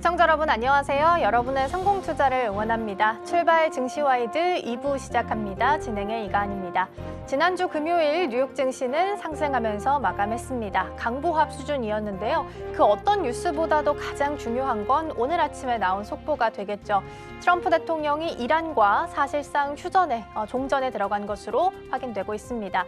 시청자 여러분 안녕하세요. 여러분의 성공 투자를 응원합니다. 출발 증시와이드 2부 시작합니다. 진행의 이가은입니다. 지난주 금요일 뉴욕 증시는 상승하면서 마감했습니다. 강보합 수준이었는데요. 그 어떤 뉴스보다도 가장 중요한 건 오늘 아침에 나온 속보가 되겠죠. 트럼프 대통령이 이란과 사실상 종전에 들어간 것으로 확인되고 있습니다.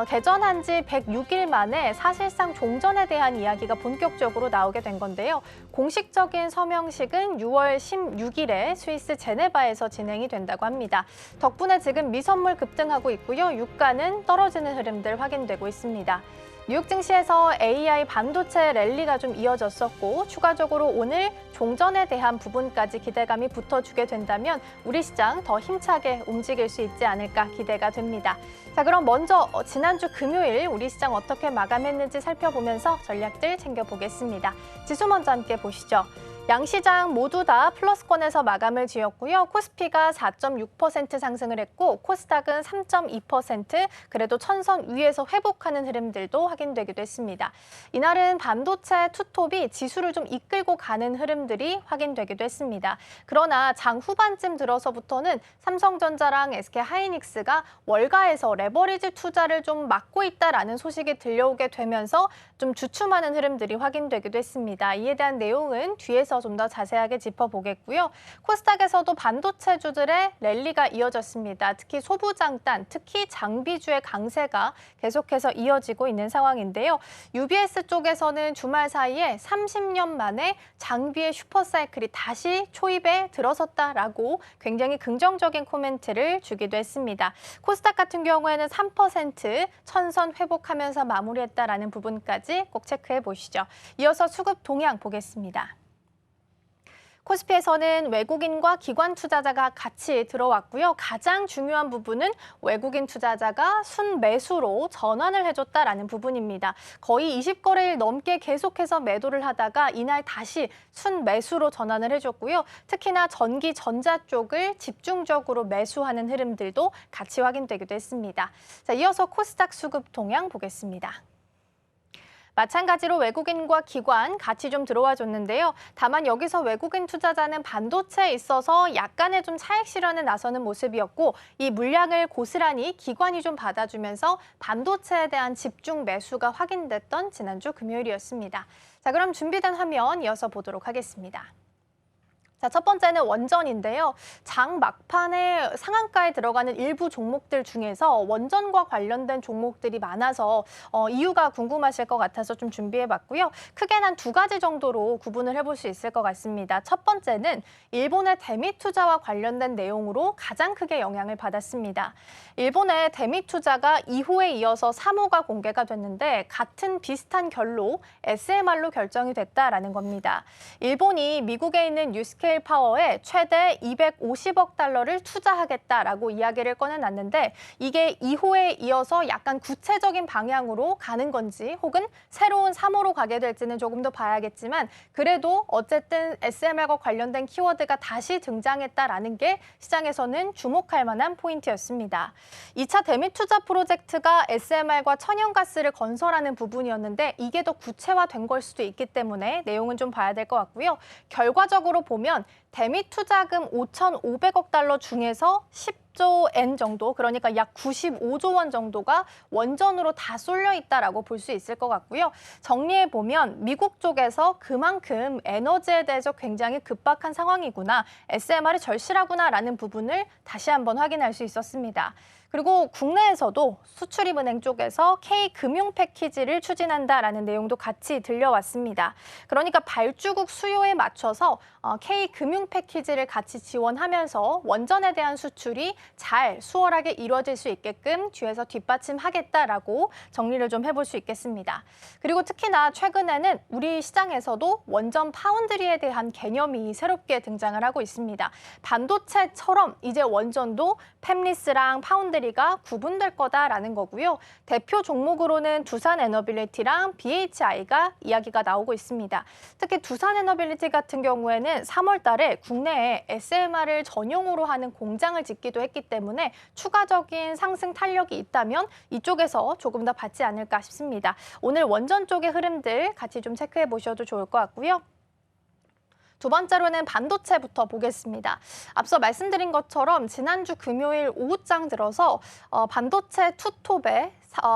개전한 지 106일 만에 사실상 종전에 대한 이야기가 본격적으로 나오게 된 건데요. 공식적인 서명식은 6월 16일에 스위스 제네바에서 진행이 된다고 합니다. 덕분에 지금 미선물 급등하고 있고요. 유가는 떨어지는 흐름들 확인되고 있습니다. 뉴욕 증시에서 AI 반도체 랠리가 좀 이어졌었고 추가적으로 오늘 종전에 대한 부분까지 기대감이 붙어주게 된다면 우리 시장 더 힘차게 움직일 수 있지 않을까 기대가 됩니다. 자, 그럼 먼저 지난주 금요일 우리 시장 어떻게 마감했는지 살펴보면서 전략들 챙겨보겠습니다. 지수 먼저 함께 보시죠. 양시장 모두 다 플러스권에서 마감을 지었고요. 코스피가 4.6% 상승을 했고 코스닥은 3.2% 그래도 천선 위에서 회복하는 흐름들도 확인되기도 했습니다. 이날은 반도체 투톱이 지수를 좀 이끌고 가는 흐름들이 확인되기도 했습니다. 그러나 장 후반쯤 들어서부터는 삼성전자랑 SK하이닉스가 월가에서 레버리지 투자를 좀 막고 있다라는 소식이 들려오게 되면서 좀 주춤하는 흐름들이 확인되기도 했습니다. 이에 대한 내용은 뒤에서 좀 더 자세하게 짚어보겠고요. 코스닥에서도 반도체주들의 랠리가 이어졌습니다. 특히 소부장단, 특히 장비주의 강세가 계속해서 이어지고 있는 상황인데요. UBS 쪽에서는 주말 사이에 30년 만에 장비의 슈퍼사이클이 다시 초입에 들어섰다라고 굉장히 긍정적인 코멘트를 주기도 했습니다. 코스닥 같은 경우에는 3% 천선 회복하면서 마무리했다라는 부분까지 꼭 체크해 보시죠. 이어서 수급 동향 보겠습니다. 코스피에서는 외국인과 기관 투자자가 같이 들어왔고요. 가장 중요한 부분은 외국인 투자자가 순매수로 전환을 해줬다라는 부분입니다. 거의 20거래일 넘게 계속해서 매도를 하다가 이날 다시 순매수로 전환을 해줬고요. 특히나 전기, 전자 쪽을 집중적으로 매수하는 흐름들도 같이 확인되기도 했습니다. 자, 이어서 코스닥 수급 동향 보겠습니다. 마찬가지로 외국인과 기관 같이 좀 들어와 줬는데요. 다만 여기서 외국인 투자자는 반도체에 있어서 약간의 좀 차익 실현에 나서는 모습이었고 이 물량을 고스란히 기관이 좀 받아주면서 반도체에 대한 집중 매수가 확인됐던 지난주 금요일이었습니다. 자, 그럼 준비된 화면 이어서 보도록 하겠습니다. 자, 첫 번째는 원전인데요. 장 막판에 상한가에 들어가는 일부 종목들 중에서 원전과 관련된 종목들이 많아서 이유가 궁금하실 것 같아서 좀 준비해봤고요. 크게 한 두 가지 정도로 구분을 해볼 수 있을 것 같습니다. 첫 번째는 일본의 대미 투자와 관련된 내용으로 가장 크게 영향을 받았습니다. 일본의 대미 투자가 2호에 이어서 3호가 공개가 됐는데 같은 비슷한 결로 SMR로 결정이 됐다라는 겁니다. 일본이 미국에 있는 뉴스케일 파워에 최대 250억 달러를 투자하겠다라고 이야기를 꺼내놨는데 이게 2호에 이어서 약간 구체적인 방향으로 가는 건지 혹은 새로운 3호로 가게 될지는 조금 더 봐야겠지만 그래도 어쨌든 SMR과 관련된 키워드가 다시 등장했다라는 게 시장에서는 주목할 만한 포인트였습니다. 2차 대미 투자 프로젝트가 SMR과 천연가스를 건설하는 부분이었는데 이게 더 구체화된 걸 수도 있기 때문에 내용은 좀 봐야 될 것 같고요. 결과적으로 보면 대미 투자금 5,500억 달러 중에서 10조 엔 정도, 그러니까 약 95조 원 정도가 원전으로 다 쏠려 있다라고 볼 수 있을 것 같고요. 정리해 보면 미국 쪽에서 그만큼 에너지에 대해서 굉장히 급박한 상황이구나, SMR이 절실하구나라는 부분을 다시 한번 확인할 수 있었습니다. 그리고 국내에서도 수출입은행 쪽에서 K금융 패키지를 추진한다라는 내용도 같이 들려왔습니다. 그러니까 발주국 수요에 맞춰서 K금융 패키지를 같이 지원하면서 원전에 대한 수출이 잘 수월하게 이루어질 수 있게끔 뒤에서 뒷받침하겠다라고 정리를 좀 해볼 수 있겠습니다. 그리고 특히나 최근에는 우리 시장에서도 원전 파운드리에 대한 개념이 새롭게 등장을 하고 있습니다. 반도체처럼 이제 원전도 팹리스랑 파운드리가 구분될 거다라는 거고요. 대표 종목으로는 두산에너빌리티랑 BHI가 이야기가 나오고 있습니다. 특히 두산에너빌리티 같은 경우에는 3월 달에 국내에 SMR을 전용으로 하는 공장을 짓기도 했기 때문에 추가적인 상승 탄력이 있다면 이쪽에서 조금 더 받지 않을까 싶습니다. 오늘 원전 쪽의 흐름들 같이 좀 체크해 보셔도 좋을 것 같고요. 두 번째로는 반도체부터 보겠습니다. 앞서 말씀드린 것처럼 지난주 금요일 오후장 들어서 반도체 투톱의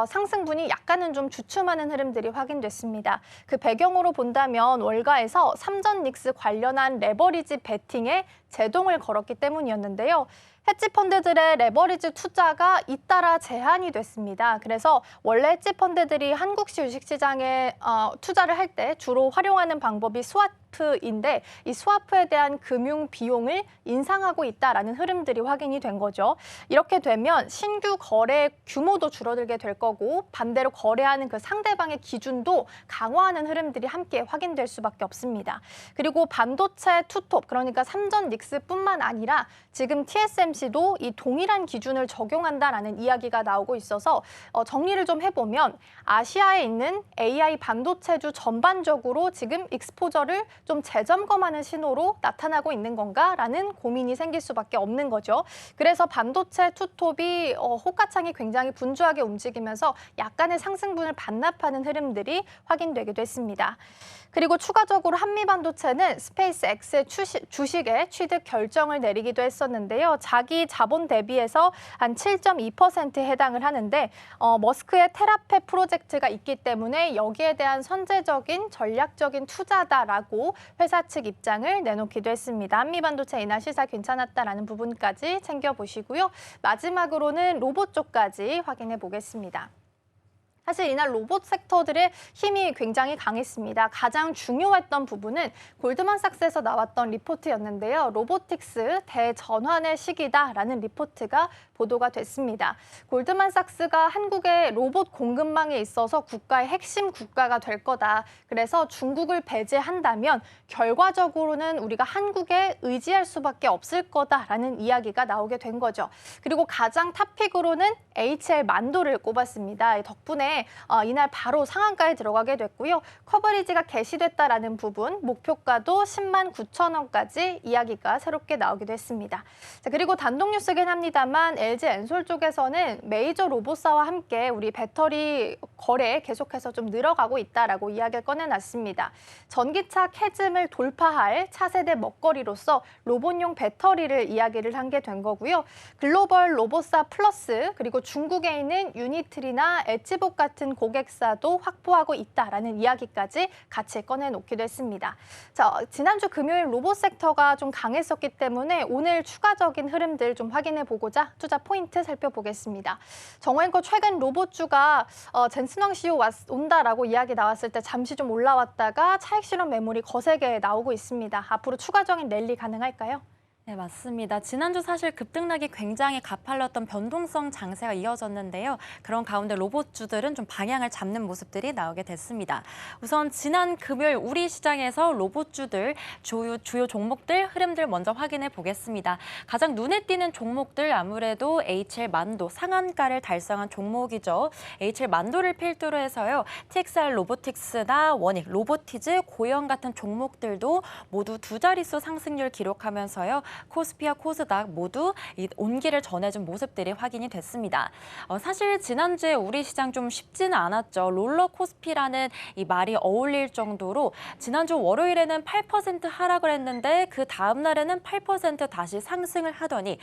상승분이 약간은 좀 주춤하는 흐름들이 확인됐습니다. 그 배경으로 본다면 월가에서 삼전 닉스 관련한 레버리지 베팅에 제동을 걸었기 때문이었는데요. 헤지펀드들의 레버리지 투자가 잇따라 제한이 됐습니다. 그래서 원래 헤지펀드들이 한국시 주식시장에 투자를 할 때 주로 활용하는 방법이 스와프인데 이 스와프에 대한 금융 비용을 인상하고 있다라는 흐름들이 확인이 된 거죠. 이렇게 되면 신규 거래 규모도 줄어들게 될 거고 반대로 거래하는 그 상대방의 기준도 강화하는 흐름들이 함께 확인될 수밖에 없습니다. 그리고 반도체 투톱, 그러니까 삼전 닉스뿐만 아니라 지금 TSMC도 이 동일한 기준을 적용한다라는 이야기가 나오고 있어서 정리를 좀 해보면 아시아에 있는 AI 반도체주 전반적으로 지금 익스포저를 좀 재점검하는 신호로 나타나고 있는 건가라는 고민이 생길 수밖에 없는 거죠. 그래서 반도체 투톱이 호가창이 굉장히 분주하게 움직이면서 약간의 상승분을 반납하는 흐름들이 확인되기도 했습니다. 그리고 추가적으로 한미반도체는 스페이스X의 주식에 취득 결정을 내리기도 했었는데요. 자기 자본 대비해서 한 7.2%에 해당을 하는데 머스크의 테라페 프로젝트가 있기 때문에 여기에 대한 선제적인 전략적인 투자다라고 회사 측 입장을 내놓기도 했습니다. 한미반도체 이날 시사 괜찮았다라는 부분까지 챙겨보시고요. 마지막으로는 로봇 쪽까지 확인해 보겠습니다. 사실 이날 로봇 섹터들의 힘이 굉장히 강했습니다. 가장 중요했던 부분은 골드만삭스에서 나왔던 리포트였는데요. 로보틱스 대전환의 시기다라는 리포트가 보도가 됐습니다. 골드만삭스가 한국의 로봇 공급망에 있어서 국가의 핵심 국가가 될 거다. 그래서 중국을 배제한다면 결과적으로는 우리가 한국에 의지할 수밖에 없을 거다라는 이야기가 나오게 된 거죠. 그리고 가장 탑픽으로는 HL 만도를 꼽았습니다. 덕분에 이날 바로 상한가에 들어가게 됐고요. 커버리지가 개시됐다라는 부분, 목표가도 10만 9천 원까지 이야기가 새롭게 나오기도 했습니다. 자, 그리고 단독 뉴스긴 합니다만 LG 엔솔 쪽에서는 메이저 로봇사와 함께 우리 배터리 거래 계속해서 좀 늘어가고 있다라고 이야기를 꺼내놨습니다. 전기차 캐즘을 돌파할 차세대 먹거리로서 로봇용 배터리를 이야기를 한 게 된 거고요. 글로벌 로봇사 플러스 그리고 중국에 있는 유니트리나 엣지복 같은 고객사도 확보하고 있다라는 이야기까지 같이 꺼내놓기도 했습니다. 자, 지난주 금요일 로봇 섹터가 좀 강했었기 때문에 오늘 추가적인 흐름들 좀 확인해보고자 투자 포인트 살펴보겠습니다. 정호앤코 최근 로봇주가 젠슨왕 CEO 온다라고 이야기 나왔을 때 잠시 좀 올라왔다가 차익 실현 매물이 거세게 나오고 있습니다. 앞으로 추가적인 랠리 가능할까요? 네, 맞습니다. 지난주 사실 급등락이 굉장히 가팔랐던 변동성 장세가 이어졌는데요. 그런 가운데 로봇주들은 좀 방향을 잡는 모습들이 나오게 됐습니다. 우선 지난 금요일 우리 시장에서 로봇주들 주요 종목들 흐름들 먼저 확인해 보겠습니다. 가장 눈에 띄는 종목들 아무래도 HL 만도 상한가를 달성한 종목이죠. HL 만도를 필두로 해서요. TXR 로보틱스나 원익, 로보티즈, 고영 같은 종목들도 모두 두 자릿수 상승률 기록하면서요. 코스피와 코스닥 모두 온기를 전해준 모습들이 확인이 됐습니다. 사실 지난주에 우리 시장 좀 쉽지는 않았죠. 롤러 코스피라는 이 말이 어울릴 정도로 지난주 월요일에는 8% 하락을 했는데 그 다음 날에는 8% 다시 상승을 하더니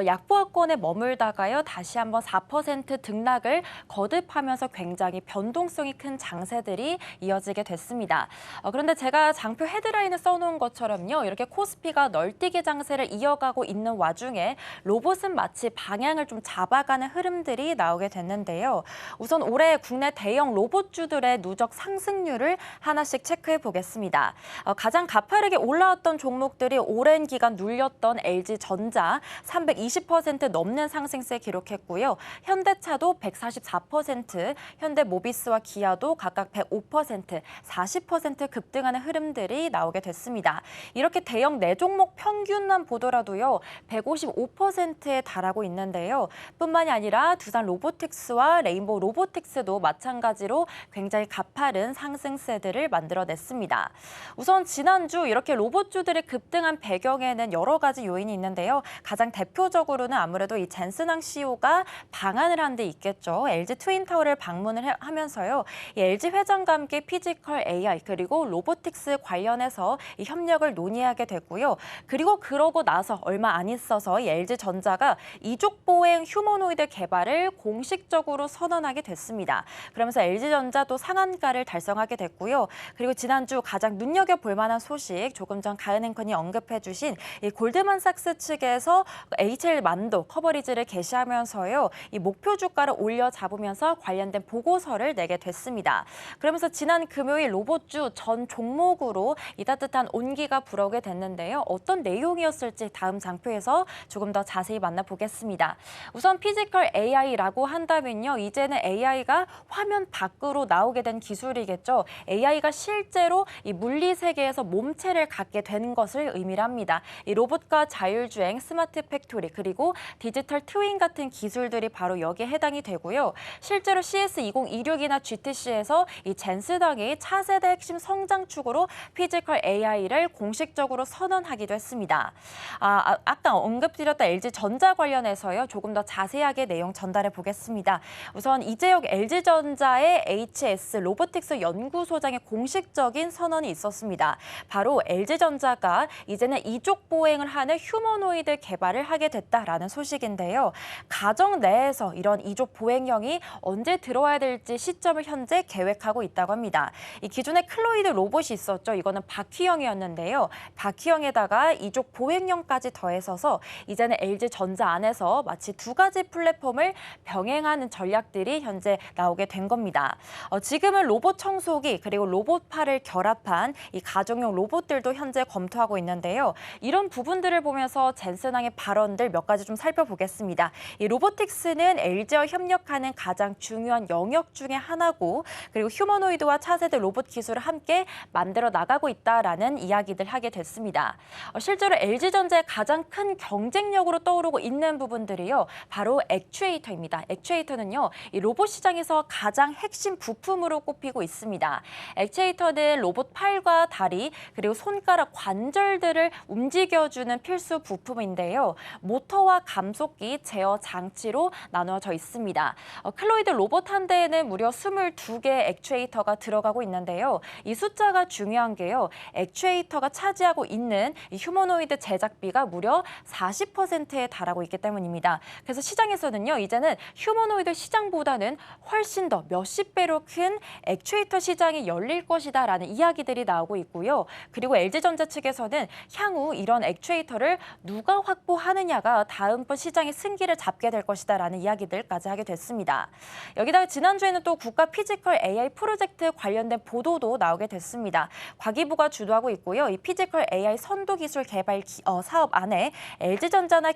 약보합권에 머물다가요. 다시 한번 4% 등락을 거듭하면서 굉장히 변동성이 큰 장세들이 이어지게 됐습니다. 그런데 제가 장표 헤드라인을 써놓은 것처럼요. 이렇게 코스피가 널뛰기 장세를 이어가고 있는 와중에 로봇은 마치 방향을 좀 잡아가는 흐름들이 나오게 됐는데요. 우선 올해 국내 대형 로봇주들의 누적 상승률을 하나씩 체크해 보겠습니다. 가장 가파르게 올라왔던 종목들이 오랜 기간 눌렸던 LG전자 320% 넘는 상승세 기록했고요. 현대차도 144%, 현대모비스와 기아도 각각 105%, 40% 급등하는 흐름들이 나오게 됐습니다. 이렇게 대형 네 종목 평균만 보더라도요 155%에 달하고 있는데요. 뿐만이 아니라 두산 로보틱스와 레인보우 로보틱스도 마찬가지로 굉장히 가파른 상승세들을 만들어냈습니다. 우선 지난주 이렇게 로봇주들이 급등한 배경에는 여러 가지 요인이 있는데요. 가장 대표적으로는 아무래도 이 젠슨왕 CEO가 방한을 한 데 있겠죠. LG 트윈타워를 방문을 하면서요. 이 LG 회장과 함께 피지컬 AI 그리고 로보틱스 관련해서 이 협력을 논의하게 됐고요. 그리고 그러고 나서 얼마 안 있어서 이 LG전자가 이족 보행 휴머노이드 개발을 공식적으로 선언하게 됐습니다. 그러면서 LG전자도 상한가를 달성하게 됐고요. 그리고 지난주 가장 눈여겨볼 만한 소식, 조금 전 가은 앵커니 언급해 주신 이 골드만삭스 측에서 HL만도 커버리지를 개시하면서요. 이 목표 주가를 올려 잡으면서 관련된 보고서를 내게 됐습니다. 그러면서 지난 금요일 로봇주 전 종목으로 이 따뜻한 온기가 불어오게 됐는데요. 어떤 내용이었을지 다음 장표에서 조금 더 자세히 만나보겠습니다. 우선 피지컬 AI라고 한다면요. 이제는 AI가 화면 밖으로 나오게 된 기술이겠죠. AI가 실제로 이 물리 세계에서 몸체를 갖게 된 것을 의미를 합니다. 이 로봇과 자율주행, 스마트 팩토리, 그리고 디지털 트윈 같은 기술들이 바로 여기에 해당이 되고요. 실제로 CS2026이나 GTC에서 이 젠스당이 차세대 핵심 성장축으로 피지컬 AI를 공식적으로 선언하기도 했습니다. 아까 언급드렸던 LG전자 관련해서요. 조금 더 자세하게 내용 전달해 보겠습니다. 우선 이재혁 LG전자의 HS 로보틱스 연구소장의 공식적인 선언이 있었습니다. 바로 LG전자가 이제는 이족 보행을 하는 휴머노이드 개발을 하게 됐다라는 소식인데요. 가정 내에서 이런 이족 보행형이 언제 들어와야 될지 시점을 현재 계획하고 있다고 합니다. 이 기존에 클로이드 로봇이 있었죠. 이거는 바퀴형이었는데요. 바퀴형에다가 이족 보행형까지 더해서서 이제는 LG전자 안에서 마치 두 가지 플랫폼을 병행하는 전략들이 현재 나오게 된 겁니다. 지금은 로봇 청소기 그리고 로봇팔을 결합한 이 가정용 로봇들도 현재 검토하고 있는데요. 이런 부분들을 보면서 젠슨왕의 발언들 몇 가지 좀 살펴보겠습니다. 이 로보틱스는 LG와 협력하는 가장 중요한 영역 중에 하나고 그리고 휴머노이드와 차세대 로봇 기술을 함께 만들어 나가고 있다라는 이야기들 하게 됐습니다. 실제로 LG전자의 가장 큰 경쟁력으로 떠오르고 있는 부분들이요. 바로 액추에이터입니다. 액추에이터는요. 이 로봇 시장에서 가장 핵심 부품으로 꼽히고 있습니다. 액추에이터는 로봇 팔과 다리 그리고 손가락 관절들을 움직여주는 필수 부품인데요. 모터와 감속기, 제어 장치로 나누어져 있습니다. 클로이드 로봇 한 대에는 무려 22개 액추에이터가 들어가고 있는데요. 이 숫자가 중요한 게요. 액추에이터가 차지하고 있는 이 휴머노이드 제작비가 무려 40%에 달하고 있기 때문입니다. 그래서 시장에서는요. 이제는 휴머노이드 시장보다는 훨씬 더 몇십 배로 큰 액추에이터 시장이 열릴 것이다라는 이야기들이 나오고 있고요. 그리고 LG전자 측에서는 향후 이런 액추에이터를 누가 확보하느냐가 다음번 시장의 승기를 잡게 될 것이다라는 이야기들까지 하게 됐습니다. 여기다가 지난주에는 또 국가 피지컬 AI 프로젝트 관련된 보도도 나오게 됐습니다. 과기부가 주도하고 있고요. 이 피지컬 AI 선도 기술 개발 사업 안에 LG전자나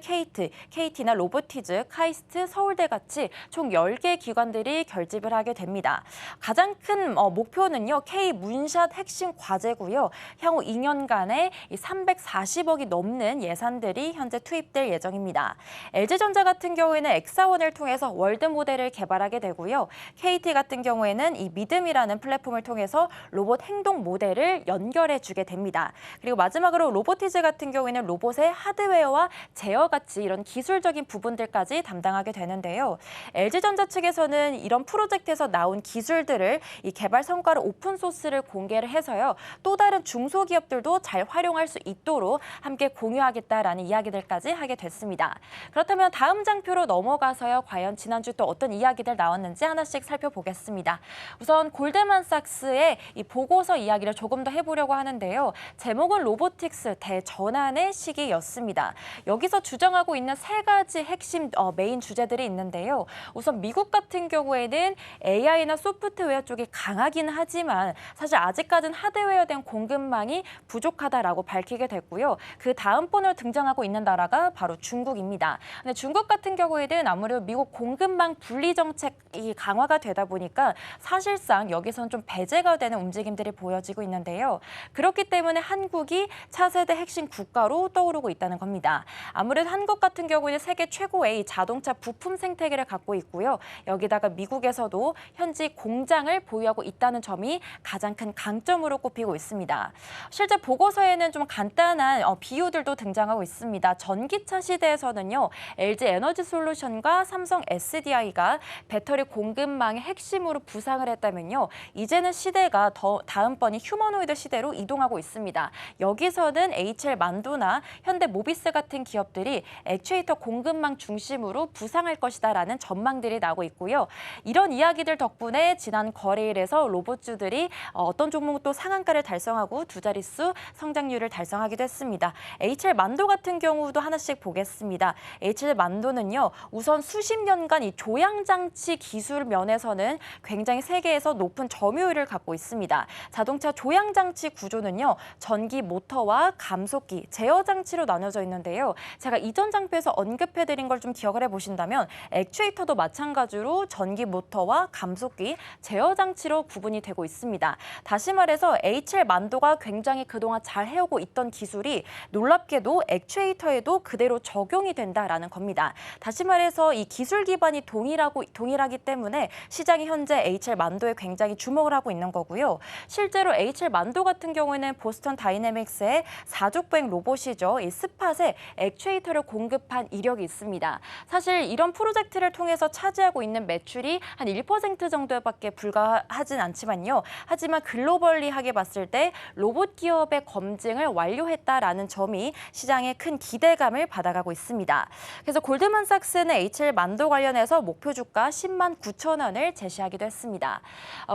KT나 로보티즈, 카이스트, 서울대 같이 총 10개 기관들이 결집을 하게 됩니다. 가장 큰 목표는요. K-문샷 핵심 과제고요. 향후 2년간에 340억이 넘는 예산들이 현재 투입될 예정입니다. LG전자 같은 경우에는 엑사원을 통해서 월드 모델을 개발하게 되고요. KT 같은 경우에는 이 믿음이라는 플랫폼을 통해서 로봇 행동 모델을 연결해 주게 됩니다. 그리고 마지막으로 로보티즈 같은 경우에는 로봇의 하드웨어와 제어 같이 이런 기술적인 부분들까지 담당하게 되는데요. LG전자 측에서는 이런 프로젝트에서 나온 기술들을 이 개발 성과를 오픈소스를 공개를 해서요. 또 다른 중소기업들도 잘 활용할 수 있도록 함께 공유하겠다라는 이야기들까지 하게 됐습니다. 그렇다면 다음 장표로 넘어가서요. 과연 지난주 또 어떤 이야기들 나왔는지 하나씩 살펴보겠습니다. 우선 골드만삭스의 이 보고서 이야기를 조금 더 해보려고 하는데요. 제목은 로보틱스 대전환의 시기였습니다. 여기서 주장하고 있는 세 가지 핵심 메인 주제들이 있는데요. 우선 미국 같은 경우에는 AI나 소프트웨어 쪽이 강하긴 하지만 사실 아직까지는 하드웨어된 공급망이 부족하다라고 밝히게 됐고요. 그 다음번으로 등장하고 있는 나라가 바로 중국입니다. 근데 중국 같은 경우에는 아무래도 미국 공급망 분리 정책이 강화가 되다 보니까 사실상 여기서는 좀 배제가 되는 움직임들이 보여지고 있는데요. 그렇기 때문에 한국이 차세대 핵심 국가로 자동차로 떠오르고 있다는 겁니다. 아무래도 한국 같은 경우에는 세계 최고의 자동차 부품 생태계를 갖고 있고요. 여기다가 미국에서도 현지 공장을 보유하고 있다는 점이 가장 큰 강점으로 꼽히고 있습니다. 실제 보고서에는 좀 간단한 비유들도 등장하고 있습니다. 전기차 시대에서는요, LG 에너지 솔루션과 삼성 SDI가 배터리 공급망의 핵심으로 부상을 했다면요, 이제는 시대가 다음번이 휴머노이드 시대로 이동하고 있습니다. 여기서는 HL 만도나 현대 모비스 같은 기업들이 액추에이터 공급망 중심으로 부상할 것이다라는 전망들이 나오고 있고요. 이런 이야기들 덕분에 지난 거래일에서 로봇주들이 어떤 종목도 상한가를 달성하고 두 자릿수 성장률을 달성하기도 했습니다. HL 만도 같은 경우도 하나씩 보겠습니다. HL 만도는요, 우선 수십 년간 이 조향장치 기술 면에서는 굉장히 세계에서 높은 점유율을 갖고 있습니다. 자동차 조향장치 구조는요, 전기 모터와 감속기, 제어 장치로 나눠져 있는데요. 제가 이전 장표에서 언급해드린 걸 좀 기억을 해보신다면 액추에이터도 마찬가지로 전기 모터와 감속기, 제어 장치로 구분이 되고 있습니다. 다시 말해서 HL 만도가 굉장히 그동안 잘 해오고 있던 기술이 놀랍게도 액추에이터에도 그대로 적용이 된다라는 겁니다. 다시 말해서 이 기술 기반이 동일하기 때문에 시장이 현재 HL 만도에 굉장히 주목을 하고 있는 거고요. 실제로 HL 만도 같은 경우에는 보스턴 다이내믹스의 사족보행 로봇이죠. 이 스팟에 액추에이터를 공급한 이력이 있습니다. 사실 이런 프로젝트를 통해서 차지하고 있는 매출이 한 1% 정도밖에 불과하진 않지만요. 하지만 글로벌리하게 봤을 때 로봇 기업의 검증을 완료했다라는 점이 시장에 큰 기대감을 받아가고 있습니다. 그래서 골드만삭스는 HL 만도 관련해서 목표 주가 10만 9천 원을 제시하기도 했습니다.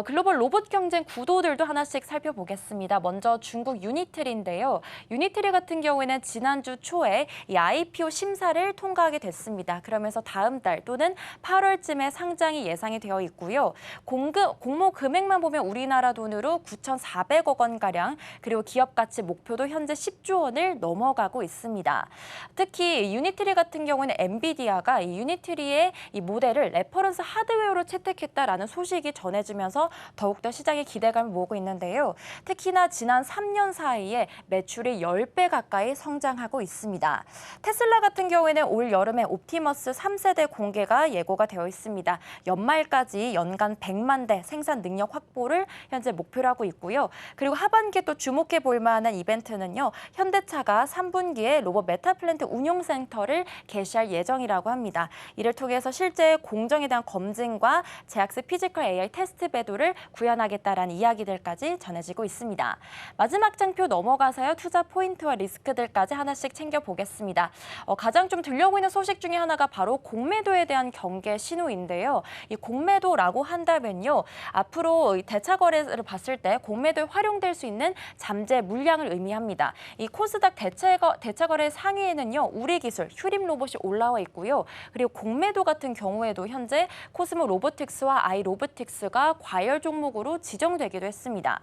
글로벌 로봇 경쟁 구도들도 하나씩 살펴보겠습니다. 먼저 중국 유니트리인데요. 유니트리 같은 경우에는 지난주 초에 이 IPO 심사를 통과하게 됐습니다. 그러면서 다음 달 또는 8월쯤에 상장이 예상이 되어 있고요. 공모 금액만 보면 우리나라 돈으로 9,400억 원가량, 그리고 기업 가치 목표도 현재 10조 원을 넘어가고 있습니다. 특히 유니트리 같은 경우는 엔비디아가 이 유니트리의 이 모델을 레퍼런스 하드웨어로 채택했다라는 소식이 전해지면서 더욱더 시장의 기대감을 모으고 있는데요. 특히나 지난 3년 사이에 매출이 10배 가까이 성장하고 있습니다. 테슬라 같은 경우에는 올 여름에 옵티머스 3세대 공개가 예고가 되어 있습니다. 연말까지 연간 100만 대 생산 능력 확보를 현재 목표로 하고 있고요. 그리고 하반기에 또 주목해 볼 만한 이벤트는요, 현대차가 3분기에 로봇 메타플랜트 운용센터를 개시할 예정이라고 합니다. 이를 통해서 실제 공정에 대한 검증과 제약스 피지컬 AI 테스트 배도를 구현하겠다라는 이야기들까지 전해지고 있습니다. 마지막 장표 넘어가서요, 투자 포인트와 리스크들까지 하나씩 챙겨보겠습니다. 가장 좀 들려보이는 소식 중에 하나가 바로 공매도에 대한 경계 신호인데요. 이 공매도라고 한다면요, 앞으로 대차 거래를 봤을 때 공매도에 활용될 수 있는 잠재 물량을 의미합니다. 이 코스닥 대차 거래 상위에는요, 우리 기술 휴림 로봇이 올라와 있고요. 그리고 공매도 같은 경우에도 현재 코스모 로보틱스와 아이 로보틱스가 과열 종목으로 지정되기도 했습니다.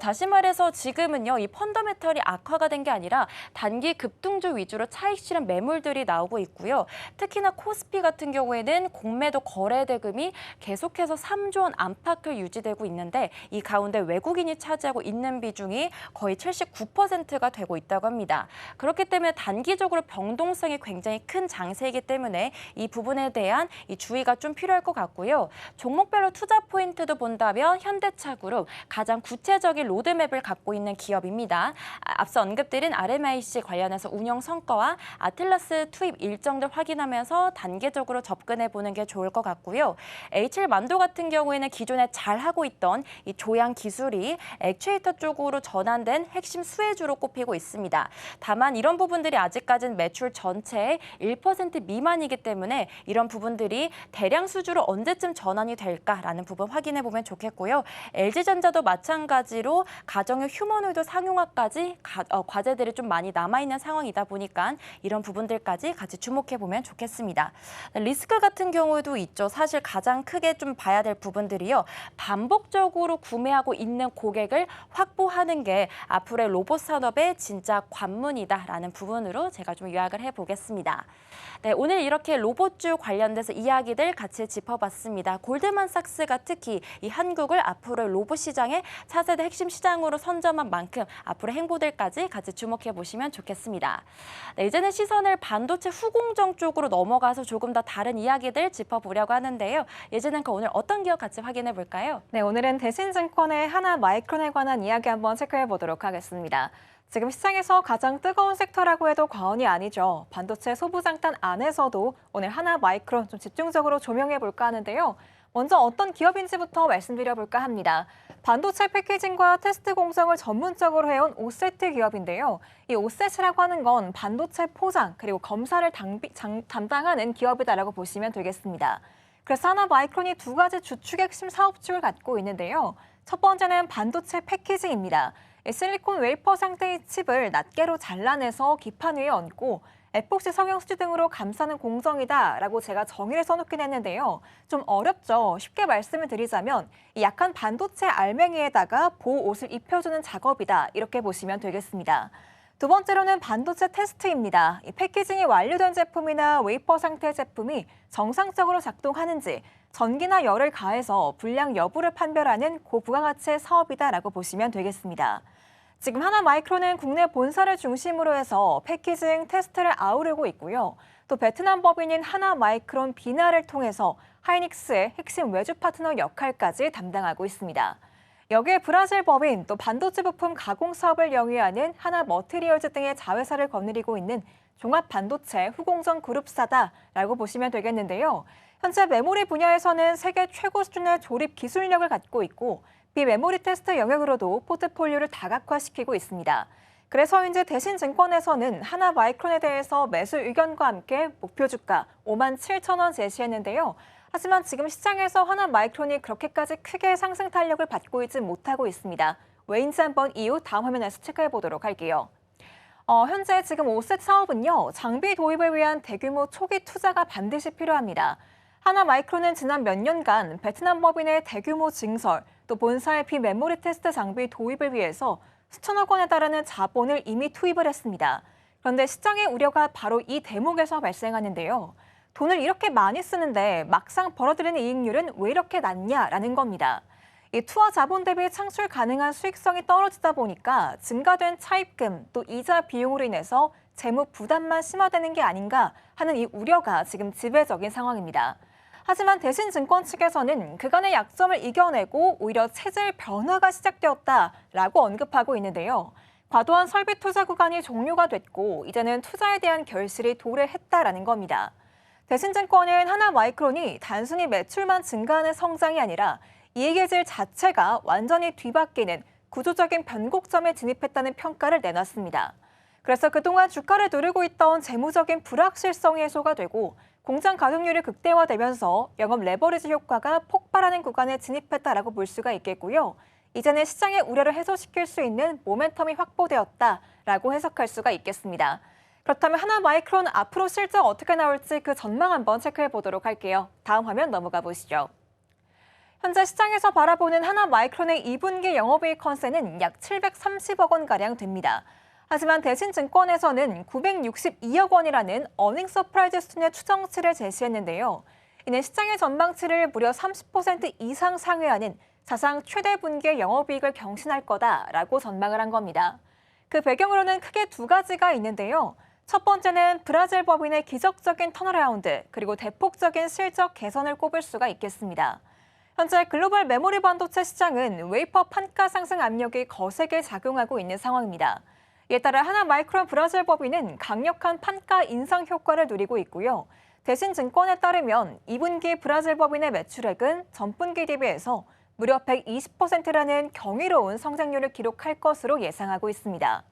다시 말해서 지금은요, 이 펀더멘털이 악화가 된 게 아니라 단기 급등주 위주로 차익 실현 매물들이 나오고 있고요. 특히나 코스피 같은 경우에는 공매도 거래 대금이 계속해서 3조 원 안팎을 유지되고 있는데, 이 가운데 외국인이 차지하고 있는 비중이 거의 79%가 되고 있다고 합니다. 그렇기 때문에 단기적으로 변동성이 굉장히 큰 장세이기 때문에 이 부분에 대한 이 주의가 좀 필요할 것 같고요. 종목별로 투자 포인트도 본다면 현대차그룹 가장 구체적인 로드맵을 갖고 있는 기업입니다. 앞서 언급드린 RMIC 관련해서 운영 성과와 아틀라스 투입 일정들 확인하면서 단계적으로 접근해 보는 게 좋을 것 같고요. HL 만도 같은 경우에는 기존에 잘하고 있던 이 조향 기술이 액추에이터 쪽으로 전환된 핵심 수혜주로 꼽히고 있습니다. 다만 이런 부분들이 아직까지는 매출 전체의 1% 미만이기 때문에 이런 부분들이 대량 수주로 언제쯤 전환이 될까라는 부분 확인해 보면 좋겠고요. LG전자도 마찬가지로 가정용 휴머노이드 상용화까지 과제들이 좀 많이 남아있는 상황이다 보니까 이런 부분들까지 같이 주목해 보면 좋겠습니다. 리스크 같은 경우도 있죠. 사실 가장 크게 좀 봐야 될 부분들이요, 반복적으로 구매하고 있는 고객을 확보하는 게 앞으로의 로봇 산업의 진짜 관문이다라는 부분으로 제가 좀 요약을 해보겠습니다. 네, 오늘 이렇게 로봇주 관련돼서 이야기들 같이 짚어봤습니다. 골드만삭스가 특히 이 한국을 앞으로의 로봇 시장의 차세대 핵심 시장으로 선점한 만큼 앞으로 행보들까지 같이 주목해 보시면 보시면 좋겠습니다. 네, 이제는 시선을 반도체 후공정 쪽으로 넘어가서 조금 더 다른 이야기들 짚어보려고 하는데요. 예진은커 오늘 어떤 기업 같이 확인해 볼까요? 네, 오늘은 대신증권의 하나마이크론에 관한 이야기 한번 체크해 보도록 하겠습니다. 지금 시장에서 가장 뜨거운 섹터라고 해도 과언이 아니죠. 반도체 소부장단 안에서도 오늘 하나마이크론 좀 집중적으로 조명해 볼까 하는데요. 먼저 어떤 기업인지부터 말씀드려 볼까 합니다. 반도체 패키징과 테스트 공정을 전문적으로 해온 오세트 기업인데요. 이 오셋이라고 하는 건 반도체 포장 그리고 검사를 담당하는 기업이다라고 보시면 되겠습니다. 그래서 하나마이크론이 두 가지 주축 핵심 사업주를 갖고 있는데요. 첫 번째는 반도체 패키징입니다. 실리콘 웨이퍼 상태의 칩을 낱개로 잘라내서 기판 위에 얹고 에폭시 성형 수지 등으로 감싸는 공정이다라고 제가 정의를 써놓긴 했는데요. 좀 어렵죠. 쉽게 말씀을 드리자면 이 약한 반도체 알맹이에다가 보호옷을 입혀주는 작업이다. 이렇게 보시면 되겠습니다. 두 번째로는 반도체 테스트입니다. 이 패키징이 완료된 제품이나 웨이퍼 상태의 제품이 정상적으로 작동하는지 전기나 열을 가해서 불량 여부를 판별하는 고부가가치의 사업이다라고 보시면 되겠습니다. 지금 하나마이크론은 국내 본사를 중심으로 해서 패키징 테스트를 아우르고 있고요. 또 베트남 법인인 하나마이크론 비나를 통해서 하이닉스의 핵심 외주 파트너 역할까지 담당하고 있습니다. 여기에 브라질 법인 또 반도체 부품 가공 사업을 영위하는 하나머티리얼즈 등의 자회사를 거느리고 있는 종합 반도체 후공정 그룹사다라고 보시면 되겠는데요. 현재 메모리 분야에서는 세계 최고 수준의 조립 기술력을 갖고 있고 비메모리 테스트 영역으로도 포트폴리오를 다각화시키고 있습니다. 그래서인지 대신증권에서는 하나마이크론에 대해서 매수 의견과 함께 목표 주가 57,000원 제시했는데요. 하지만 지금 시장에서 하나마이크론이 그렇게까지 크게 상승 탄력을 받고 있지 못하고 있습니다. 왜인지 한번 이후 다음 화면에서 체크해 보도록 할게요. 현재 지금 오셋 사업은요. 장비 도입을 위한 대규모 초기 투자가 반드시 필요합니다. 하나마이크론은 지난 몇 년간 베트남 법인의 대규모 증설, 또 본사의 비메모리 테스트 장비 도입을 위해서 수천억 원에 달하는 자본을 이미 투입을 했습니다. 그런데 시장의 우려가 바로 이 대목에서 발생하는데요. 돈을 이렇게 많이 쓰는데 막상 벌어들이는 이익률은 왜 이렇게 낮냐라는 겁니다. 이 투하 자본 대비 창출 가능한 수익성이 떨어지다 보니까 증가된 차입금 또 이자 비용으로 인해서 재무 부담만 심화되는 게 아닌가 하는 이 우려가 지금 지배적인 상황입니다. 하지만 대신증권 측에서는 그간의 약점을 이겨내고 오히려 체질 변화가 시작되었다라고 언급하고 있는데요. 과도한 설비 투자 구간이 종료가 됐고 이제는 투자에 대한 결실이 도래했다라는 겁니다. 대신증권은 하나마이크론이 단순히 매출만 증가하는 성장이 아니라 이익의 질 자체가 완전히 뒤바뀌는 구조적인 변곡점에 진입했다는 평가를 내놨습니다. 그래서 그동안 주가를 누르고 있던 재무적인 불확실성이 해소가 되고 공장 가동률이 극대화되면서 영업 레버리지 효과가 폭발하는 구간에 진입했다라고 볼 수가 있겠고요. 이제는 시장의 우려를 해소시킬 수 있는 모멘텀이 확보되었다라고 해석할 수가 있겠습니다. 그렇다면 하나마이크론 앞으로 실적 어떻게 나올지 그 전망 한번 체크해 보도록 할게요. 다음 화면 넘어가 보시죠. 현재 시장에서 바라보는 하나마이크론의 2분기 영업이익 컨센은 약 730억 원가량 됩니다. 하지만 대신증권에서는 962억 원이라는 어닝 서프라이즈 수준의 추정치를 제시했는데요. 이는 시장의 전망치를 무려 30% 이상 상회하는 사상 최대 분기의 영업이익을 경신할 거다라고 전망을 한 겁니다. 그 배경으로는 크게 두 가지가 있는데요. 첫 번째는 브라질 법인의 기적적인 턴어라운드 그리고 대폭적인 실적 개선을 꼽을 수가 있겠습니다. 현재 글로벌 메모리 반도체 시장은 웨이퍼 판가 상승 압력이 거세게 작용하고 있는 상황입니다. 이에 따라 하나마이크론 브라질 법인은 강력한 판가 인상 효과를 누리고 있고요. 대신증권에 따르면 2분기 브라질 법인의 매출액은 전분기 대비해서 무려 120%라는 경이로운 성장률을 기록할 것으로 예상하고 있습니다.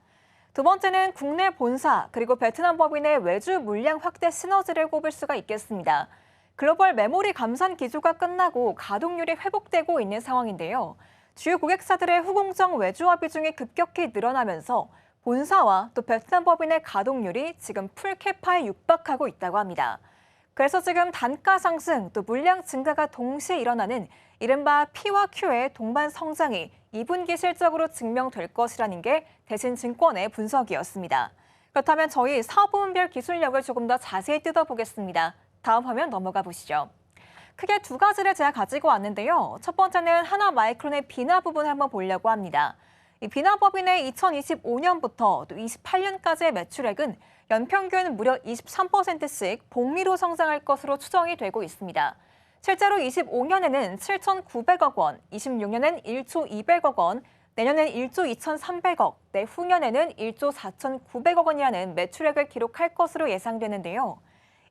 두 번째는 국내 본사 그리고 베트남 법인의 외주 물량 확대 시너지를 꼽을 수가 있겠습니다. 글로벌 메모리 감산 기조가 끝나고 가동률이 회복되고 있는 상황인데요. 주요 고객사들의 후공정 외주화 비중이 급격히 늘어나면서 본사와 또 베트남 법인의 가동률이 지금 풀캐파에 육박하고 있다고 합니다. 그래서 지금 단가 상승 또 물량 증가가 동시에 일어나는 이른바 P와 Q의 동반 성장이 2분기 실적으로 증명될 것이라는 게 대신증권의 분석이었습니다. 그렇다면 저희 사업부문별 기술력을 조금 더 자세히 뜯어보겠습니다. 다음 화면 넘어가 보시죠. 크게 두 가지를 제가 가지고 왔는데요. 첫 번째는 하나마이크론의 비나 부분 한번 보려고 합니다. 이 비나법인의 2025년부터 또 28년까지의 매출액은 연평균 무려 23%씩 복리로 성장할 것으로 추정이 되고 있습니다. 실제로 25년에는 7,900억 원, 26년엔 1조 200억 원, 내년엔 1조 2,300억, 내후년에는 1조 4,900억 원이라는 매출액을 기록할 것으로 예상되는데요.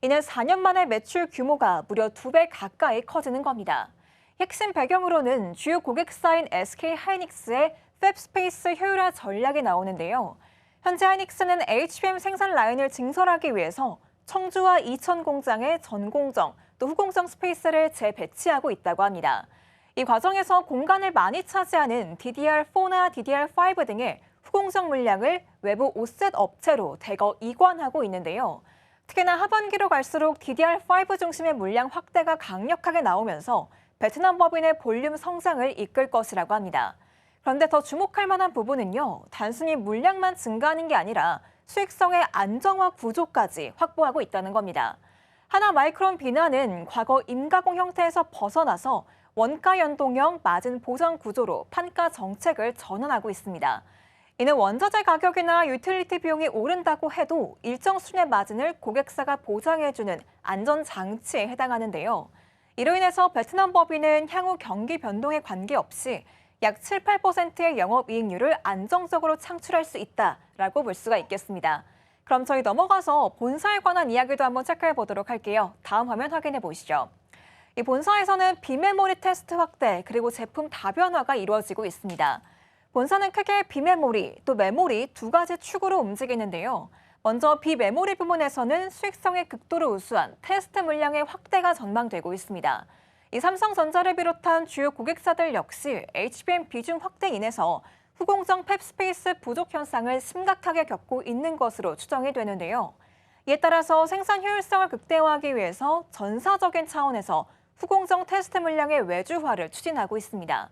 이는 4년 만에 매출 규모가 무려 2배 가까이 커지는 겁니다. 핵심 배경으로는 주요 고객사인 SK하이닉스의 팹스페이스 효율화 전략이 나오는데요. 현재 하이닉스는 HBM 생산 라인을 증설하기 위해서 청주와 이천 공장의 전공정, 또 후공정 스페이스를 재배치하고 있다고 합니다. 이 과정에서 공간을 많이 차지하는 DDR4나 DDR5 등의 후공정 물량을 외부 오셋 업체로 대거 이관하고 있는데요. 특히나 하반기로 갈수록 DDR5 중심의 물량 확대가 강력하게 나오면서 베트남 법인의 볼륨 성장을 이끌 것이라고 합니다. 그런데 더 주목할 만한 부분은요, 단순히 물량만 증가하는 게 아니라 수익성의 안정화 구조까지 확보하고 있다는 겁니다. 하나마이크론 비나는 과거 임가공 형태에서 벗어나서 원가 연동형 마진 보전 구조로 판가 정책을 전환하고 있습니다. 이는 원자재 가격이나 유틸리티 비용이 오른다고 해도 일정 수준의 마진을 고객사가 보장해주는 안전장치에 해당하는데요. 이로 인해서 베트남 법인은 향후 경기 변동에 관계없이 약 7, 8%의 영업이익률을 안정적으로 창출할 수 있다라고 볼 수가 있겠습니다. 그럼 저희 넘어가서 본사에 관한 이야기도 한번 체크해 보도록 할게요. 다음 화면 확인해 보시죠. 이 본사에서는 비메모리 테스트 확대 그리고 제품 다변화가 이루어지고 있습니다. 본사는 크게 비메모리 또 메모리 두 가지 축으로 움직이는데요. 먼저 비메모리 부문에서는 수익성의 극도로 우수한 테스트 물량의 확대가 전망되고 있습니다. 이 삼성전자를 비롯한 주요 고객사들 역시 HBM 비중 확대 인해서 후공정 팹스페이스 부족 현상을 심각하게 겪고 있는 것으로 추정이 되는데요. 이에 따라서 생산 효율성을 극대화하기 위해서 전사적인 차원에서 후공정 테스트 물량의 외주화를 추진하고 있습니다.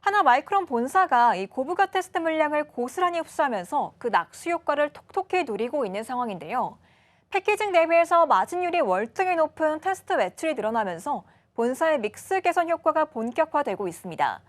하나마이크론 본사가 이 고부가 테스트 물량을 고스란히 흡수하면서 그 낙수 효과를 톡톡히 누리고 있는 상황인데요. 패키징 대비해서 마진율이 월등히 높은 테스트 매출이 늘어나면서 본사의 믹스 개선 효과가 본격화되고 있습니다.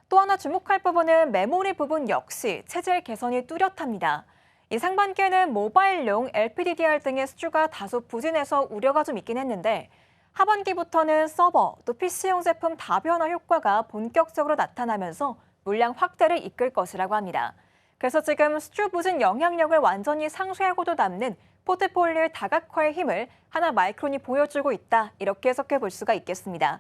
또 하나 주목할 부분은 메모리 부분 역시 체질 개선이 뚜렷합니다. 이 상반기에는 모바일용 LPDDR 등의 수주가 다소 부진해서 우려가 좀 있긴 했는데 하반기부터는 서버, 또 PC용 제품 다변화 효과가 본격적으로 나타나면서 물량 확대를 이끌 것이라고 합니다. 그래서 지금 수주 부진 영향력을 완전히 상쇄하고도 남는 포트폴리오의 다각화의 힘을 하나마이크론이 보여주고 있다, 이렇게 해석해 볼 수가 있겠습니다.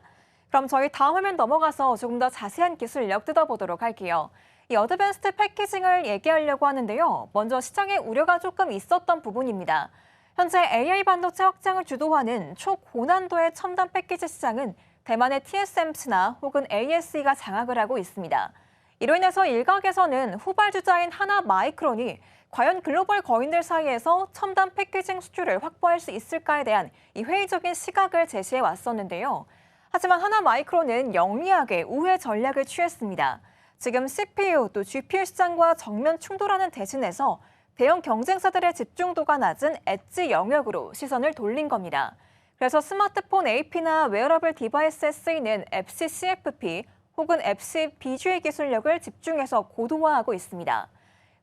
그럼 저희 다음 화면 넘어가서 조금 더 자세한 기술력 뜯어보도록 할게요. 이 어드밴스드 패키징을 얘기하려고 하는데요. 먼저 시장에 우려가 조금 있었던 부분입니다. 현재 AI 반도체 확장을 주도하는 초고난도의 첨단 패키지 시장은 대만의 TSMC나 혹은 ASE가 장악을 하고 있습니다. 이로 인해서 일각에서는 후발주자인 하나마이크론이 과연 글로벌 거인들 사이에서 첨단 패키징 수주를 확보할 수 있을까에 대한 이 회의적인 시각을 제시해 왔었는데요. 하지만 하나마이크론은 영리하게 우회 전략을 취했습니다. 지금 CPU 또 GPU 시장과 정면 충돌하는 대신에서 대형 경쟁사들의 집중도가 낮은 엣지 영역으로 시선을 돌린 겁니다. 그래서 스마트폰 AP나 웨어러블 디바이스에 쓰이는 FC-CFP 혹은 FC-BGA 기술력을 집중해서 고도화하고 있습니다.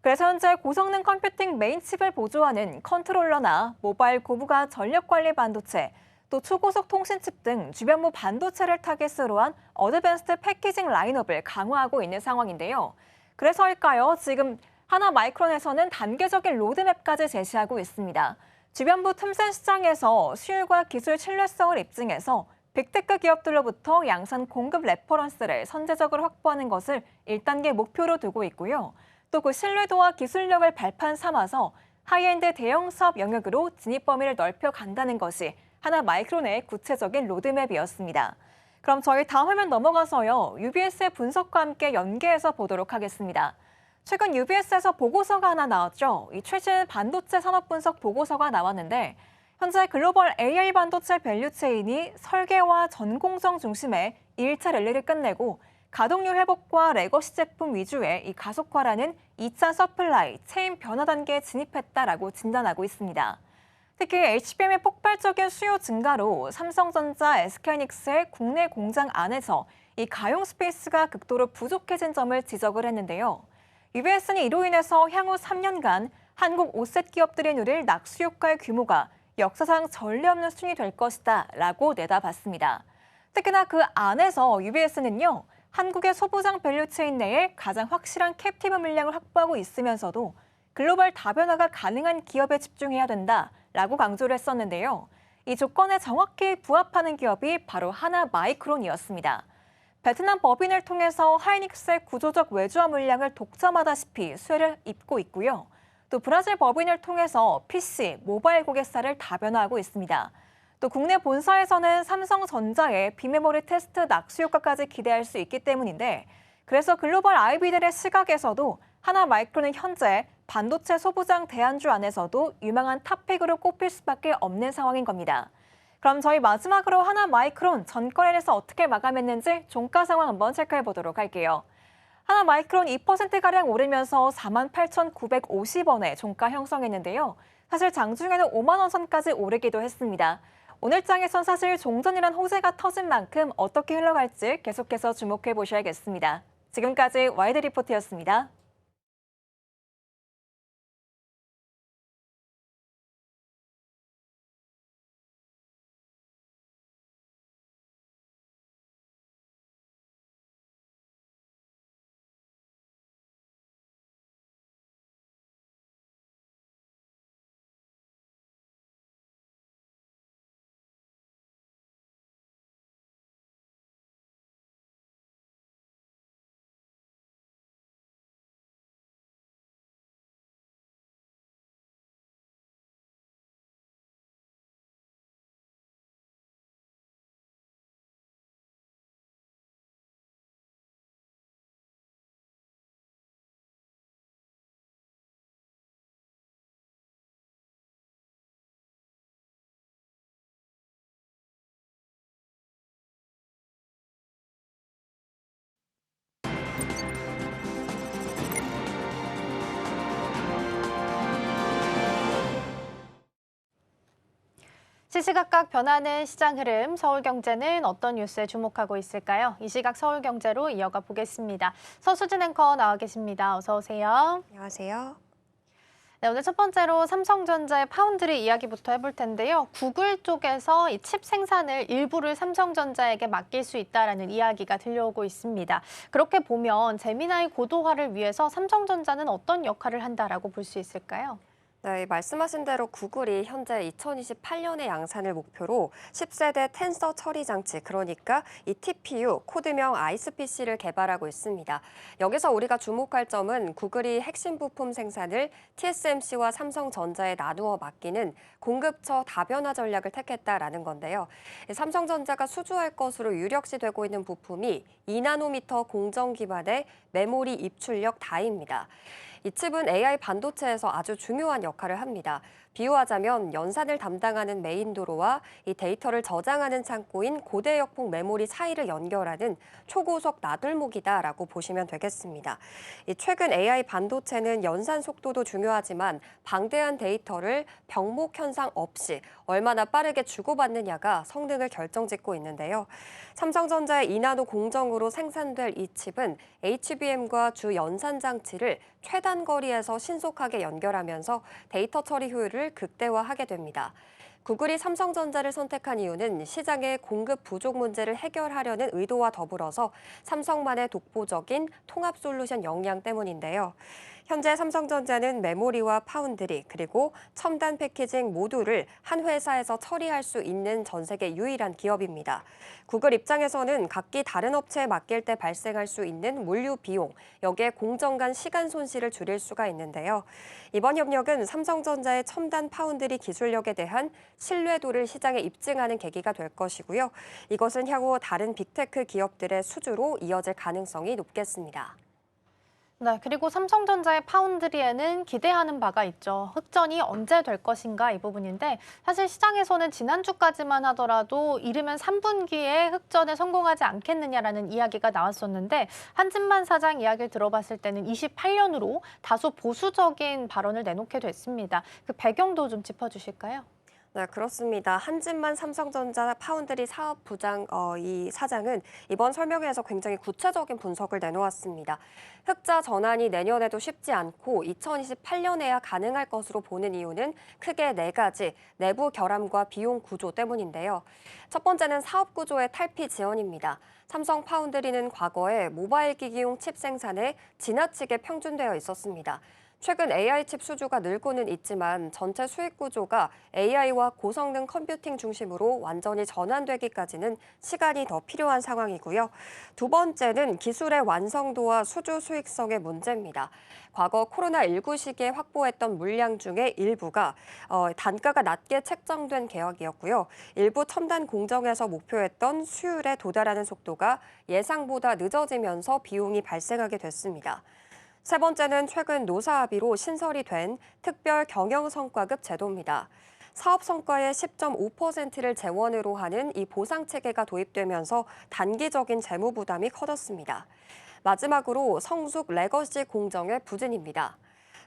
그래서 현재 고성능 컴퓨팅 메인 칩을 보조하는 컨트롤러나 모바일 고부가 전력관리 반도체, 또 초고속 통신칩 등 주변부 반도체를 타겟으로 한 어드밴스드 패키징 라인업을 강화하고 있는 상황인데요. 그래서일까요? 지금 하나마이크론에서는 단계적인 로드맵까지 제시하고 있습니다. 주변부 틈새 시장에서 수율과 기술 신뢰성을 입증해서 빅테크 기업들로부터 양산 공급 레퍼런스를 선제적으로 확보하는 것을 1단계 목표로 두고 있고요. 또 그 신뢰도와 기술력을 발판 삼아서 하이엔드 대형 사업 영역으로 진입 범위를 넓혀간다는 것이 하나마이크론의 구체적인 로드맵이었습니다. 그럼 저희 다음 화면 넘어가서요. UBS의 분석과 함께 연계해서 보도록 하겠습니다. 최근 UBS에서 보고서가 하나 나왔죠. 이 최신 반도체 산업 분석 보고서가 나왔는데 현재 글로벌 AI 반도체 밸류체인이 설계와 전공정 중심의 1차 랠리를 끝내고 가동률 회복과 레거시 제품 위주의 이 가속화라는 2차 서플라이, 체인 변화 단계에 진입했다라고 진단하고 있습니다. 특히 HBM의 폭발적인 수요 증가로 삼성전자, SK하이닉스의 국내 공장 안에서 이 가용 스페이스가 극도로 부족해진 점을 지적을 했는데요. UBS는 이로 인해서 향후 3년간 한국 옷셋 기업들이 누릴 낙수 효과의 규모가 역사상 전례 없는 수준이 될 것이다 라고 내다봤습니다. 특히나 그 안에서 UBS는요, 한국의 소부장 밸류체인 내에 가장 확실한 캡티브 물량을 확보하고 있으면서도 글로벌 다변화가 가능한 기업에 집중해야 된다라고 강조를 했었는데요. 이 조건에 정확히 부합하는 기업이 바로 하나마이크론이었습니다. 베트남 법인을 통해서 하이닉스의 구조적 외주화 물량을 독점하다시피 수혜를 입고 있고요. 또 브라질 법인을 통해서 PC, 모바일 고객사를 다변화하고 있습니다. 또 국내 본사에서는 삼성전자의 비메모리 테스트 낙수 효과까지 기대할 수 있기 때문인데, 그래서 글로벌 IB들의 시각에서도 하나마이크론은 현재 반도체 소부장 대안주 안에서도 유망한 탑픽으로 꼽힐 수밖에 없는 상황인 겁니다. 그럼 저희 마지막으로 하나마이크론 전거래에서 어떻게 마감했는지 종가 상황 한번 체크해 보도록 할게요. 하나마이크론 2%가량 오르면서 48,950원에 종가 형성했는데요. 사실 장중에는 5만 원 선까지 오르기도 했습니다. 오늘 장에선 사실 종전이란 호재가 터진 만큼 어떻게 흘러갈지 계속해서 주목해 보셔야겠습니다. 지금까지 와이드 리포트였습니다. 시시각각 변하는 시장 흐름, 서울경제는 어떤 뉴스에 주목하고 있을까요? 이 시각 서울경제로 이어가 보겠습니다. 서수진 앵커 나와 계십니다. 어서 오세요. 안녕하세요. 네, 오늘 첫 번째로 삼성전자의 파운드리 이야기부터 해볼 텐데요. 구글 쪽에서 이 칩 생산을 일부를 삼성전자에게 맡길 수 있다라는 이야기가 들려오고 있습니다. 그렇게 보면 제미나이 고도화를 위해서 삼성전자는 어떤 역할을 한다라고 볼 수 있을까요? 네, 말씀하신 대로 구글이 현재 2028년의 양산을 목표로 10세대 텐서 처리 장치, 그러니까 이 TPU, 코드명 아이스PC를 개발하고 있습니다. 여기서 우리가 주목할 점은 구글이 핵심 부품 생산을 TSMC와 삼성전자에 나누어 맡기는 공급처 다변화 전략을 택했다라는 건데요. 삼성전자가 수주할 것으로 유력시되고 있는 부품이 2나노미터 공정 기반의 메모리 입출력 다이입니다. 이 칩은 AI 반도체에서 아주 중요한 역할을 합니다. 비유하자면 연산을 담당하는 메인 도로와 이 데이터를 저장하는 창고인 고대역폭 메모리 사이를 연결하는 초고속 나돌목이다라고 보시면 되겠습니다. 이 최근 AI 반도체는 연산 속도도 중요하지만 방대한 데이터를 병목 현상 없이 얼마나 빠르게 주고받느냐가 성능을 결정짓고 있는데요. 삼성전자의 2나노 공정으로 생산될 이 칩은 HBM과 주 연산 장치를 최단 거리에서 신속하게 연결하면서 데이터 처리 효율을 극대화하게 됩니다. 구글이 삼성전자를 선택한 이유는 시장의 공급 부족 문제를 해결하려는 의도와 더불어서 삼성만의 독보적인 통합 솔루션 역량 때문인데요. 현재 삼성전자는 메모리와 파운드리 그리고 첨단 패키징 모두를 한 회사에서 처리할 수 있는 전 세계 유일한 기업입니다. 구글 입장에서는 각기 다른 업체에 맡길 때 발생할 수 있는 물류 비용, 여기에 공정 간 시간 손실을 줄일 수가 있는데요. 이번 협력은 삼성전자의 첨단 파운드리 기술력에 대한 신뢰도를 시장에 입증하는 계기가 될 것이고요. 이것은 향후 다른 빅테크 기업들의 수주로 이어질 가능성이 높겠습니다. 네, 그리고 삼성전자의 파운드리에는 기대하는 바가 있죠. 흑전이 언제 될 것인가 이 부분인데 사실 시장에서는 지난주까지만 하더라도 이르면 3분기에 흑전에 성공하지 않겠느냐라는 이야기가 나왔었는데 한진만 사장 이야기를 들어봤을 때는 28년으로 다소 보수적인 발언을 내놓게 됐습니다. 그 배경도 좀 짚어주실까요? 네, 그렇습니다. 한진만 삼성전자 파운드리 사업 부장 이 사장은 이번 설명회에서 굉장히 구체적인 분석을 내놓았습니다. 흑자 전환이 내년에도 쉽지 않고 2028년에야 가능할 것으로 보는 이유는 크게 네 가지, 내부 결함과 비용 구조 때문인데요. 첫 번째는 사업 구조의 탈피 지연입니다. 삼성 파운드리는 과거에 모바일 기기용 칩 생산에 지나치게 평준되어 있었습니다. 최근 AI 칩 수주가 늘고는 있지만 전체 수익 구조가 AI와 고성능 컴퓨팅 중심으로 완전히 전환되기까지는 시간이 더 필요한 상황이고요. 두 번째는 기술의 완성도와 수주 수익성의 문제입니다. 과거 코로나19 시기에 확보했던 물량 중에 일부가 단가가 낮게 책정된 계약이었고요. 일부 첨단 공정에서 목표했던 수율에 도달하는 속도가 예상보다 늦어지면서 비용이 발생하게 됐습니다. 세 번째는 최근 노사 합의로 신설이 된 특별 경영 성과급 제도입니다. 사업 성과의 10.5%를 재원으로 하는 이 보상 체계가 도입되면서 단기적인 재무 부담이 커졌습니다. 마지막으로 성숙 레거시 공정의 부진입니다.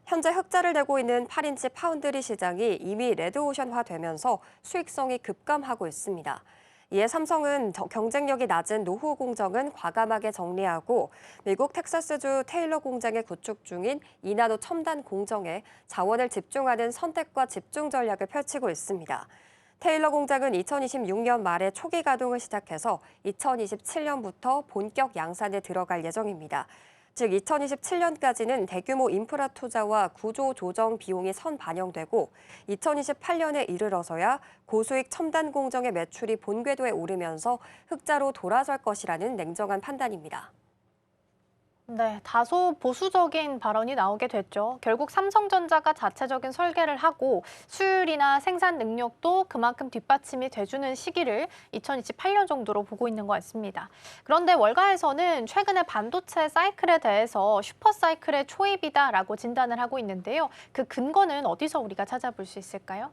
현재 흑자를 내고 있는 8인치 파운드리 시장이 이미 레드오션화되면서 수익성이 급감하고 있습니다. 이에 삼성은 경쟁력이 낮은 노후 공정은 과감하게 정리하고 미국 텍사스주 테일러 공장의 구축 중인 2나노 첨단 공정에 자원을 집중하는 선택과 집중 전략을 펼치고 있습니다. 테일러 공장은 2026년 말에 초기 가동을 시작해서 2027년부터 본격 양산에 들어갈 예정입니다. 즉 2027년까지는 대규모 인프라 투자와 구조 조정 비용이 선반영되고 2028년에 이르러서야 고수익 첨단 공정의 매출이 본궤도에 오르면서 흑자로 돌아설 것이라는 냉정한 판단입니다. 네, 다소 보수적인 발언이 나오게 됐죠. 결국 삼성전자가 자체적인 설계를 하고 수율이나 생산 능력도 그만큼 뒷받침이 돼주는 시기를 2028년 정도로 보고 있는 것 같습니다. 그런데 월가에서는 최근에 반도체 사이클에 대해서 슈퍼 사이클의 초입이다라고 진단을 하고 있는데요. 그 근거는 어디서 우리가 찾아볼 수 있을까요?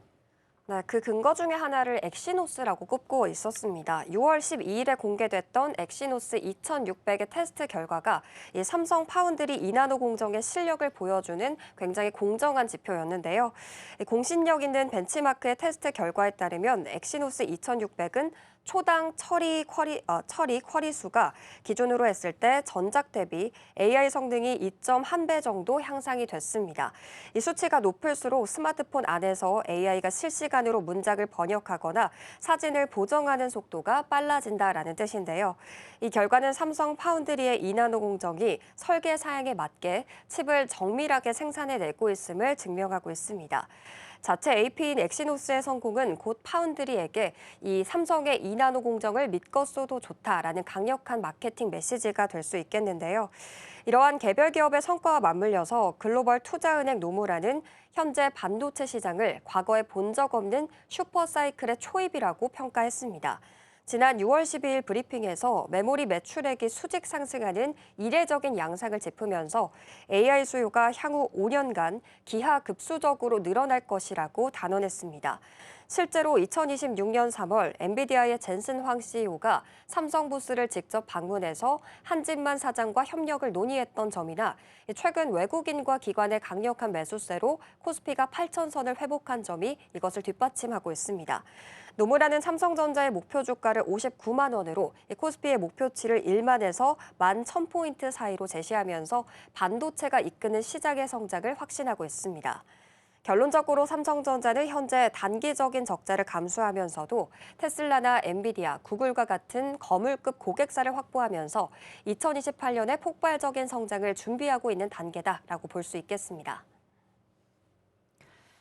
네, 그 근거 중에 하나를 엑시노스라고 꼽고 있었습니다. 6월 12일에 공개됐던 엑시노스 2600의 테스트 결과가 이 삼성 파운드리 2나노 공정의 실력을 보여주는 굉장히 공정한 지표였는데요. 공신력 있는 벤치마크의 테스트 결과에 따르면 엑시노스 2600은 초당 처리 쿼리 수가 기준으로 했을 때 전작 대비 AI 성능이 2.1배 정도 향상이 됐습니다. 이 수치가 높을수록 스마트폰 안에서 AI가 실시간으로 문장을 번역하거나 사진을 보정하는 속도가 빨라진다라는 뜻인데요. 이 결과는 삼성 파운드리의 2나노 공정이 설계 사양에 맞게 칩을 정밀하게 생산해내고 있음을 증명하고 있습니다. 자체 AP인 엑시노스의 성공은 곧 파운드리에게 이 삼성의 2나노 공정을 믿고 써도 좋다라는 강력한 마케팅 메시지가 될 수 있겠는데요. 이러한 개별 기업의 성과와 맞물려서 글로벌 투자은행 노무라는 현재 반도체 시장을 과거에 본 적 없는 슈퍼사이클의 초입이라고 평가했습니다. 지난 6월 12일 브리핑에서 메모리 매출액이 수직 상승하는 이례적인 양상을 짚으면서 AI 수요가 향후 5년간 기하급수적으로 늘어날 것이라고 단언했습니다. 실제로 2026년 3월 엔비디아의 젠슨 황 CEO가 삼성 부스를 직접 방문해서 한진만 사장과 협력을 논의했던 점이나 최근 외국인과 기관의 강력한 매수세로 코스피가 8,000선을 회복한 점이 이것을 뒷받침하고 있습니다. 노무라는 삼성전자의 목표 주가를 59만 원으로 코스피의 목표치를 1만에서 11,000포인트 사이로 제시하면서 반도체가 이끄는 시장의 성장을 확신하고 있습니다. 결론적으로 삼성전자는 현재 단기적인 적자를 감수하면서도 테슬라나 엔비디아, 구글과 같은 거물급 고객사를 확보하면서 2028년에 폭발적인 성장을 준비하고 있는 단계다라고 볼 수 있겠습니다.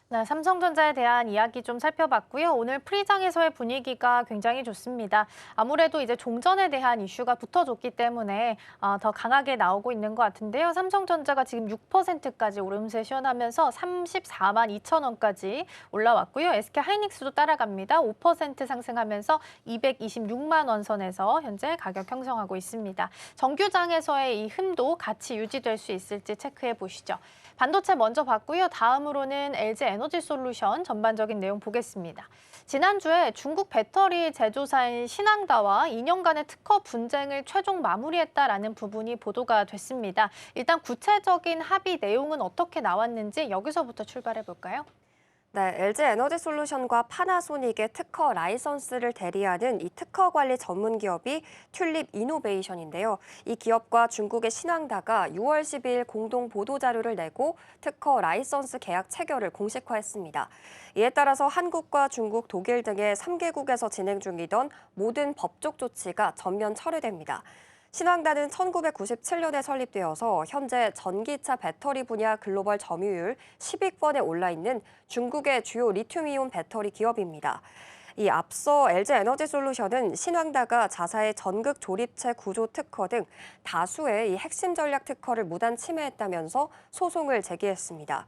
네, 삼성전자에 대한 이야기 좀 살펴봤고요. 오늘 프리장에서의 분위기가 굉장히 좋습니다. 아무래도 이제 종전에 대한 이슈가 붙어줬기 때문에 더 강하게 나오고 있는 것 같은데요. 삼성전자가 지금 6%까지 오름세 시원하면서 34만 2천 원까지 올라왔고요. SK하이닉스도 따라갑니다. 5% 상승하면서 226만 원 선에서 현재 가격 형성하고 있습니다. 정규장에서의 이 흠도 같이 유지될 수 있을지 체크해 보시죠. 반도체 먼저 봤고요. 다음으로는 LG 에너지솔루션 전반적인 내용 보겠습니다. 지난주에 중국 배터리 제조사인 신항다와 2년간의 특허 분쟁을 최종 마무리했다라는 부분이 보도가 됐습니다. 일단 구체적인 합의 내용은 어떻게 나왔는지 여기서부터 출발해 볼까요? 네, LG 에너지솔루션과 파나소닉의 특허 라이선스를 대리하는 이 특허 관리 전문 기업이 튤립 이노베이션인데요. 이 기업과 중국의 신왕다가 6월 12일 공동 보도 자료를 내고 특허 라이선스 계약 체결을 공식화했습니다. 이에 따라서 한국과 중국, 독일 등의 3개국에서 진행 중이던 모든 법적 조치가 전면 철회됩니다. 신왕다는 1997년에 설립되어서 현재 전기차 배터리 분야 글로벌 점유율 10위권에 올라 있는 중국의 주요 리튬이온 배터리 기업입니다. 이 앞서 LG 에너지솔루션은 신왕다가 자사의 전극 조립체 구조 특허 등 다수의 이 핵심 전략 특허를 무단 침해했다면서 소송을 제기했습니다.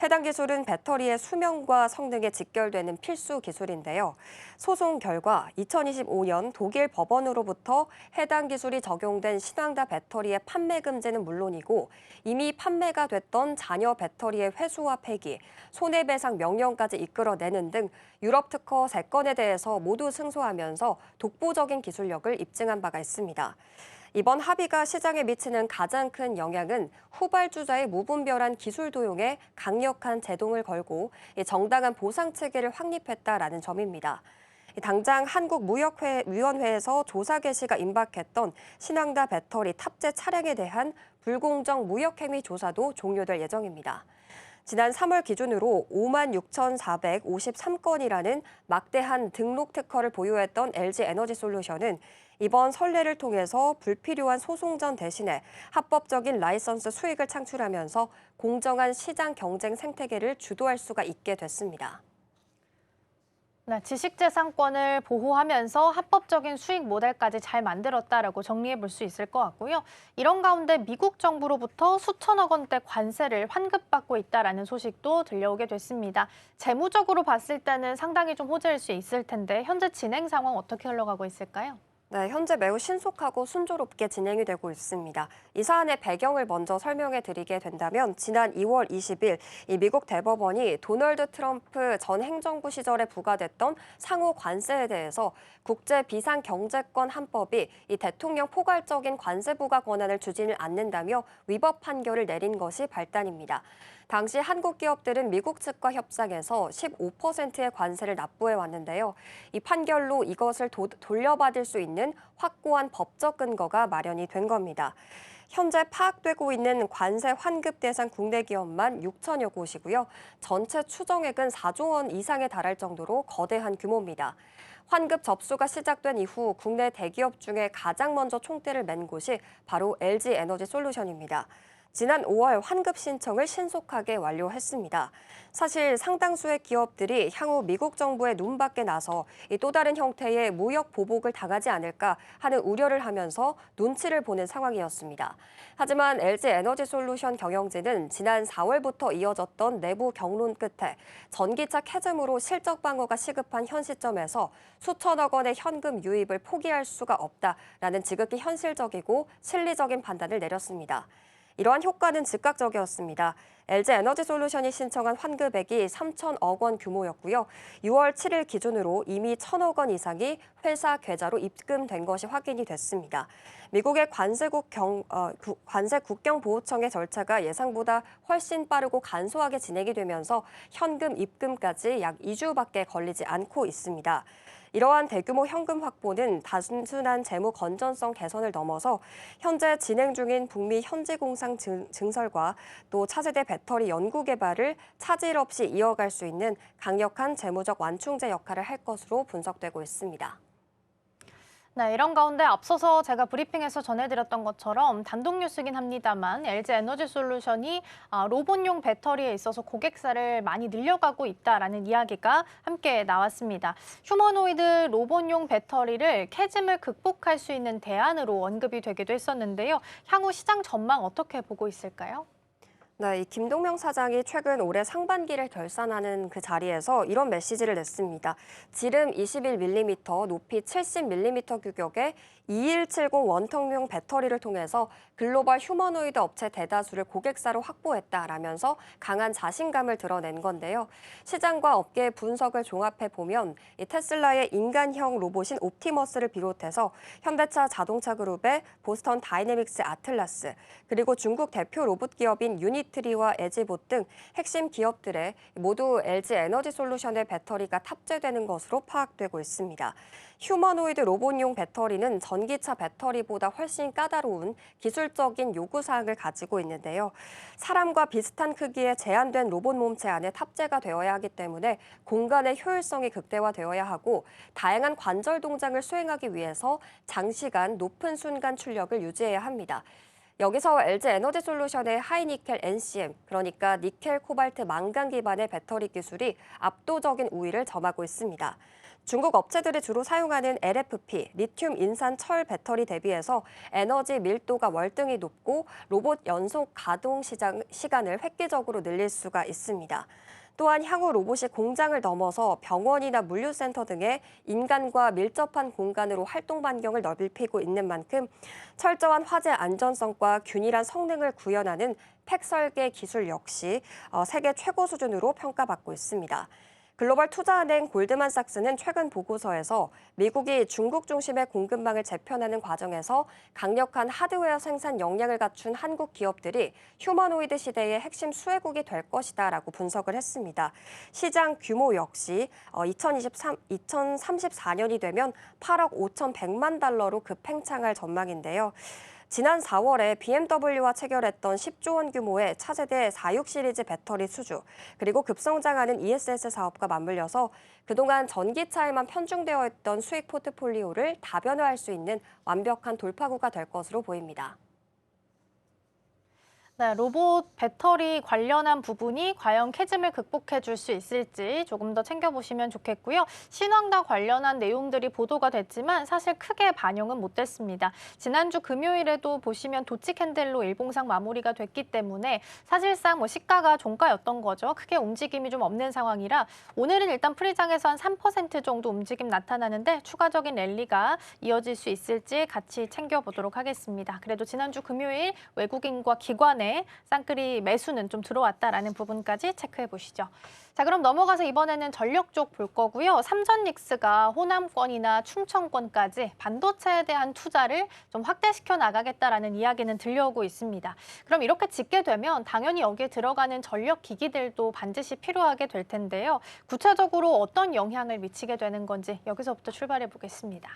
해당 기술은 배터리의 수명과 성능에 직결되는 필수 기술인데요. 소송 결과 2025년 독일 법원으로부터 해당 기술이 적용된 신왕다 배터리의 판매 금지는 물론이고 이미 판매가 됐던 잔여 배터리의 회수와 폐기, 손해배상 명령까지 이끌어내는 등 유럽 특허 3건에 대해서 모두 승소하면서 독보적인 기술력을 입증한 바가 있습니다. 이번 합의가 시장에 미치는 가장 큰 영향은 후발주자의 무분별한 기술 도용에 강력한 제동을 걸고 정당한 보상 체계를 확립했다라는 점입니다. 당장 한국무역위원회에서 조사 개시가 임박했던 신왕다 배터리 탑재 차량에 대한 불공정 무역행위 조사도 종료될 예정입니다. 지난 3월 기준으로 56,453건이라는 막대한 등록 특허를 보유했던 LG 에너지솔루션은 이번 선례를 통해서 불필요한 소송전 대신에 합법적인 라이선스 수익을 창출하면서 공정한 시장 경쟁 생태계를 주도할 수가 있게 됐습니다. 네, 지식재산권을 보호하면서 합법적인 수익 모델까지 잘 만들었다라고 정리해 볼 수 있을 것 같고요. 이런 가운데 미국 정부로부터 수천억 원대 관세를 환급받고 있다라는 소식도 들려오게 됐습니다. 재무적으로 봤을 때는 상당히 좀 호재일 수 있을 텐데 현재 진행 상황 어떻게 흘러가고 있을까요? 네, 현재 매우 신속하고 순조롭게 진행이 되고 있습니다. 이 사안의 배경을 먼저 설명해 드리게 된다면 지난 2월 20일 이 미국 대법원이 도널드 트럼프 전 행정부 시절에 부과됐던 상호 관세에 대해서 국제 비상경제권 한법이 이 대통령 포괄적인 관세 부과 권한을 주지는 않는다며 위법 판결을 내린 것이 발단입니다. 당시 한국 기업들은 미국 측과 협상해서 15%의 관세를 납부해 왔는데요. 이 판결로 이것을 돌려받을 수 있는 확고한 법적 근거가 마련이 된 겁니다. 현재 파악되고 있는 관세 환급 대상 국내 기업만 6천여 곳이고요. 전체 추정액은 4조 원 이상에 달할 정도로 거대한 규모입니다. 환급 접수가 시작된 이후 국내 대기업 중에 가장 먼저 총대를 맨 곳이 바로 LG 에너지솔루션입니다. 지난 5월 환급 신청을 신속하게 완료했습니다. 사실 상당수의 기업들이 향후 미국 정부의 눈밖에 나서 또 다른 형태의 무역 보복을 당하지 않을까 하는 우려를 하면서 눈치를 보는 상황이었습니다. 하지만 LG 에너지솔루션 경영진은 지난 4월부터 이어졌던 내부 경론 끝에 전기차 캐즘으로 실적 방어가 시급한 현 시점에서 수천억 원의 현금 유입을 포기할 수가 없다라는 지극히 현실적이고 실리적인 판단을 내렸습니다. 이러한 효과는 즉각적이었습니다. LG 에너지솔루션이 신청한 환급액이 3천억 원 규모였고요. 6월 7일 기준으로 이미 1천억 원 이상이 회사 계좌로 입금된 것이 확인이 됐습니다. 미국의 관세 국경보호청의 절차가 예상보다 훨씬 빠르고 간소하게 진행이 되면서 현금 입금까지 약 2주밖에 걸리지 않고 있습니다. 이러한 대규모 현금 확보는 단순한 재무 건전성 개선을 넘어서 현재 진행 중인 북미 현지공상 증설과 또 차세대 배터리 연구 개발을 차질 없이 이어갈 수 있는 강력한 재무적 완충제 역할을 할 것으로 분석되고 있습니다. 네, 이런 가운데 앞서서 제가 브리핑에서 전해드렸던 것처럼 단독 뉴스긴 합니다만 LG 에너지솔루션이 로봇용 배터리에 있어서 고객사를 많이 늘려가고 있다라는 이야기가 함께 나왔습니다. 휴머노이드 로봇용 배터리를 캐즘을 극복할 수 있는 대안으로 언급이 되기도 했었는데요. 향후 시장 전망 어떻게 보고 있을까요? 네, 이 김동명 사장이 최근 올해 상반기를 결산하는 그 자리에서 이런 메시지를 냈습니다. 지름 21mm, 높이 70mm 규격의 2170 원통용 배터리를 통해서 글로벌 휴머노이드 업체 대다수를 고객사로 확보했다라면서 강한 자신감을 드러낸 건데요. 시장과 업계의 분석을 종합해 보면 이 테슬라의 인간형 로봇인 옵티머스를 비롯해서 현대차 자동차 그룹의 보스턴 다이내믹스 아틀라스, 그리고 중국 대표 로봇 기업인 유닛 비비트리와 에지봇 등 핵심 기업들에 모두 LG 에너지 솔루션의 배터리가 탑재되는 것으로 파악되고 있습니다. 휴머노이드 로봇용 배터리는 전기차 배터리보다 훨씬 까다로운 기술적인 요구사항을 가지고 있는데요. 사람과 비슷한 크기의 제한된 로봇 몸체 안에 탑재가 되어야 하기 때문에 공간의 효율성이 극대화되어야 하고 다양한 관절 동작을 수행하기 위해서 장시간 높은 순간 출력을 유지해야 합니다. 여기서 LG 에너지 솔루션의 하이니켈 NCM, 그러니까 니켈, 코발트, 망간 기반의 배터리 기술이 압도적인 우위를 점하고 있습니다. 중국 업체들이 주로 사용하는 LFP, 리튬 인산 철 배터리 대비해서 에너지 밀도가 월등히 높고 로봇 연속 가동 시간을 획기적으로 늘릴 수가 있습니다. 또한 향후 로봇이 공장을 넘어서 병원이나 물류센터 등의 인간과 밀접한 공간으로 활동 반경을 넓히고 있는 만큼 철저한 화재 안전성과 균일한 성능을 구현하는 팩 설계 기술 역시 세계 최고 수준으로 평가받고 있습니다. 글로벌 투자은행 골드만삭스는 최근 보고서에서 미국이 중국 중심의 공급망을 재편하는 과정에서 강력한 하드웨어 생산 역량을 갖춘 한국 기업들이 휴머노이드 시대의 핵심 수혜국이 될 것이다라고 분석을 했습니다. 시장 규모 역시 2034년이 되면 8억 5,100만 달러로 급팽창할 전망인데요. 지난 4월에 BMW와 체결했던 10조 원 규모의 차세대 46 시리즈 배터리 수주, 그리고 급성장하는 ESS 사업과 맞물려서 그동안 전기차에만 편중되어 있던 수익 포트폴리오를 다변화할 수 있는 완벽한 돌파구가 될 것으로 보입니다. 네, 로봇 배터리 관련한 부분이 과연 캐즘을 극복해 줄 수 있을지 조금 더 챙겨보시면 좋겠고요. 신황과 관련한 내용들이 보도가 됐지만 사실 크게 반영은 못 됐습니다. 지난주 금요일에도 보시면 도치 캔들로 일봉상 마무리가 됐기 때문에 사실상 시가가 종가였던 거죠. 크게 움직임이 좀 없는 상황이라 오늘은 일단 프리장에서 한 3% 정도 움직임 나타나는데 추가적인 랠리가 이어질 수 있을지 같이 챙겨보도록 하겠습니다. 그래도 지난주 금요일 외국인과 기관의 쌍끌이 매수는 좀 들어왔다라는 부분까지 체크해 보시죠. 자, 그럼 넘어가서 이번에는 전력 쪽 볼 거고요. 삼전닉스가 호남권이나 충청권까지 반도체에 대한 투자를 좀 확대시켜 나가겠다라는 이야기는 들려오고 있습니다. 그럼 이렇게 짓게 되면 당연히 여기에 들어가는 전력 기기들도 반드시 필요하게 될 텐데요. 구체적으로 어떤 영향을 미치게 되는 건지 여기서부터 출발해 보겠습니다.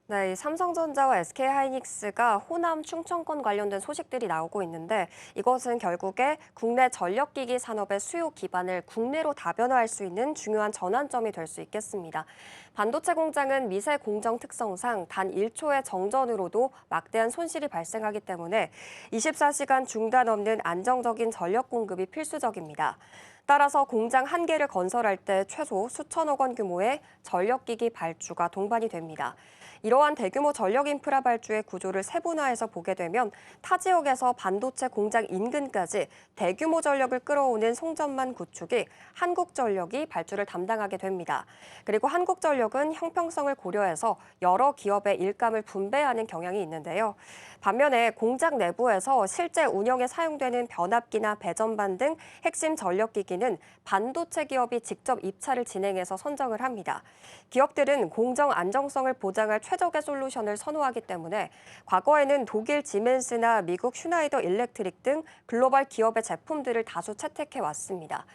네, 삼성전자와 SK하이닉스가 호남 충청권 관련된 소식들이 나오고 있는데 이것은 결국에 국내 전력기기 산업의 수요 기반을 국내로 다변화할 수 있는 중요한 전환점이 될 수 있겠습니다. 반도체 공장은 미세 공정 특성상 단 1초의 정전으로도 막대한 손실이 발생하기 때문에 24시간 중단 없는 안정적인 전력 공급이 필수적입니다. 따라서 공장 한 개를 건설할 때 최소 수천억 원 규모의 전력기기 발주가 동반이 됩니다. 이러한 대규모 전력 인프라 발주의 구조를 세분화해서 보게 되면 타 지역에서 반도체 공장 인근까지 대규모 전력을 끌어오는 송전망 구축이 한국전력이 발주를 담당하게 됩니다. 그리고 한국전력은 형평성을 고려해서 여러 기업의 일감을 분배하는 경향이 있는데요. 반면에 공장 내부에서 실제 운영에 사용되는 변압기나 배전반 등 핵심 전력기기는 반도체 기업이 직접 입찰을 진행해서 선정을 합니다. 기업들은 공정 안정성을 보장할 최적의 솔루션을 선호하기 때문에 과거에는 독일 지멘스나 미국 슈나이더 일렉트릭 등 글로벌 기업의 제품들을 다수 채택해 왔습니다.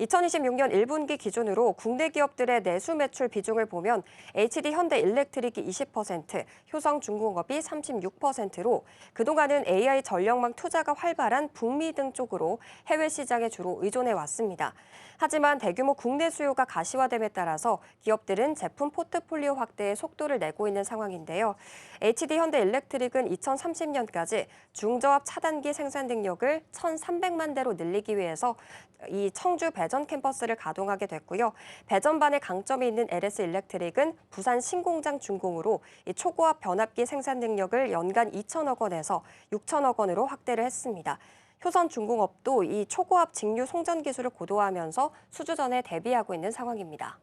2026년 1분기 기준으로 국내 기업들의 내수 매출 비중을 보면 HD 현대 일렉트릭이 20%, 효성중공업이 36%로 그동안은 AI 전력망 투자가 활발한 북미 등 쪽으로 해외 시장에 주로 의존해 왔습니다. 하지만 대규모 국내 수요가 가시화됨에 따라서 기업들은 제품 포트폴리오 확대에 속도를 내고 있는 상황인데요. HD 현대 일렉트릭은 2030년까지 중저압 차단기 생산 능력을 1,300만 대로 늘리기 위해서 이 청주 배전 캠퍼스를 가동하게 됐고요. 배전반에 강점이 있는 LS 일렉트릭은 부산 신공장 준공으로 이 초고압 변압기 생산 능력을 연간 2천억 원에서 6천억 원으로 확대를 했습니다. 효선중공업도 이 초고압 직류 송전 기술을 고도화하면서 수주전에 대비하고 있는 상황입니다.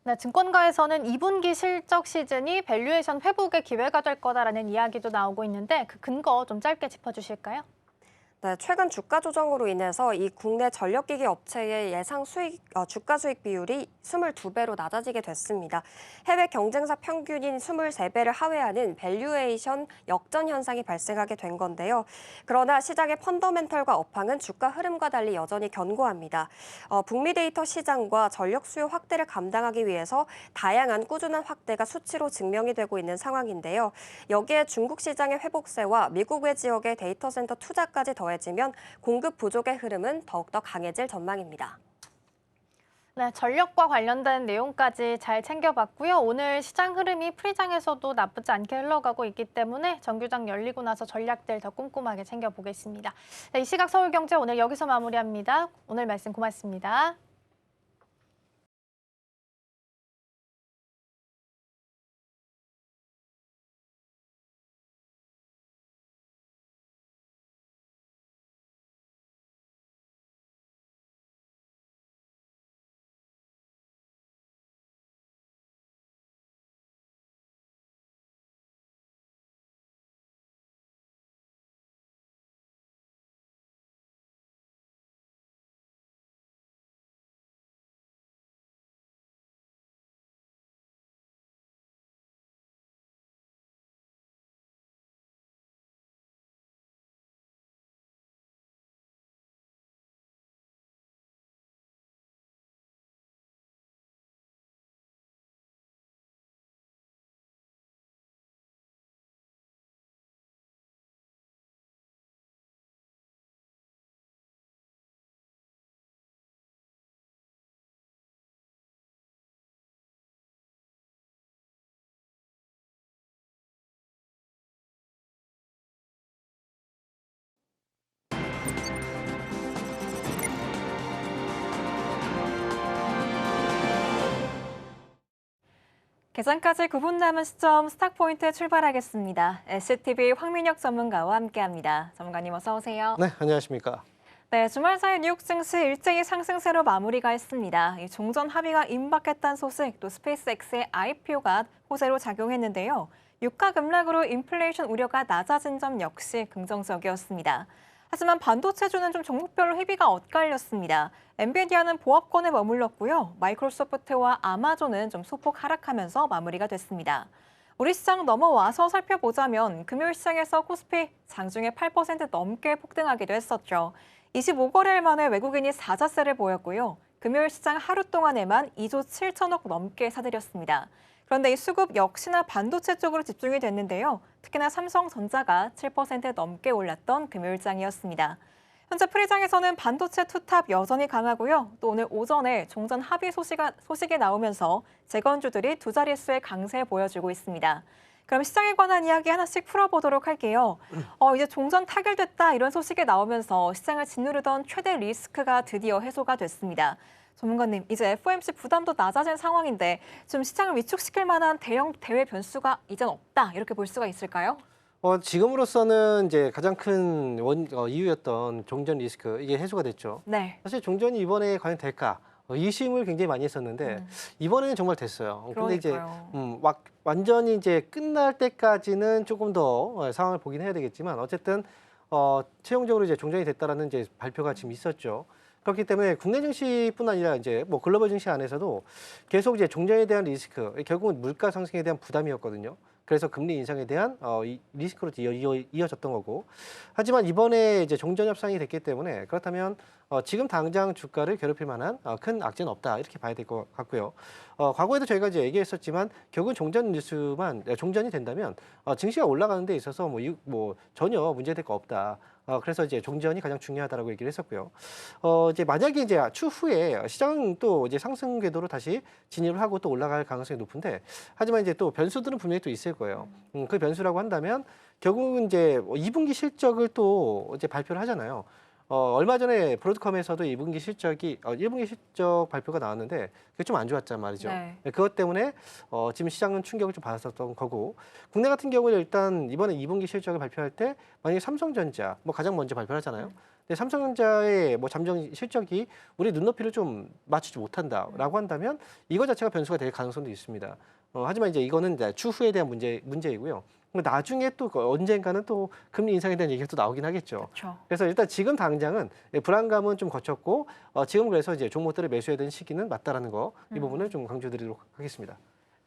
네, 증권가에서는 2분기 실적 시즌이 밸류에이션 회복의 기회가 될 거다라는 이야기도 나오고 있는데 그 근거 좀 짧게 짚어주실까요? 네, 최근 주가 조정으로 인해서 이 국내 전력기기 업체의 예상 주가 수익 비율이 22배로 낮아지게 됐습니다. 해외 경쟁사 평균인 23배를 하회하는 밸류에이션 역전 현상이 발생하게 된 건데요. 그러나 시장의 펀더멘털과 업황은 주가 흐름과 달리 여전히 견고합니다. 북미 데이터 시장과 전력 수요 확대를 감당하기 위해서 다양한 꾸준한 확대가 수치로 증명이 되고 있는 상황인데요. 여기에 중국 시장의 회복세와 미국 외 지역의 데이터 센터 투자까지 더해지면 공급 부족의 흐름은 더욱더 강해질 전망입니다. 네, 전력과 관련된 내용까지 잘 챙겨봤고요. 오늘 시장 흐름이 프리장에서도 나쁘지 않게 흘러가고 있기 때문에 정규장 열리고 나서 전략들 더 꼼꼼하게 챙겨보겠습니다. 네, 이 시각 서울경제 오늘 여기서 마무리합니다. 오늘 말씀 고맙습니다. 개장까지 9분 남은 시점 스탁포인트 출발하겠습니다. SCTV 황민혁 전문가와 함께합니다. 전문가님 어서 오세요. 네, 안녕하십니까. 네, 주말 사이 뉴욕 증시 일제히 상승세로 마무리가 했습니다. 이 종전 합의가 임박했다는 소식, 또 스페이스X의 IPO가 호재로 작용했는데요. 유가 급락으로 인플레이션 우려가 낮아진 점 역시 긍정적이었습니다. 하지만 반도체주는 좀 종목별로 희비가 엇갈렸습니다. 엔비디아는 보합권에 머물렀고요. 마이크로소프트와 아마존은 좀 소폭 하락하면서 마무리가 됐습니다. 우리 시장 넘어와서 살펴보자면 금요일 시장에서 코스피 장중에 8% 넘게 폭등하기도 했었죠. 25거래일 만에 외국인이 사자세를 보였고요. 금요일 시장 하루 동안에만 2조 7천억 넘게 사들였습니다. 그런데 이 수급 역시나 반도체 쪽으로 집중이 됐는데요. 특히나 삼성전자가 7% 넘게 올랐던 금요일장이었습니다. 현재 프리장에서는 반도체 투탑 여전히 강하고요. 또 오늘 오전에 종전 합의 소식이 나오면서 재건주들이 두 자릿수의 강세 보여주고 있습니다. 그럼 시장에 관한 이야기 하나씩 풀어보도록 할게요. 이제 종전 타결됐다 이런 소식이 나오면서 시장을 짓누르던 최대 리스크가 드디어 해소가 됐습니다. 전문가님, 이제 FOMC 부담도 낮아진 상황인데 좀 시장을 위축시킬 만한 대형 대외 변수가 이젠 없다 이렇게 볼 수가 있을까요? 지금으로서는 이제 가장 큰 이유였던 종전 리스크 이게 해소가 됐죠. 네. 사실 종전이 이번에 과연 될까? 의심을 굉장히 많이 했었는데 이번에는 정말 됐어요. 근데 이제 완전히 이제 끝날 때까지는 조금 더 상황을 보긴 해야 되겠지만 어쨌든 최종적으로 이제 종전이 됐다라는 이제 발표가 지금 있었죠. 그렇기 때문에 국내 증시뿐 아니라 이제 뭐 글로벌 증시 안에서도 계속 이제 종전에 대한 리스크, 결국은 물가 상승에 대한 부담이었거든요. 그래서 금리 인상에 대한 이 리스크로 이어졌던 거고. 하지만 이번에 이제 종전 협상이 됐기 때문에 그렇다면 지금 당장 주가를 괴롭힐 만한 큰 악재는 없다 이렇게 봐야 될 것 같고요. 과거에도 저희가 이제 얘기했었지만 결국은 종전이 된다면 증시가 올라가는 데 있어서 뭐 전혀 문제될 거 없다. 그래서 이제 종전이 가장 중요하다라고 얘기를 했었고요. 이제 만약에 이제 추후에 시장은 또 이제 상승 궤도로 다시 진입을 하고 또 올라갈 가능성이 높은데, 하지만 이제 또 변수들은 분명히 또 있을 거예요. 그 변수라고 한다면 결국은 이제 2분기 실적을 또 이제 발표를 하잖아요. 얼마 전에 브로드컴에서도 2분기 실적이 1분기 실적 발표가 나왔는데 그게 좀 안 좋았단 말이죠. 네. 그것 때문에 지금 시장은 충격을 좀 받았었던 거고, 국내 같은 경우는 일단 이번에 2분기 실적을 발표할 때 만약에 삼성전자 가장 먼저 발표를 하잖아요. 근데 삼성전자의 뭐 잠정 실적이 우리 눈높이를 좀 맞추지 못한다라고 한다면 이거 자체가 변수가 될 가능성도 있습니다. 하지만 이제 이거는 이제 추후에 대한 문제이고요. 나중에 또 언젠가는 또 금리 인상에 대한 얘기가 또 나오긴 하겠죠. 그렇죠. 그래서 일단 지금 당장은 불안감은 좀 거쳤고 지금 그래서 이제 종목들을 매수해야 되는 시기는 맞다라는 거 이 부분을 좀 강조드리도록 하겠습니다.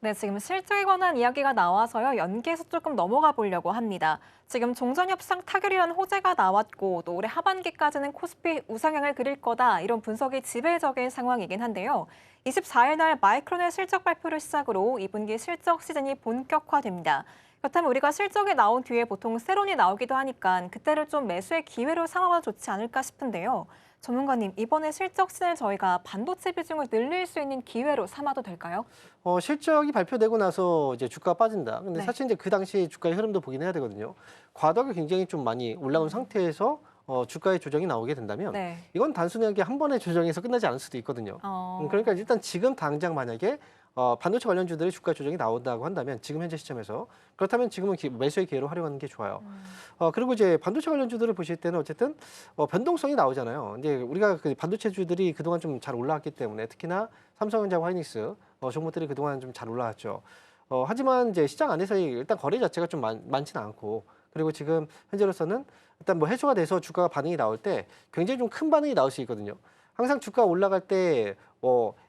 네, 지금 실적에 관한 이야기가 나와서요. 연계해서 조금 넘어가 보려고 합니다. 지금 종전협상 타결이라는 호재가 나왔고 또 올해 하반기까지는 코스피 우상향을 그릴 거다 이런 분석이 지배적인 상황이긴 한데요. 24일 날 마이크론의 실적 발표를 시작으로 2분기 실적 시즌이 본격화됩니다. 그렇다면 우리가 실적이 나온 뒤에 보통 세론이 나오기도 하니까 그때를 좀 매수의 기회로 삼아봐도 좋지 않을까 싶은데요. 전문가님, 이번에 실적 시즌을 저희가 반도체 비중을 늘릴 수 있는 기회로 삼아도 될까요? 실적이 발표되고 나서 이제 주가가 빠진다. 근데 네. 사실 이제 그 당시 주가의 흐름도 보긴 해야 되거든요. 과도하게 굉장히 좀 많이 올라온 상태에서 주가의 조정이 나오게 된다면 네. 이건 단순하게 한 번의 조정에서 끝나지 않을 수도 있거든요. 그러니까 일단 지금 당장 만약에 반도체 관련주들의 주가 조정이 나온다고 한다면 지금 현재 시점에서 그렇다면 지금은 매수의 기회로 활용하는 게 좋아요. 그리고 이제 반도체 관련주들을 보실 때는 어쨌든 변동성이 나오잖아요. 이제 우리가 그 반도체주들이 그동안 좀 잘 올라왔기 때문에 특히나 삼성전자와 하이닉스 종목들이 그동안 좀 잘 올라왔죠. 하지만 이제 시장 안에서의 일단 거래 자체가 좀 많지는 않고 그리고 지금 현재로서는 일단 뭐 해소가 돼서 주가가 반응이 나올 때 굉장히 좀 큰 반응이 나올 수 있거든요. 항상 주가 올라갈 때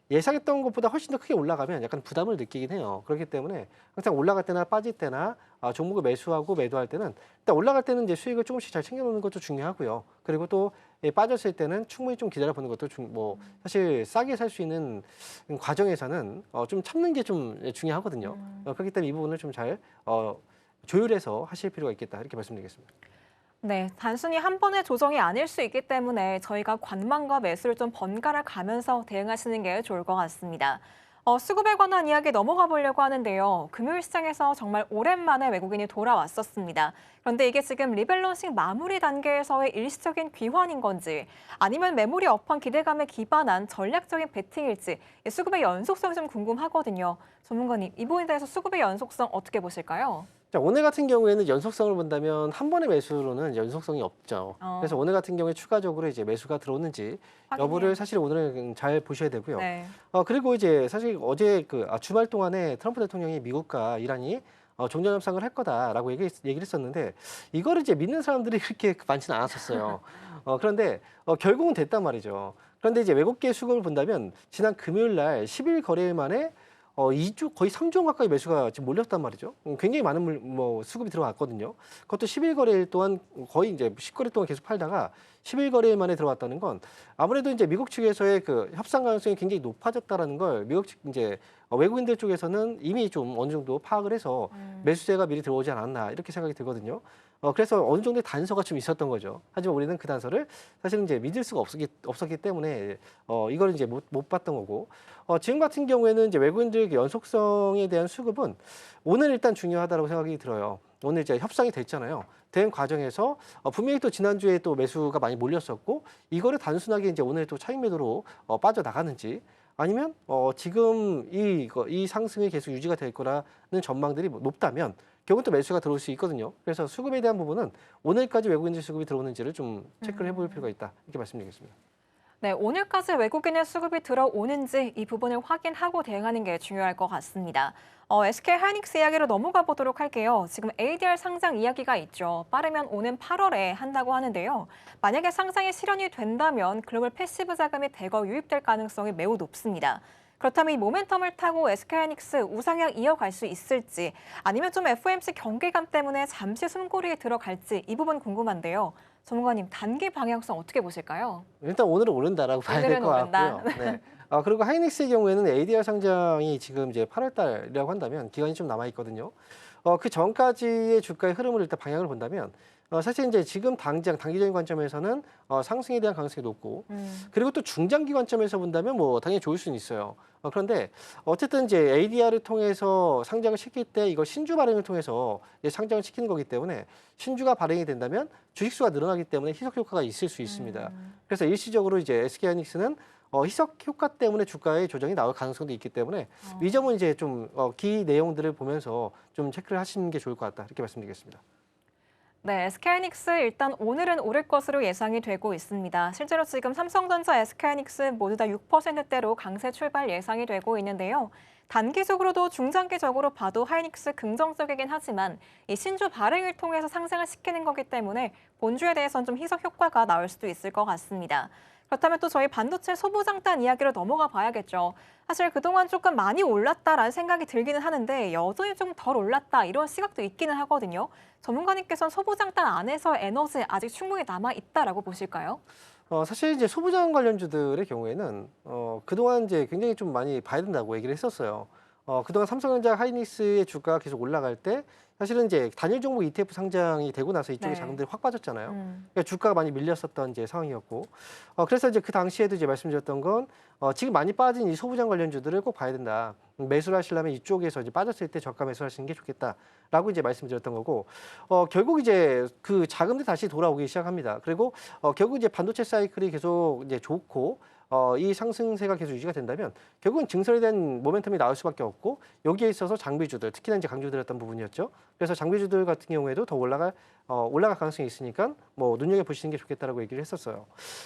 예상했던 것보다 훨씬 더 크게 올라가면 약간 부담을 느끼긴 해요. 그렇기 때문에 항상 올라갈 때나 빠질 때나 종목을 매수하고 매도할 때는 일단 올라갈 때는 이제 수익을 조금씩 잘 챙겨놓는 것도 중요하고요. 그리고 또 빠졌을 때는 충분히 좀 기다려보는 것도 사실 싸게 살 수 있는 과정에서는 좀 참는 게 좀 중요하거든요. 그렇기 때문에 이 부분을 좀 잘 조율해서 하실 필요가 있겠다 이렇게 말씀드리겠습니다. 네, 단순히 한 번의 조정이 아닐 수 있기 때문에 저희가 관망과 매수를 좀 번갈아 가면서 대응하시는 게 좋을 것 같습니다. 수급에 관한 이야기 넘어가 보려고 하는데요. 금요일 시장에서 정말 오랜만에 외국인이 돌아왔었습니다. 그런데 이게 지금 리밸런싱 마무리 단계에서의 일시적인 귀환인 건지 아니면 매물이 업한 기대감에 기반한 전략적인 베팅일지 수급의 연속성이 좀 궁금하거든요. 전문가님, 이 부분에 대해서 수급의 연속성 어떻게 보실까요? 자, 오늘 같은 경우에는 연속성을 본다면 한 번의 매수로는 연속성이 없죠. 그래서 오늘 같은 경우에 추가적으로 이제 매수가 들어오는지 여부를 사실 오늘은 잘 보셔야 되고요. 네. 그리고 이제 사실 어제 주말 동안에 트럼프 대통령이 미국과 이란이 종전 협상을 할 거다라고 얘기를 했었는데 이거를 이제 믿는 사람들이 그렇게 많지는 않았었어요. 그런데 결국은 됐단 말이죠. 그런데 이제 외국계 수급을 본다면 지난 금요일 날 10일 거래일 만에 2주 거의 3조 원 가까이 매수가 지금 몰렸단 말이죠. 굉장히 많은 수급이 들어왔거든요. 그것도 10일 거래일 동안 거의 이제 10거래 동안 계속 팔다가 10일 거래일 만에 들어왔다는 건 아무래도 이제 미국 측에서의 그 협상 가능성이 굉장히 높아졌다라는 걸 미국 측 이제 외국인들 쪽에서는 이미 좀 어느 정도 파악을 해서 매수세가 미리 들어오지 않았나 이렇게 생각이 들거든요. 그래서 어느 정도의 단서가 좀 있었던 거죠. 하지만 우리는 그 단서를 사실은 이제 믿을 수가 없었기 때문에 이걸 이제 못 봤던 거고 지금 같은 경우에는 이제 외국인들 연속성에 대한 수급은 오늘 일단 중요하다고 생각이 들어요. 오늘 이제 협상이 됐잖아요. 된 과정에서 분명히 또 지난주에 또 매수가 많이 몰렸었고 이거를 단순하게 이제 오늘 또 차익 매도로 빠져나가는지 아니면 지금 이 상승이 계속 유지가 될 거라는 전망들이 높다면 결국은 또 매수가 들어올 수 있거든요. 그래서 수급에 대한 부분은 오늘까지 외국인들 수급이 들어오는지를 좀 체크를 해볼 필요가 있다. 이렇게 말씀드리겠습니다. 네, 오늘까지 외국인의 수급이 들어오는지 이 부분을 확인하고 대응하는 게 중요할 것 같습니다. SK 하이닉스 이야기로 넘어가 보도록 할게요. 지금 ADR 상장 이야기가 있죠. 빠르면 오는 8월에 한다고 하는데요. 만약에 상장이 실현이 된다면 글로벌 패시브 자금이 대거 유입될 가능성이 매우 높습니다. 그렇다면 이 모멘텀을 타고 SK 하이닉스 우상향 이어갈 수 있을지 아니면 좀 FOMC 경계감 때문에 잠시 숨고리에 들어갈지 이 부분 궁금한데요. 전문가님, 단기 방향성 어떻게 보실까요? 일단 오늘은 오른다라고 봐야 될 것 같고요. 네. 그리고 하이닉스의 경우에는 ADR 상장이 지금 이제 8월 달이라고 한다면 기간이 좀 남아 있거든요. 그 전까지의 주가의 흐름을 일단 방향을 본다면 사실 이제 지금 당장 단기적인 관점에서는 상승에 대한 가능성이 높고 그리고 또 중장기 관점에서 본다면 뭐 당연히 좋을 수는 있어요. 그런데 어쨌든 이제 ADR을 통해서 상장을 시킬 때 이거 신주 발행을 통해서 이제 상장을 시키는 거기 때문에 신주가 발행이 된다면 주식수가 늘어나기 때문에 희석 효과가 있을 수 있습니다. 그래서 일시적으로 이제 SK하이닉스는 희석 효과 때문에 주가의 조정이 나올 가능성도 있기 때문에 이 점은 이제 좀 기 내용들을 보면서 좀 체크를 하시는 게 좋을 것 같다 이렇게 말씀드리겠습니다. 네, SK하이닉스 일단 오늘은 오를 것으로 예상이 되고 있습니다. 실제로 지금 삼성전자, SK하이닉스 모두 다 6%대로 강세 출발 예상이 되고 있는데요. 단기적으로도 중장기적으로 봐도 하이닉스 긍정적이긴 하지만 이 신주 발행을 통해서 상승을 시키는 거기 때문에 본주에 대해서는 좀 희석 효과가 나올 수도 있을 것 같습니다. 그렇다면 또 저희 반도체 소부장단 이야기로 넘어가 봐야겠죠. 사실 그동안 조금 많이 올랐다라는 생각이 들기는 하는데 여전히 좀 덜 올랐다 이런 시각도 있기는 하거든요. 전문가님께서는 소부장단 안에서 에너지 아직 충분히 남아 있다라고 보실까요? 사실 이제 소부장 관련주들의 경우에는 그동안 이제 굉장히 좀 많이 봐야 된다고 얘기를 했었어요. 그동안 삼성전자, 하이닉스의 주가가 계속 올라갈 때 사실은 이제 단일 종목 ETF 상장이 되고 나서 이쪽에 네. 자금들이 확 빠졌잖아요. 그러니까 주가가 많이 밀렸었던 이제 상황이었고, 그래서 이제 그 당시에도 이제 말씀드렸던 건 지금 많이 빠진 이 소부장 관련주들을 꼭 봐야 된다. 매수를 하시려면 이쪽에서 이제 빠졌을 때 저가 매수하시는 게 좋겠다라고 이제 말씀드렸던 거고, 결국 이제 그 자금들이 다시 돌아오기 시작합니다. 그리고 결국 이제 반도체 사이클이 계속 이제 좋고 이 상승세가 계속 유지가 된다면 결국은 증설에 대한 모멘텀이 나올 수밖에 없고, 여기에 있어서 장비주들, 특히나 이제 강조드렸던 부분이었죠. 그래서 장비주들 같은 경우에도 더 올라갈 가능성이 있으니까 뭐 눈여겨 보시는 게 좋겠다라고 얘기를 했었어요.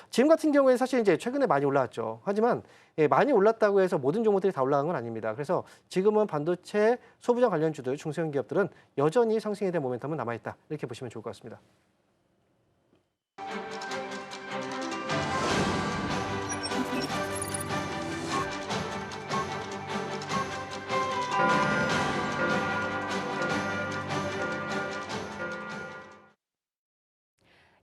지금 같은 경우에 사실 이제 최근에 많이 올라왔죠. 하지만 많이 올랐다고 해서 모든 종목들이 다 올라간 건 아닙니다. 그래서 지금은 반도체 소부장 관련주들, 중소형 기업들은 여전히 상승에 대한 모멘텀은 남아있다, 이렇게 보시면 좋을 것 같습니다.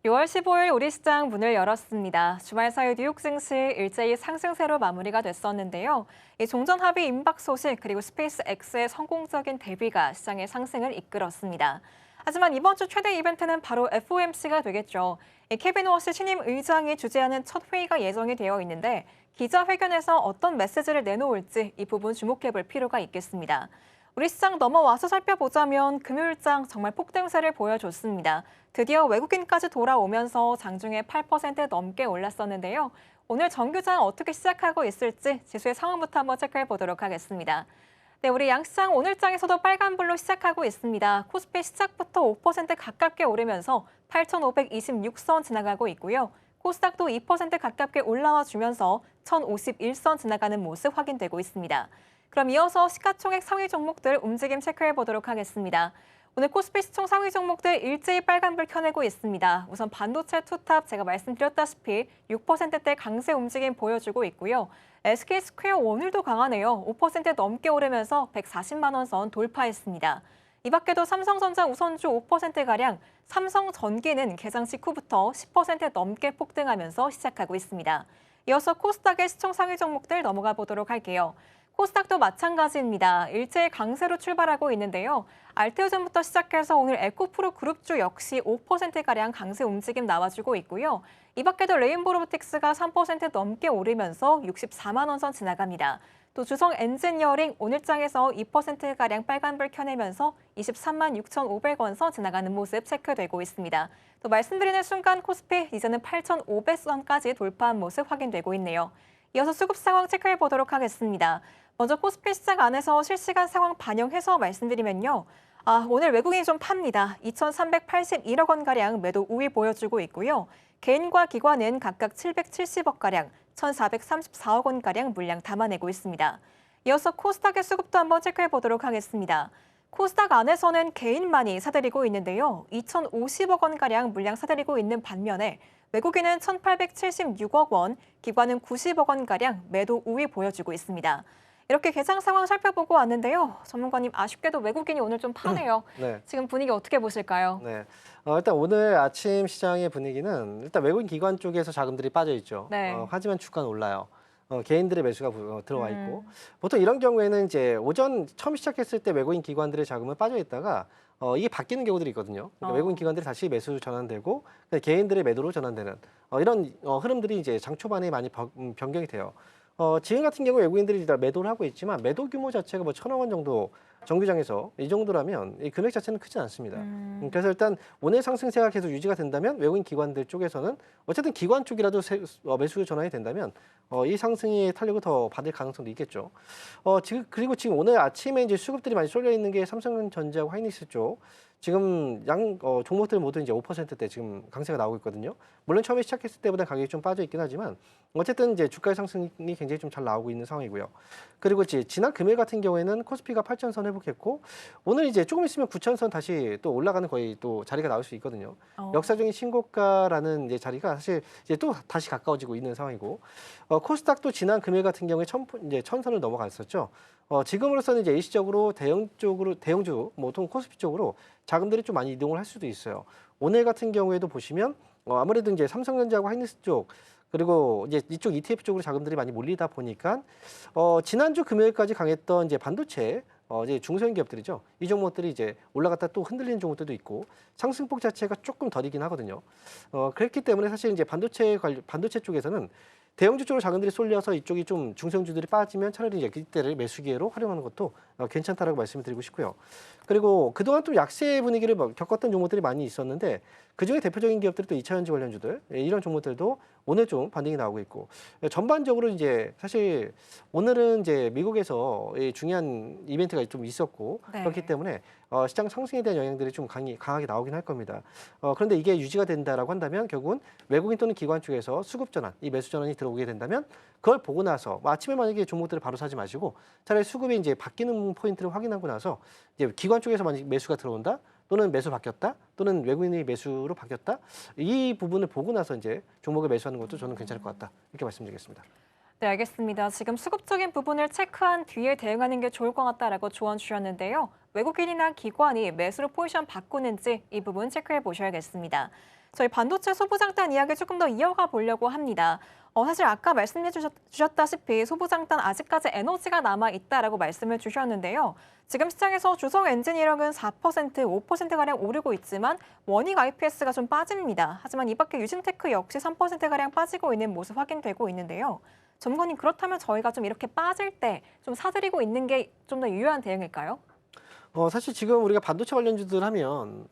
6월 15일 우리 시장 문을 열었습니다. 주말 사이 뉴욕 증시 일제히 상승세로 마무리가 됐었는데요. 이 종전 합의 임박 소식 그리고 스페이스 X의 성공적인 데뷔가 시장의 상승을 이끌었습니다. 하지만 이번 주 최대 이벤트는 바로 FOMC가 되겠죠. 케빈 워시 신임 의장이 주재하는 첫 회의가 예정이 되어 있는데 기자회견에서 어떤 메시지를 내놓을지 이 부분 주목해 볼 필요가 있겠습니다. 우리 시장 넘어와서 살펴보자면 금요일장 정말 폭등세를 보여줬습니다. 드디어 외국인까지 돌아오면서 장중에 8% 넘게 올랐었는데요. 오늘 정규장 어떻게 시작하고 있을지 지수의 상황부터 한번 체크해 보도록 하겠습니다. 네, 우리 양시장 오늘장에서도 빨간불로 시작하고 있습니다. 코스피 시작부터 5% 가깝게 오르면서 8,526선 지나가고 있고요. 코스닥도 2% 가깝게 올라와 주면서 1,051선 지나가는 모습 확인되고 있습니다. 그럼 이어서 시가총액 상위 종목들 움직임 체크해 보도록 하겠습니다. 오늘 코스피 시총 상위 종목들 일제히 빨간불 켜내고 있습니다. 우선 반도체 투탑 제가 말씀드렸다시피 6%대 강세 움직임 보여주고 있고요. SK스퀘어 오늘도 강하네요. 5% 넘게 오르면서 140만 원 선 돌파했습니다. 이 밖에도 삼성전자 우선주 5%가량, 삼성전기는 개장 직후부터 10% 넘게 폭등하면서 시작하고 있습니다. 이어서 코스닥의 시총 상위 종목들 넘어가 보도록 할게요. 코스닥도 마찬가지입니다. 일제히 강세로 출발하고 있는데요. 알테오젠부터 시작해서 오늘 에코프로 그룹주 역시 5%가량 강세 움직임 나와주고 있고요. 이 밖에도 레인보우 로보틱스가 3% 넘게 오르면서 64만 원 선 지나갑니다. 또 주성 엔지니어링 오늘장에서 2%가량 빨간불 켜내면서 23만 6,500원 선 지나가는 모습 체크되고 있습니다. 또 말씀드리는 순간 코스피 이제는 8,500선까지 돌파한 모습 확인되고 있네요. 이어서 수급 상황 체크해 보도록 하겠습니다. 먼저 코스피 시장 안에서 실시간 상황 반영해서 말씀드리면요. 오늘 외국인이 좀 팝니다. 2,381억 원가량 매도 우위 보여주고 있고요. 개인과 기관은 각각 770억가량, 1,434억 원가량 물량 담아내고 있습니다. 이어서 코스닥의 수급도 한번 체크해 보도록 하겠습니다. 코스닥 안에서는 개인만이 사들이고 있는데요. 2,050억 원가량 물량 사들이고 있는 반면에 외국인은 1,876억 원, 기관은 90억 원가량 매도 우위 보여주고 있습니다. 이렇게 개장 상황 살펴보고 왔는데요. 전문가님, 아쉽게도 외국인이 오늘 좀 파네요. 네. 지금 분위기 어떻게 보실까요? 네. 일단 오늘 아침 시장의 분위기는 일단 외국인 기관 쪽에서 자금들이 빠져 있죠. 네. 하지만 주가는 올라요. 개인들의 매수가 들어와 있고, 보통 이런 경우에는 이제 오전 처음 시작했을 때 외국인 기관들의 자금은 빠져 있다가 이게 바뀌는 경우들이 있거든요. 그러니까 외국인 기관들이 다시 매수 전환되고 개인들의 매도로 전환되는 이런 흐름들이 이제 장 초반에 많이 변경이 돼요. 지금 같은 경우 외국인들이 다 매도를 하고 있지만 매도 규모 자체가 뭐 1,000억 원 정도 정규장에서 이 정도라면 이 금액 자체는 크지 않습니다. 그래서 일단 오늘 상승세가 계속 유지가 된다면 외국인 기관들 쪽에서는 어쨌든 기관 쪽이라도 매수 전환이 된다면 이 상승의 탄력을 더 받을 가능성도 있겠죠. 그리고 지금 오늘 아침에 이제 수급들이 많이 쏠려 있는 게 삼성전자하고 하이닉스 쪽. 지금 종목들 모두 이제 5%대 지금 강세가 나오고 있거든요. 물론 처음에 시작했을 때보다 가격이 좀 빠져 있긴 하지만 어쨌든 이제 주가의 상승이 굉장히 좀 잘 나오고 있는 상황이고요. 그리고 이제 지난 금요일 같은 경우에는 코스피가 8,000선 회복했고 오늘 이제 조금 있으면 9,000선 다시 또 올라가는 거의 또 자리가 나올 수 있거든요. 역사적인 신고가라는 이제 자리가 사실 이제 또 다시 가까워지고 있는 상황이고 코스닥도 지난 금요일 같은 경우에 이제 1,000선을 넘어갔었죠. 지금으로서는 이제 일시적으로 대형주, 뭐 통 코스피 쪽으로 자금들이 좀 많이 이동을 할 수도 있어요. 오늘 같은 경우에도 보시면 아무래도 이제 삼성전자하고 하이닉스 쪽 그리고 이제 이쪽 ETF 쪽으로 자금들이 많이 몰리다 보니까 지난주 금요일까지 강했던 이제 반도체 이제 중소형 기업들이죠. 이 종목들이 이제 올라갔다 또 흔들리는 종목들도 있고 상승폭 자체가 조금 더디긴 하거든요. 그렇기 때문에 사실 이제 반도체 쪽에서는 대형주 쪽으로 자금들이 쏠려서 이쪽이 좀 중소형주들이 빠지면 차라리 이제 그때를 매수 기회로 활용하는 것도 괜찮다라고 말씀을 드리고 싶고요. 그리고 그동안 좀 약세 분위기를 겪었던 종목들이 많이 있었는데 그중에 대표적인 기업들이 또 2차 전지 관련주들 이런 종목들도 오늘 좀 반등이 나오고 있고 전반적으로 이제 사실 오늘은 이제 미국에서 중요한 이벤트가 좀 있었고 그렇기 때문에 시장 상승에 대한 영향들이 좀 강하게 나오긴 할 겁니다. 그런데 이게 유지가 된다라고 한다면 결국은 외국인 또는 기관 쪽에서 수급 전환, 이 매수 전환이 들어오게 된다면 그걸 보고 나서 아침에 만약에 종목들을 바로 사지 마시고 차라리 수급이 이제 바뀌는 포인트를 확인하고 나서 이제 기관 쪽에서 만약 매수가 들어온다. 또는 매수 바뀌었다, 또는 외국인의 매수로 바뀌었다. 이 부분을 보고 나서 이제 종목을 매수하는 것도 저는 괜찮을 것 같다. 이렇게 말씀드리겠습니다. 네, 알겠습니다. 지금 수급적인 부분을 체크한 뒤에 대응하는 게 좋을 것 같다라고 조언 주셨는데요. 외국인이나 기관이 매수로 포지션 바꾸는지 이 부분 체크해 보셔야겠습니다. 저희 반도체 소부장단 이야기 조금 더 이어가 보려고 합니다. 사실 아까 말씀해 주셨다시피 소부장단 아직까지 에너지가 남아있다라고 말씀을 주셨는데요. 지금 시장에서 주성 엔지니어링은 4%, 5%가량 오르고 있지만 원익 IPS가 좀 빠집니다. 하지만 이 밖에 유진테크 역시 3%가량 빠지고 있는 모습 확인되고 있는데요. 전문가님, 그렇다면 저희가 좀 이렇게 빠질 때 좀 사들이고 있는 게 좀 더 유효한 대응일까요? 사실 지금 우리가 반도체 관련주들 하면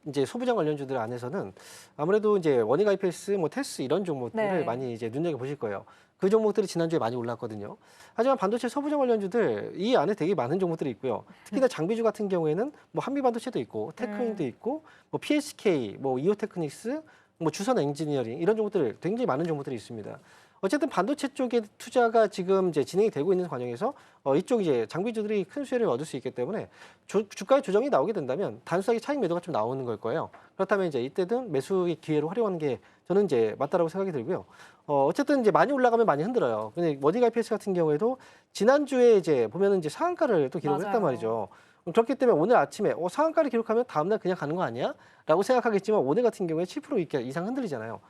이제 소부장 관련주들 안에서는 아무래도 이제 원익 IPS, 뭐 테스 이런 종목들을 많이 이제 눈여겨 보실 거예요. 그 종목들이 지난주에 많이 올랐거든요. 하지만 반도체 소부장 관련주들 이 안에 되게 많은 종목들이 있고요. 특히나 장비주 같은 경우에는 뭐 한미반도체도 있고 테크인도 있고 뭐 PSK, 뭐 이오테크닉스, 뭐 주선 엔지니어링 이런 종목들 굉장히 많은 종목들이 있습니다. 어쨌든 반도체 쪽에 투자가 지금 이제 진행이 되고 있는 과정에서 이쪽 이제 장비주들이 큰 수혜를 얻을 수 있기 때문에 주가의 조정이 나오게 된다면 단순하게 차익 매도가 좀 나오는 걸 거예요. 그렇다면 이제 이때든 매수의 기회로 활용하는 게 저는 이제 맞다라고 생각이 들고요. 어쨌든 이제 많이 올라가면 많이 흔들어요. 근데 원익 IPS 같은 경우에도 지난주에 이제 보면은 이제 상한가를 또 기록을 했단 말이죠. 그렇기 때문에 오늘 아침에 상한가를 기록하면 다음날 그냥 가는 거 아니야? 라고 생각하겠지만 오늘 같은 경우에 7% 이상 흔들리잖아요.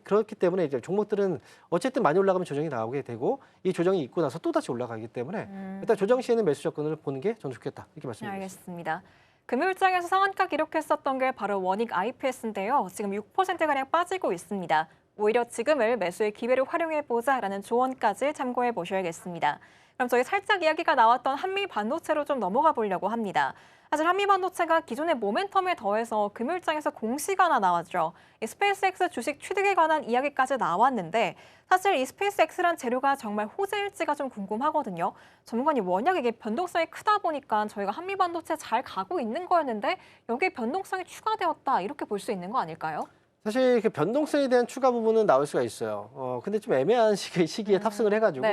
그렇기 때문에 이제 종목들은 어쨌든 많이 올라가면 조정이 나오게 되고 이 조정이 있고 나서 또 다시 올라가기 때문에 일단 조정 시에는 매수 접근을 보는 게 저는 좋겠다 이렇게 말씀드립니다. 알겠습니다. 금요일장에서 상한가 기록했었던 게 바로 원익 IPS인데요. 지금 6%가량 빠지고 있습니다. 오히려 지금을 매수의 기회로 활용해보자라는 조언까지 참고해 보셔야겠습니다. 그럼 저희 살짝 이야기가 나왔던 한미 반도체로 좀 넘어가 보려고 합니다. 사실 한미 반도체가 기존의 모멘텀에 더해서 금요일장에서 공시가 하나 나왔죠. 이 스페이스X 주식 취득에 관한 이야기까지 나왔는데 사실 이 스페이스X란 재료가 정말 호재일지가 좀 궁금하거든요. 전문가님, 워낙 이게 변동성이 크다 보니까 저희가 한미 반도체 잘 가고 있는 거였는데 여기에 변동성이 추가되었다 이렇게 볼 수 있는 거 아닐까요? 사실 그 변동성에 대한 추가 부분은 나올 수가 있어요. 근데 좀 애매한 시기에 탑승을 해가지고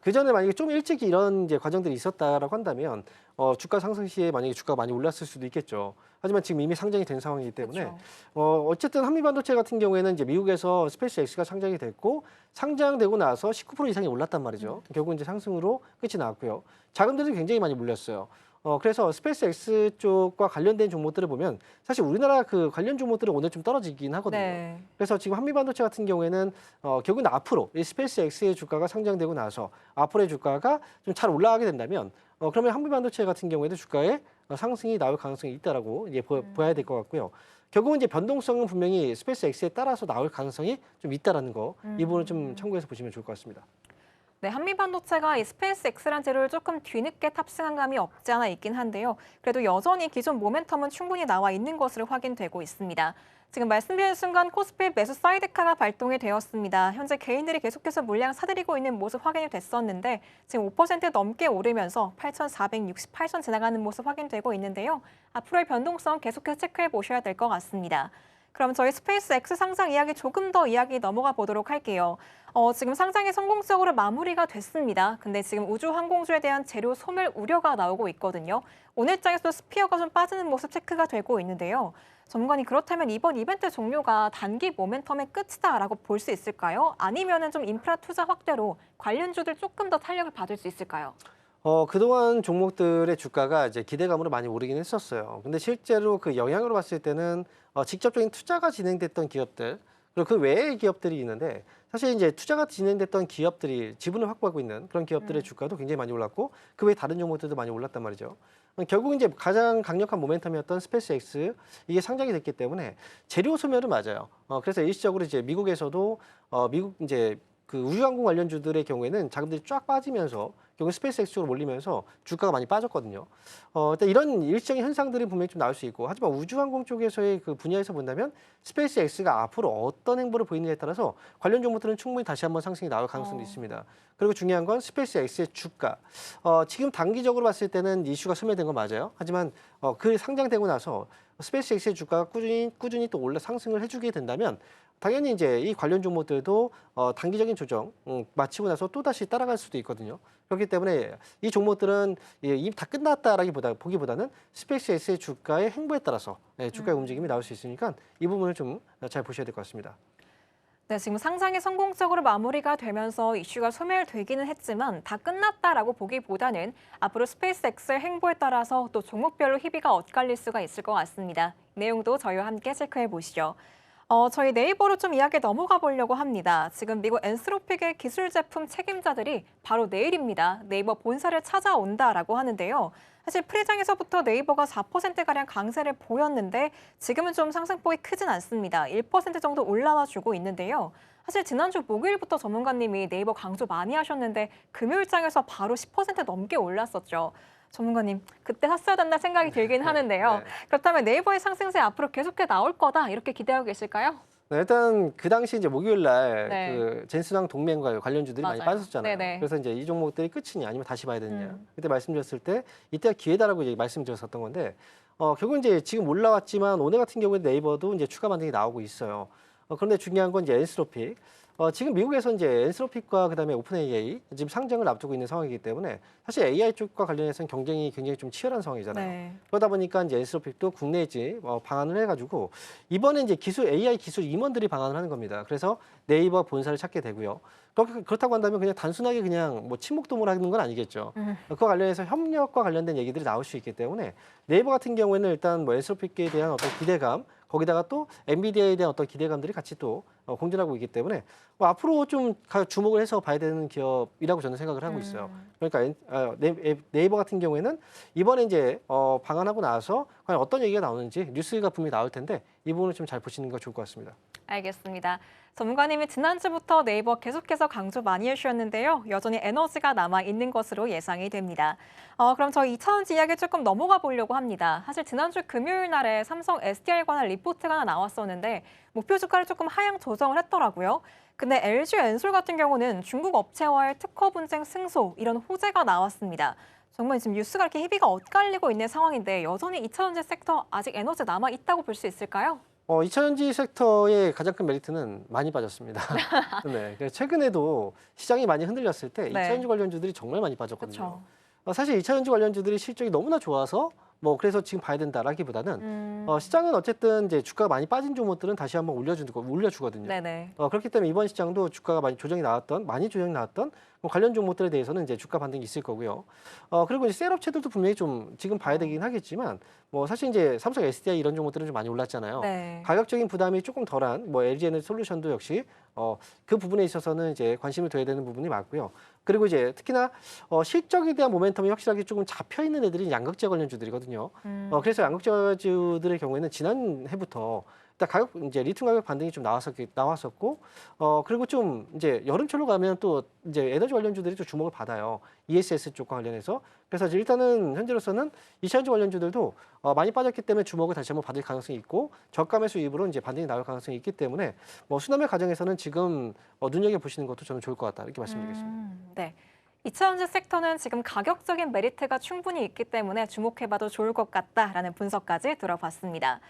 그 전에 만약에 좀 일찍 이런 이제 과정들이 있었다라고 한다면 주가 상승 시에 만약에 주가가 많이 올랐을 수도 있겠죠. 하지만 지금 이미 상장이 된 상황이기 때문에 어쨌든 한미반도체 같은 경우에는 이제 미국에서 스페이스X가 상장이 됐고 상장되고 나서 19% 이상이 올랐단 말이죠. 결국 이제 상승으로 끝이 나왔고요. 자금들이 굉장히 많이 몰렸어요. 그래서 스페이스X 쪽과 관련된 종목들을 보면 사실 우리나라 그 관련 종목들은 오늘 좀 떨어지긴 하거든요. 그래서 지금 한미반도체 같은 경우에는 결국은 앞으로 이 스페이스X의 주가가 상장되고 나서 앞으로의 주가가 좀 잘 올라가게 된다면 그러면 한미반도체 같은 경우에도 주가에 상승이 나올 가능성이 있다라고 이제 봐야 될 것 같고요. 결국은 이제 변동성은 분명히 스페이스X에 따라서 나올 가능성이 좀 있다라는 거, 이 부분을 좀 참고해서 보시면 좋을 것 같습니다. 네, 한미반도체가 이 스페이스X라는 재료를 조금 뒤늦게 탑승한 감이 없지 않아 있긴 한데요. 그래도 여전히 기존 모멘텀은 충분히 나와 있는 것으로 확인되고 있습니다. 지금 말씀드린 순간 코스피 매수 사이드카가 발동이 되었습니다. 현재 개인들이 계속해서 물량 사들이고 있는 모습 확인이 됐었는데 지금 5% 넘게 오르면서 8,468선 지나가는 모습 확인되고 있는데요. 앞으로의 변동성 계속해서 체크해 보셔야 될 것 같습니다. 그럼 저희 스페이스X 상장 이야기 조금 더 이야기 넘어가 보도록 할게요. 지금 상장이 성공적으로 마무리가 됐습니다. 근데 지금 우주항공주에 대한 재료 소멸 우려가 나오고 있거든요. 오늘장에서도 스피어가 좀 빠지는 모습 체크가 되고 있는데요. 전문가님, 그렇다면 이번 이벤트 종료가 단기 모멘텀의 끝이다라고 볼 수 있을까요? 아니면은 좀 인프라 투자 확대로 관련주들 조금 더 탄력을 받을 수 있을까요? 그동안 종목들의 주가가 이제 기대감으로 많이 오르긴 했었어요. 근데 실제로 그 영향으로 봤을 때는 직접적인 투자가 진행됐던 기업들, 그리고 그 외의 기업들이 있는데 사실 이제 투자가 진행됐던 기업들이 지분을 확보하고 있는 그런 기업들의 주가도 굉장히 많이 올랐고 그 외 다른 종목들도 많이 올랐단 말이죠. 결국 이제 가장 강력한 모멘텀이었던 스페이스X 이게 상장이 됐기 때문에 재료 소멸은 맞아요. 그래서 일시적으로 이제 미국에서도 미국 이제 그 우주항공 관련주들의 경우에는 자금들이 쫙 빠지면서 결국 스페이스X 쪽으로 몰리면서 주가가 많이 빠졌거든요. 일단 이런 일시적인 현상들이 분명히 좀 나올 수 있고, 하지만 우주항공 쪽에서의 그 분야에서 본다면 스페이스X가 앞으로 어떤 행보를 보이느냐에 따라서 관련 종목들은 충분히 다시 한번 상승이 나올 가능성도 있습니다. 그리고 중요한 건 스페이스X의 주가. 지금 단기적으로 봤을 때는 이슈가 소멸된 건 맞아요. 하지만 그 상장되고 나서 스페이스X의 주가가 꾸준히 또 올라 상승을 해주게 된다면 당연히 이제 이 관련 종목들도 단기적인 조정 마치고 나서 또 다시 따라갈 수도 있거든요. 그렇기 때문에 이 종목들은 이미 다 보기보다는 스페이스X의 주가의 행보에 따라서 주가의 움직임이 나올 수 있으니까 이 부분을 좀 잘 보셔야 될 것 같습니다. 네, 지금 상장이 성공적으로 마무리가 되면서 이슈가 소멸되기는 했지만 다 끝났다라고 보기보다는 앞으로 스페이스X의 행보에 따라서 또 종목별로 희비가 엇갈릴 수가 있을 것 같습니다. 내용도 저희와 함께 체크해 보시죠. 저희 네이버로 좀 이야기 넘어가 보려고 합니다. 지금 미국 엔스로픽의 기술 제품 책임자들이 바로 내일입니다. 네이버 본사를 찾아온다라고 하는데요. 사실 프리장에서부터 네이버가 4%가량 강세를 보였는데 지금은 좀 상승폭이 크진 않습니다. 1% 정도 올라와 주고 있는데요. 사실 지난주 목요일부터 전문가님이 네이버 강조 많이 하셨는데 금요일장에서 바로 10% 넘게 올랐었죠. 전문가님, 그때 샀어야 된다 생각이 들긴 하는데요. 네. 그렇다면 네이버의 상승세 앞으로 계속해 나올 거다 이렇게 기대하고 계실까요? 네, 일단 그 당시 이제 목요일 날 네. 그 젠슨왕 동맹과 관련주들이 많이 맞아요. 빠졌잖아요. 네네. 그래서 이제 이 종목들이 끝이냐 아니면 다시 봐야 되느냐. 그때 말씀드렸을 때 이때가 기회다라고 이제 말씀드렸었던 건데 결국 이제 지금 올라왔지만 오늘 같은 경우에 네이버도 이제 추가 반등이 나오고 있어요. 그런데 중요한 건 이제 엔스로픽. 지금 미국에서 이제 엔스로픽과 그다음에 오픈 AI 지금 상장을 앞두고 있는 상황이기 때문에 사실 AI 쪽과 관련해서는 경쟁이 굉장히 좀 치열한 상황이잖아요. 네. 그러다 보니까 이제 엔스로픽도 국내지 방안을 해가지고 이번에 이제 AI 기술 임원들이 방안을 하는 겁니다. 그래서 네이버 본사를 찾게 되고요. 그렇다고 한다면 그냥 단순하게 그냥 뭐 친목도모를 하는 건 아니겠죠. 그와 관련해서 협력과 관련된 얘기들이 나올 수 있기 때문에 네이버 같은 경우에는 일단 뭐 엔스로픽에 대한 어떤 기대감 거기다가 또 엔비디아에 대한 어떤 기대감들이 같이 또 공존하고 있기 때문에 앞으로 좀 주목을 해서 봐야 되는 기업이라고 저는 생각을 하고 있어요. 그러니까 네이버 같은 경우에는 이번에 이제 방한하고 나서 과연 어떤 얘기가 나오는지 뉴스가 분명히 나올 텐데 이 부분을 좀 잘 보시는 게 좋을 것 같습니다. 알겠습니다. 전문가님이 지난주부터 네이버 계속해서 강조 많이 해주셨는데요. 여전히 에너지가 남아있는 것으로 예상이 됩니다. 그럼 저 2차전지 이야기 조금 넘어가 보려고 합니다. 사실 지난주 금요일 날에 삼성 SDI 관한 리포트가 하나 나왔었는데 목표 주가를 조금 하향 조정을 했더라고요. 근데 LG 엔솔 같은 경우는 중국 업체와의 특허 분쟁 승소 이런 호재가 나왔습니다. 정말 지금 뉴스가 이렇게 희비가 엇갈리고 있는 상황인데 여전히 2차전지 섹터 아직 에너지 남아있다고 볼 수 있을까요? 2차전지 섹터의 가장 큰 메리트는 많이 빠졌습니다. 네, 그래서 최근에도 시장이 많이 흔들렸을 때 네. 2차전지 관련주들이 정말 많이 빠졌거든요. 그렇죠. 사실 2차전지 관련주들이 실적이 너무나 좋아서 그래서 지금 봐야 된다라기보다는 시장은 어쨌든 이제 주가가 많이 빠진 종목들은 다시 한번 올려주거든요. 네네. 그렇기 때문에 이번 시장도 주가가 많이 조정이 나왔던 관련 종목들에 대해서는 이제 주가 반등이 있을 거고요. 그리고 이제 셀 업체들도 분명히 좀 지금 봐야 되긴 하겠지만 사실 이제 삼성 SDI 이런 종목들은 좀 많이 올랐잖아요. 네. 가격적인 부담이 조금 덜한 LG에너지 솔루션도 역시 그 부분에 있어서는 이제 관심을 둬야 되는 부분이 맞고요. 그리고 이제 특히나 실적에 대한 모멘텀이 확실하게 조금 잡혀 있는 애들이 양극재 관련주들이거든요. 그래서 양극재주들의 경우에는 지난해부터 일단 가격 이제 리튬 가격 반등이 좀 나왔었고 그리고 좀 이제 여름철로 가면 또 이제 에너지 관련주들이 좀 주목을 받아요. ESS 쪽과 관련해서. 그래서 이제 일단은 현재로서는 이차전지 관련주들도 많이 빠졌기 때문에 주목을 다시 한번 받을 가능성이 있고 저가 매수 이후로 이제 반등이 나올 가능성이 있기 때문에 뭐 수남의 과정에서는 지금 눈여겨 보시는 것도 저는 좋을 것 같다 이렇게 말씀드리겠습니다. 네. 2차전지 섹터는 지금 가격적인 메리트가 충분히 있기 때문에 주목해봐도 좋을 것 같다라는 분석까지 들어봤습니다.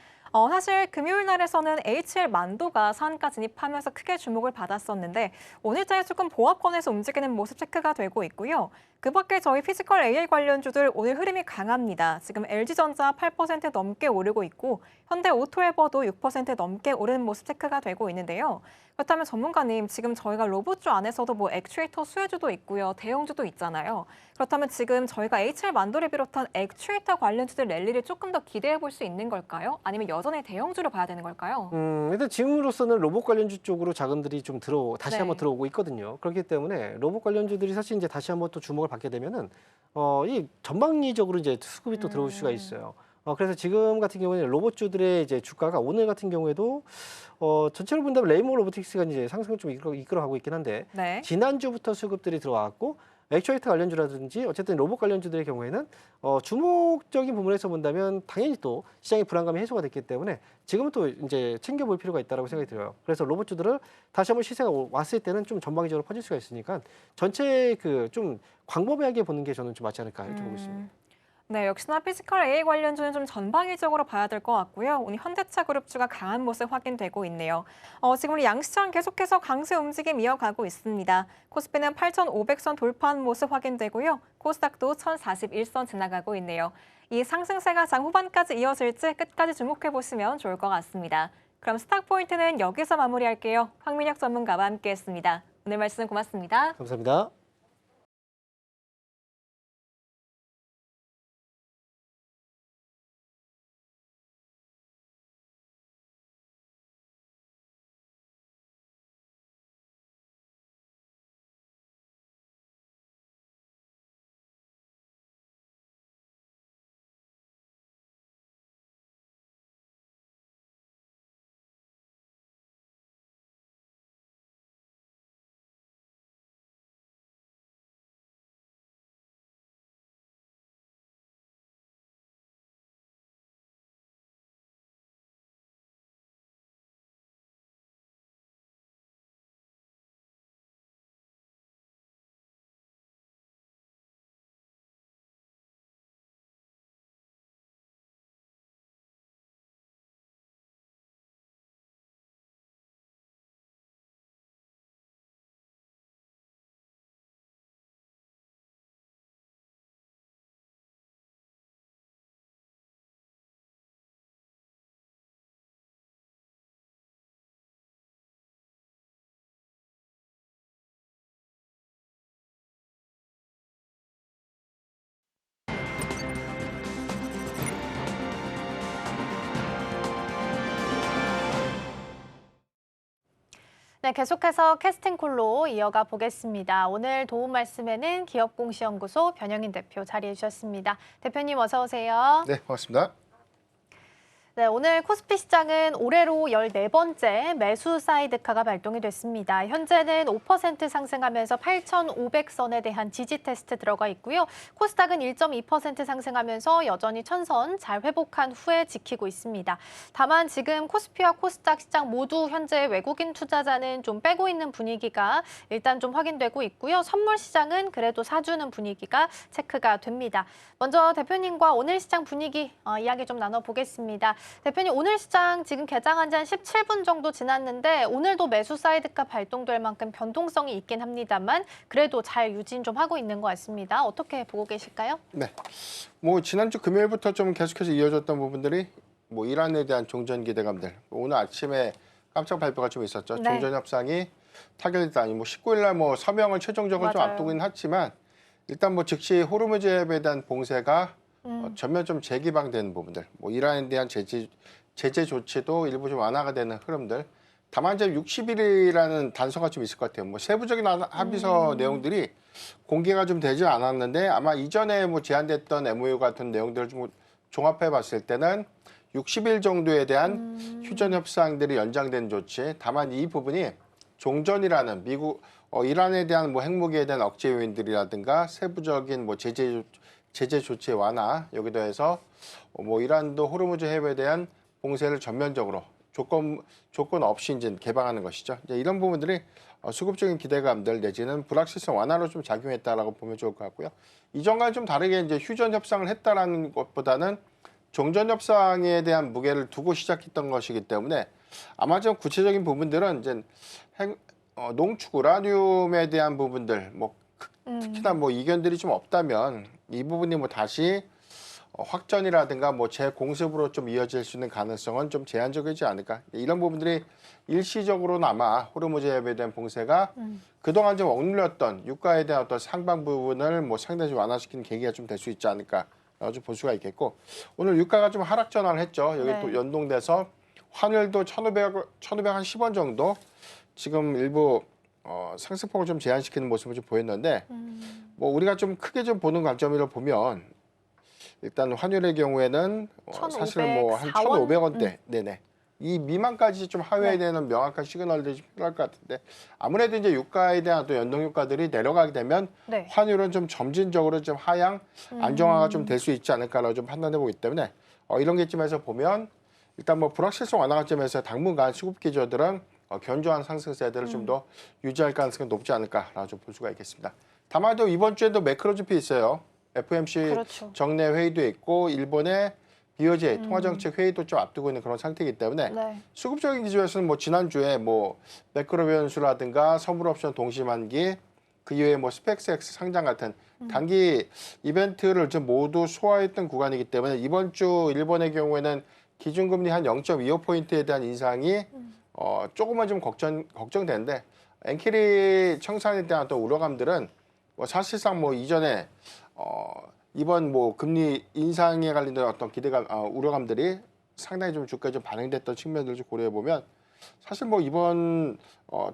사실 금요일 날에서는 HL 만도가 상한가 진입하면서 크게 주목을 받았었는데 오늘자에 조금 보합권에서 움직이는 모습 체크가 되고 있고요. 그 밖에 저희 피지컬 AI 관련주들 오늘 흐름이 강합니다. 지금 LG전자 8% 넘게 오르고 있고 현대 오토에버도 6% 넘게 오르는 모습 체크가 되고 있는데요. 그렇다면 전문가님, 지금 저희가 로봇주 안에서도 뭐 액추에이터 수혜주도 있고요. 대형주도 있잖아요. 그렇다면 지금 저희가 HL 만도를 비롯한 액추에이터 관련주들 랠리를 조금 더 기대해 볼 수 있는 걸까요? 아니면 여전히 대형주로 봐야 되는 걸까요? 일단 지금으로서는 로봇 관련주 쪽으로 자금들이 좀 다시 네. 한번 들어오고 있거든요. 그렇기 때문에 로봇 관련주들이 사실 이제 다시 한번 또 주목을 받게 되면은 이 전방위적으로 이제 수급이 또 들어올 수가 있어요. 그래서 지금 같은 경우에는 로봇주들의 이제 주가가 오늘 같은 경우에도 전체로 본다면 레인보우 로보틱스가 이제 상승을 좀 이끌어가고 있긴 한데 네. 지난주부터 수급들이 들어왔고 액추에이터 관련주라든지 어쨌든 로봇 관련주들의 경우에는 주목적인 부분에서 본다면 당연히 또 시장의 불안감이 해소가 됐기 때문에 지금은 또 이제 챙겨볼 필요가 있다고 생각이 들어요. 그래서 로봇주들을 다시 한번 시세가 왔을 때는 좀 전방위적으로 퍼질 수가 있으니까 전체 그 좀 광범위하게 보는 게 저는 좀 맞지 않을까 이렇게 보고 있습니다. 네, 역시나 피지컬 AI 관련주는 좀 전방위적으로 봐야 될 것 같고요. 오늘 현대차 그룹주가 강한 모습 확인되고 있네요. 지금 우리 양시장 계속해서 강세 움직임 이어가고 있습니다. 코스피는 8,500선 돌파한 모습 확인되고요. 코스닥도 1,041선 지나가고 있네요. 이 상승세가 장 후반까지 이어질지 끝까지 주목해 보시면 좋을 것 같습니다. 그럼 스탁 포인트는 여기서 마무리할게요. 황민혁 전문가와 함께했습니다. 오늘 말씀 고맙습니다. 감사합니다. 네, 계속해서 캐스팅콜로 이어가 보겠습니다. 오늘 도움 말씀에는 기업공시연구소 변영인 대표 자리해 주셨습니다. 대표님 어서 오세요. 네, 반갑습니다. 네, 오늘 코스피 시장은 올해로 14번째 매수 사이드카가 발동이 됐습니다. 현재는 5% 상승하면서 8,500선에 대한 지지 테스트 들어가 있고요. 코스닥은 1.2% 상승하면서 여전히 1,000선 잘 회복한 후에 지키고 있습니다. 다만 지금 코스피와 코스닥 시장 모두 현재 외국인 투자자는 좀 빼고 있는 분위기가 일단 좀 확인되고 있고요. 선물 시장은 그래도 사주는 분위기가 체크가 됩니다. 먼저 대표님과 오늘 시장 분위기 이야기 좀 나눠보겠습니다. 대표님, 오늘 시장 지금 개장한 지 한 17분 정도 지났는데 오늘도 매수 사이드카 발동될 만큼 변동성이 있긴 합니다만 그래도 잘 유진 좀 하고 있는 것 같습니다. 어떻게 보고 계실까요? 네, 뭐 지난주 금요일부터 좀 계속해서 이어졌던 부분들이 뭐 이란에 대한 종전 기대감들, 오늘 아침에 깜짝 발표가 좀 있었죠. 네. 종전 협상이 타결됐다니 뭐 19일 날 뭐 서명을 최종적으로 좀 맞아요. 앞두긴 했지만 일단 뭐 즉시 호르무즈에 대한 봉쇄가 전면 좀 재개방되는 부분들, 뭐 이란에 대한 제재 조치도 일부 좀 완화가 되는 흐름들. 다만 이제 60일이라는 단서가 좀 있을 것 같아요. 뭐 세부적인 합의서 내용들이 공개가 좀 되지 않았는데 아마 이전에 뭐 제안됐던 MOU 같은 내용들을 좀 종합해 봤을 때는 60일 정도에 대한 휴전 협상들이 연장된 조치. 다만 이 부분이 종전이라는 미국 이란에 대한 뭐 핵무기에 대한 억제 요인들이라든가 세부적인 뭐 제재 조치 완화 여기도 해서 뭐 이란도 호르무즈 해협에 대한 봉쇄를 전면적으로 조건 없이 이제 개방하는 것이죠. 이제 이런 부분들이 수급적인 기대감들 내지는 불확실성 완화로 좀 작용했다라고 보면 좋을 것 같고요. 이전과는 좀 다르게 이제 휴전 협상을 했다라는 것보다는 종전 협상에 대한 무게를 두고 시작했던 것이기 때문에 아마 좀 구체적인 부분들은 이제 농축 우라늄에 대한 부분들 뭐 특히나 뭐 이견들이 좀 없다면 이 부분이 뭐 다시 확전이라든가 뭐 재공습으로 좀 이어질 수 있는 가능성은 좀 제한적이지 않을까. 이런 부분들이 일시적으로나마 호르무즈 해협에 대한 봉쇄가 그동안 좀 억눌렸던 유가에 대한 어떤 상방 부분을 뭐 상당히 좀 완화시키는 계기가 좀 될 수 있지 않을까 좀 볼 수가 있겠고, 오늘 유가가 좀 하락 전환을 했죠. 여기 네. 또 연동돼서 환율도 1,510원 정도 지금 일부 상승폭을 좀 제한시키는 모습을 좀 보였는데 뭐 우리가 좀 크게 좀 보는 관점으로 보면 일단 환율의 경우에는 사실은 뭐 한 1,500원대 네네 이 미만까지 좀 하회에 대한 명확한 시그널들이 좀 필요할 것 같은데, 아무래도 이제 유가에 대한 또 연동 효과들이 내려가게 되면 네. 환율은 좀 점진적으로 좀 하향 안정화가 좀 될 수 있지 않을까라고 좀 판단해 보기 때문에 이런 게쯤에서 보면 일단 뭐 불확실성 완화 관점에서 당분간 수급 기조들은 견조한 상승세들을 좀 더 유지할 가능성이 높지 않을까라고 좀 볼 수가 있겠습니다. 다만 또 이번 주에도 매크로 지표 있어요. FOMC 그렇죠. 정례 회의도 있고 일본의 BOJ 통화정책 회의도 좀 앞두고 있는 그런 상태이기 때문에 네. 수급적인 기조에서는 뭐 지난주에 뭐 매크로 변수라든가 선물옵션 동시만기 그 이후에 뭐 스펙스X 상장 같은 단기 이벤트를 좀 모두 소화했던 구간이기 때문에 이번 주 일본의 경우에는 기준금리 한 0.25포인트에 대한 인상이 조금만 좀 걱정되는데 엔키리 청산에 대한 또 우려감들은 뭐 사실상 뭐 이전에 이번 뭐 금리 인상에 관련된 어떤 기대감, 우려감들이 상당히 좀 주가에 좀 반영됐던 측면들을 좀 고려해 보면 사실 뭐 이번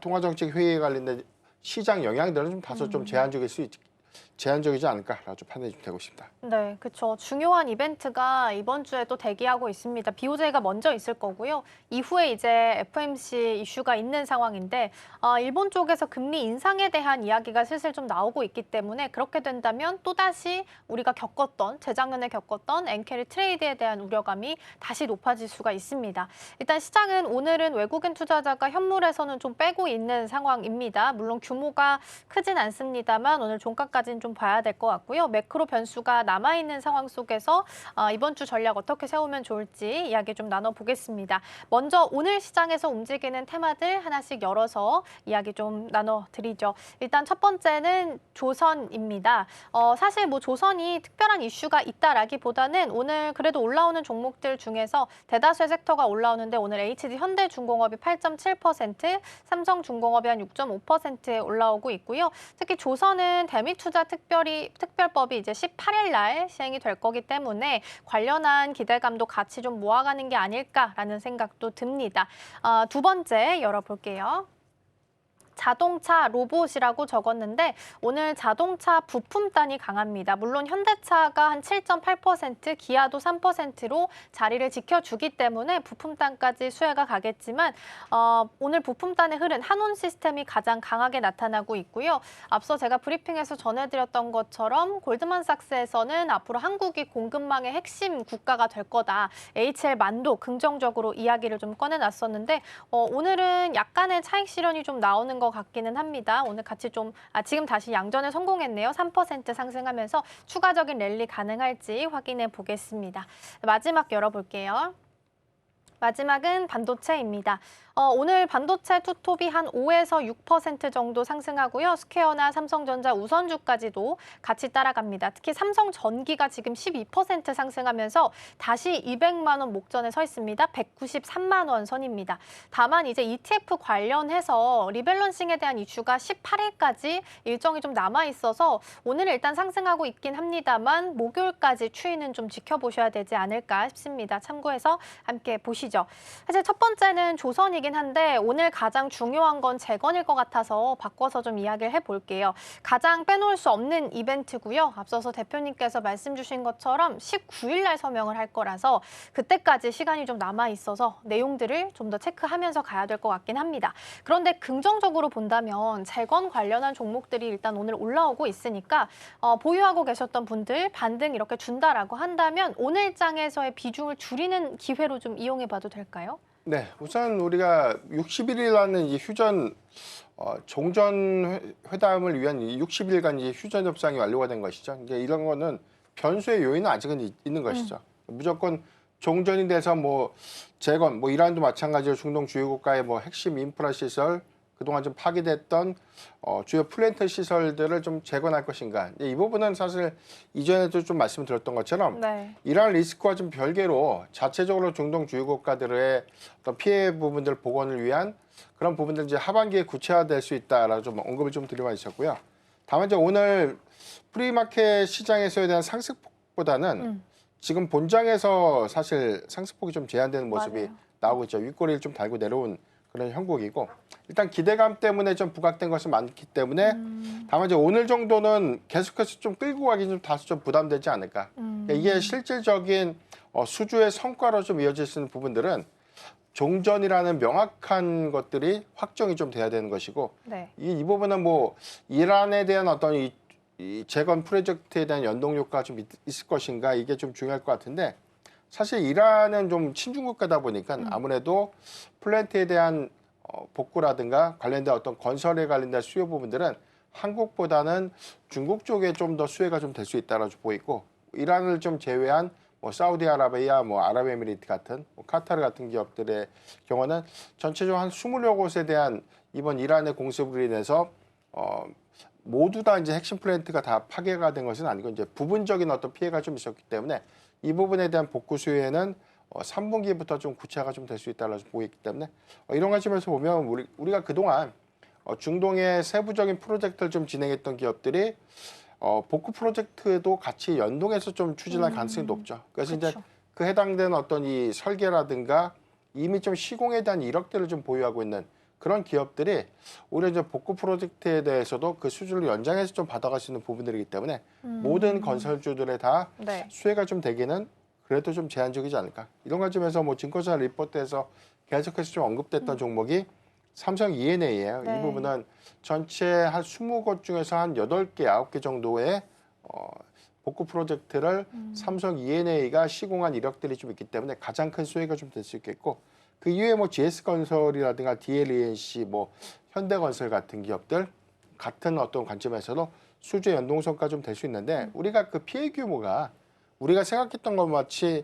통화정책 회의에 관련된 시장 영향들은 좀 다소 좀 제한적이지 않을까라고 좀 판단이 좀 되고 있습니다. 네, 그렇죠. 중요한 이벤트가 이번 주에 또 대기하고 있습니다. BOJ가 먼저 있을 거고요. 이후에 이제 FOMC 이슈가 있는 상황인데 일본 쪽에서 금리 인상에 대한 이야기가 슬슬 좀 나오고 있기 때문에 그렇게 된다면 또다시 우리가 재작년에 겪었던 엔캐리 트레이드에 대한 우려감이 다시 높아질 수가 있습니다. 일단 시장은 오늘은 외국인 투자자가 현물에서는 좀 빼고 있는 상황입니다. 물론 규모가 크진 않습니다만 오늘 종가까지는 좀 봐야 될 것 같고요. 매크로 변수가 남아있는 상황 속에서 이번 주 전략 어떻게 세우면 좋을지 이야기 좀 나눠보겠습니다. 먼저 오늘 시장에서 움직이는 테마들 하나씩 열어서 이야기 좀 나눠드리죠. 일단 첫 번째는 조선입니다. 사실 뭐 조선이 특별한 이슈가 있다라기보다는 오늘 그래도 올라오는 종목들 중에서 대다수의 섹터가 올라오는데 오늘 HD 현대중공업이 8.7%, 삼성중공업이 한 6.5%에 올라오고 있고요. 특히 조선은 대미투자 특별법이 이제 18일 날 시행이 될 거기 때문에 관련한 기대감도 같이 좀 모아가는 게 아닐까라는 생각도 듭니다. 두 번째 열어볼게요. 자동차 로봇이라고 적었는데 오늘 자동차 부품단이 강합니다. 물론 현대차가 한 7.8%, 기아도 3%로 자리를 지켜주기 때문에 부품단까지 수혜가 가겠지만 오늘 부품단의 흐름 한온 시스템이 가장 강하게 나타나고 있고요. 앞서 제가 브리핑에서 전해드렸던 것처럼 골드만삭스에서는 앞으로 한국이 공급망의 핵심 국가가 될 거다. HL만도 긍정적으로 이야기를 좀 꺼내놨었는데 오늘은 약간의 차익 실현이 좀 나오는 것 같기는 합니다. 오늘 같이 지금 다시 양전에 성공했네요. 3% 상승하면서 추가적인 랠리 가능할지 확인해 보겠습니다. 마지막 열어볼게요. 마지막은 반도체입니다. 오늘 반도체 투톱이 한 5에서 6% 정도 상승하고요. 스퀘어나 삼성전자, 우선주까지도 같이 따라갑니다. 특히 삼성전기가 지금 12% 상승하면서 다시 200만 원 목전에 서 있습니다. 193만 원 선입니다. 다만 이제 ETF 관련해서 리밸런싱에 대한 이슈가 18일까지 일정이 좀 남아 있어서 오늘 일단 상승하고 있긴 합니다만 목요일까지 추이는 좀 지켜보셔야 되지 않을까 싶습니다. 참고해서 함께 보시죠. 사실 첫 번째는 조선이기 부분이긴 한데 오늘 가장 중요한 건 재건일 것 같아서 바꿔서 좀 이야기를 해볼게요. 가장 빼놓을 수 없는 이벤트고요. 앞서서 대표님께서 말씀 주신 것처럼 19일 날 서명을 할 거라서 그때까지 시간이 좀 남아 있어서 내용들을 좀 더 체크하면서 가야 될 것 같긴 합니다. 그런데 긍정적으로 본다면 재건 관련한 종목들이 일단 오늘 올라오고 있으니까 보유하고 계셨던 분들 반등 이렇게 준다라고 한다면 오늘장에서의 비중을 줄이는 기회로 좀 이용해 봐도 될까요? 네, 우선 우리가 61일라는 이 휴전 종전 회담을 위한 이 60일간 이 휴전 협상이 완료가 된 것이죠. 이제 이런 거는 변수의 요인은 아직은 있는 것이죠. 무조건 종전이 돼서 뭐 재건, 뭐 이란도 마찬가지로 중동 주요 국가의 뭐 핵심 인프라 시설, 그동안 좀 파괴됐던 주요 플랜트 시설들을 좀 재건할 것인가. 이 부분은 사실 이전에도 좀 말씀드렸던 것처럼 네. 이러한 리스크와 좀 별개로 자체적으로 중동 주요 국가들의 어떤 피해 부분들 복원을 위한 그런 부분들 이제 하반기에 구체화될 수 있다라고 좀 언급을 좀 드리고 있었고요. 다만 이제 오늘 프리마켓 시장에서에 대한 상승폭보다는 지금 본장에서 사실 상승폭이 좀 제한되는 모습이 맞아요. 나오고 있죠. 윗꼬리를 좀 달고 내려온 그런 형국이고 일단 기대감 때문에 좀 부각된 것이 많기 때문에 다만 이제 오늘 정도는 계속해서 좀 끌고 가기 좀 다소 좀 부담되지 않을까. 그러니까 이게 실질적인 수주의 성과로 좀 이어질 수 있는 부분들은 종전이라는 명확한 것들이 확정이 좀 돼야 되는 것이고 네. 이 부분은 뭐 이란에 대한 어떤 이 재건 프로젝트에 대한 연동 효과가 좀 있을 것인가 이게 좀 중요할 것 같은데 사실 이란은 좀 친중국가다 보니까 아무래도 플랜트에 대한 복구라든가 관련된 어떤 건설에 관련된 수요 부분들은 한국보다는 중국 쪽에 좀 더 수혜가 좀 될 수 있다라고 보이고 이란을 좀 제외한 뭐 사우디아라비아, 뭐 아랍에미리트 같은 뭐 카타르 같은 기업들의 경우는 전체적으로 한 20여 곳에 대한 이번 이란의 공습으로 인해서 모두 다 이제 핵심 플랜트가 다 파괴가 된 것은 아니고 이제 부분적인 어떤 피해가 좀 있었기 때문에 이 부분에 대한 복구 수혜는 3분기부터 좀 구체화가 좀 될 수 있다고 보이기 때문에 이런 관점에서 보면 우리가 그동안 중동의 세부적인 프로젝트를 좀 진행했던 기업들이 복구 프로젝트도 같이 연동해서 좀 추진할 가능성이 높죠. 그래서 그쵸. 이제 그 해당되는 어떤 이 설계라든가 이미 좀 시공에 대한 이력들을 좀 보유하고 있는 그런 기업들이 오히려 이제 복구 프로젝트에 대해서도 그 수주를 연장해서 좀 받아갈 수 있는 부분들이기 때문에 모든 건설주들의 다 네. 수혜가 좀 되기는 그래도 좀 제한적이지 않을까. 이런 관점에서 뭐 증권사 리포트에서 계속해서 좀 언급됐던 종목이 삼성 E&A예요. 네. 이 부분은 전체 한 20곳 중에서 한 8개, 9개 정도의 복구 프로젝트를 삼성 E&A가 시공한 이력들이 좀 있기 때문에 가장 큰 수혜가 좀 될 수 있겠고 그 이후에 뭐 GS건설이라든가 DLENC, 뭐 현대건설 같은 기업들 같은 어떤 관점에서도 수주 연동성과 좀 될 수 있는데 우리가 그 피해 규모가 우리가 생각했던 것 마치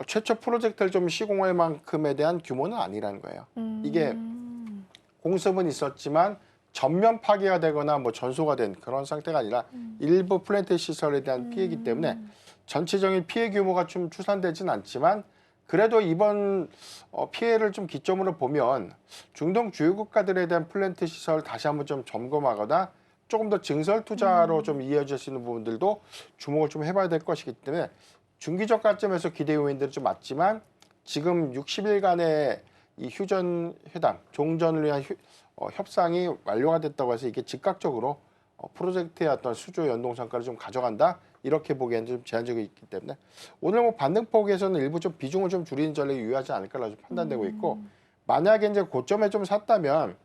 최초 프로젝트를 좀 시공할 만큼에 대한 규모는 아니라는 거예요. 이게 공습은 있었지만 전면 파괴가 되거나 뭐 전소가 된 그런 상태가 아니라 일부 플랜트 시설에 대한 피해이기 때문에 전체적인 피해 규모가 좀 추산되진 않지만 그래도 이번 피해를 좀 기점으로 보면 중동 주요 국가들에 대한 플랜트 시설 다시 한번 좀 점검하거나 조금 더 증설 투자로 좀 이어질 수 있는 부분들도 주목을 좀 해봐야 될 것이기 때문에 중기적 관점에서 기대 요인들이 좀 맞지만 지금 60일간의 이 휴전 회담, 종전을 위한 협상이 완료가 됐다고 해서 이게 즉각적으로 프로젝트의 어떤 수주 연동 성과를 좀 가져간다 이렇게 보기에는 좀 제한적이 있기 때문에 오늘 뭐 반등폭에서는 일부 좀 비중을 좀 줄이는 전략이 유효하지 않을까라고 판단되고 있고 만약에 이제 고점에 좀 샀다면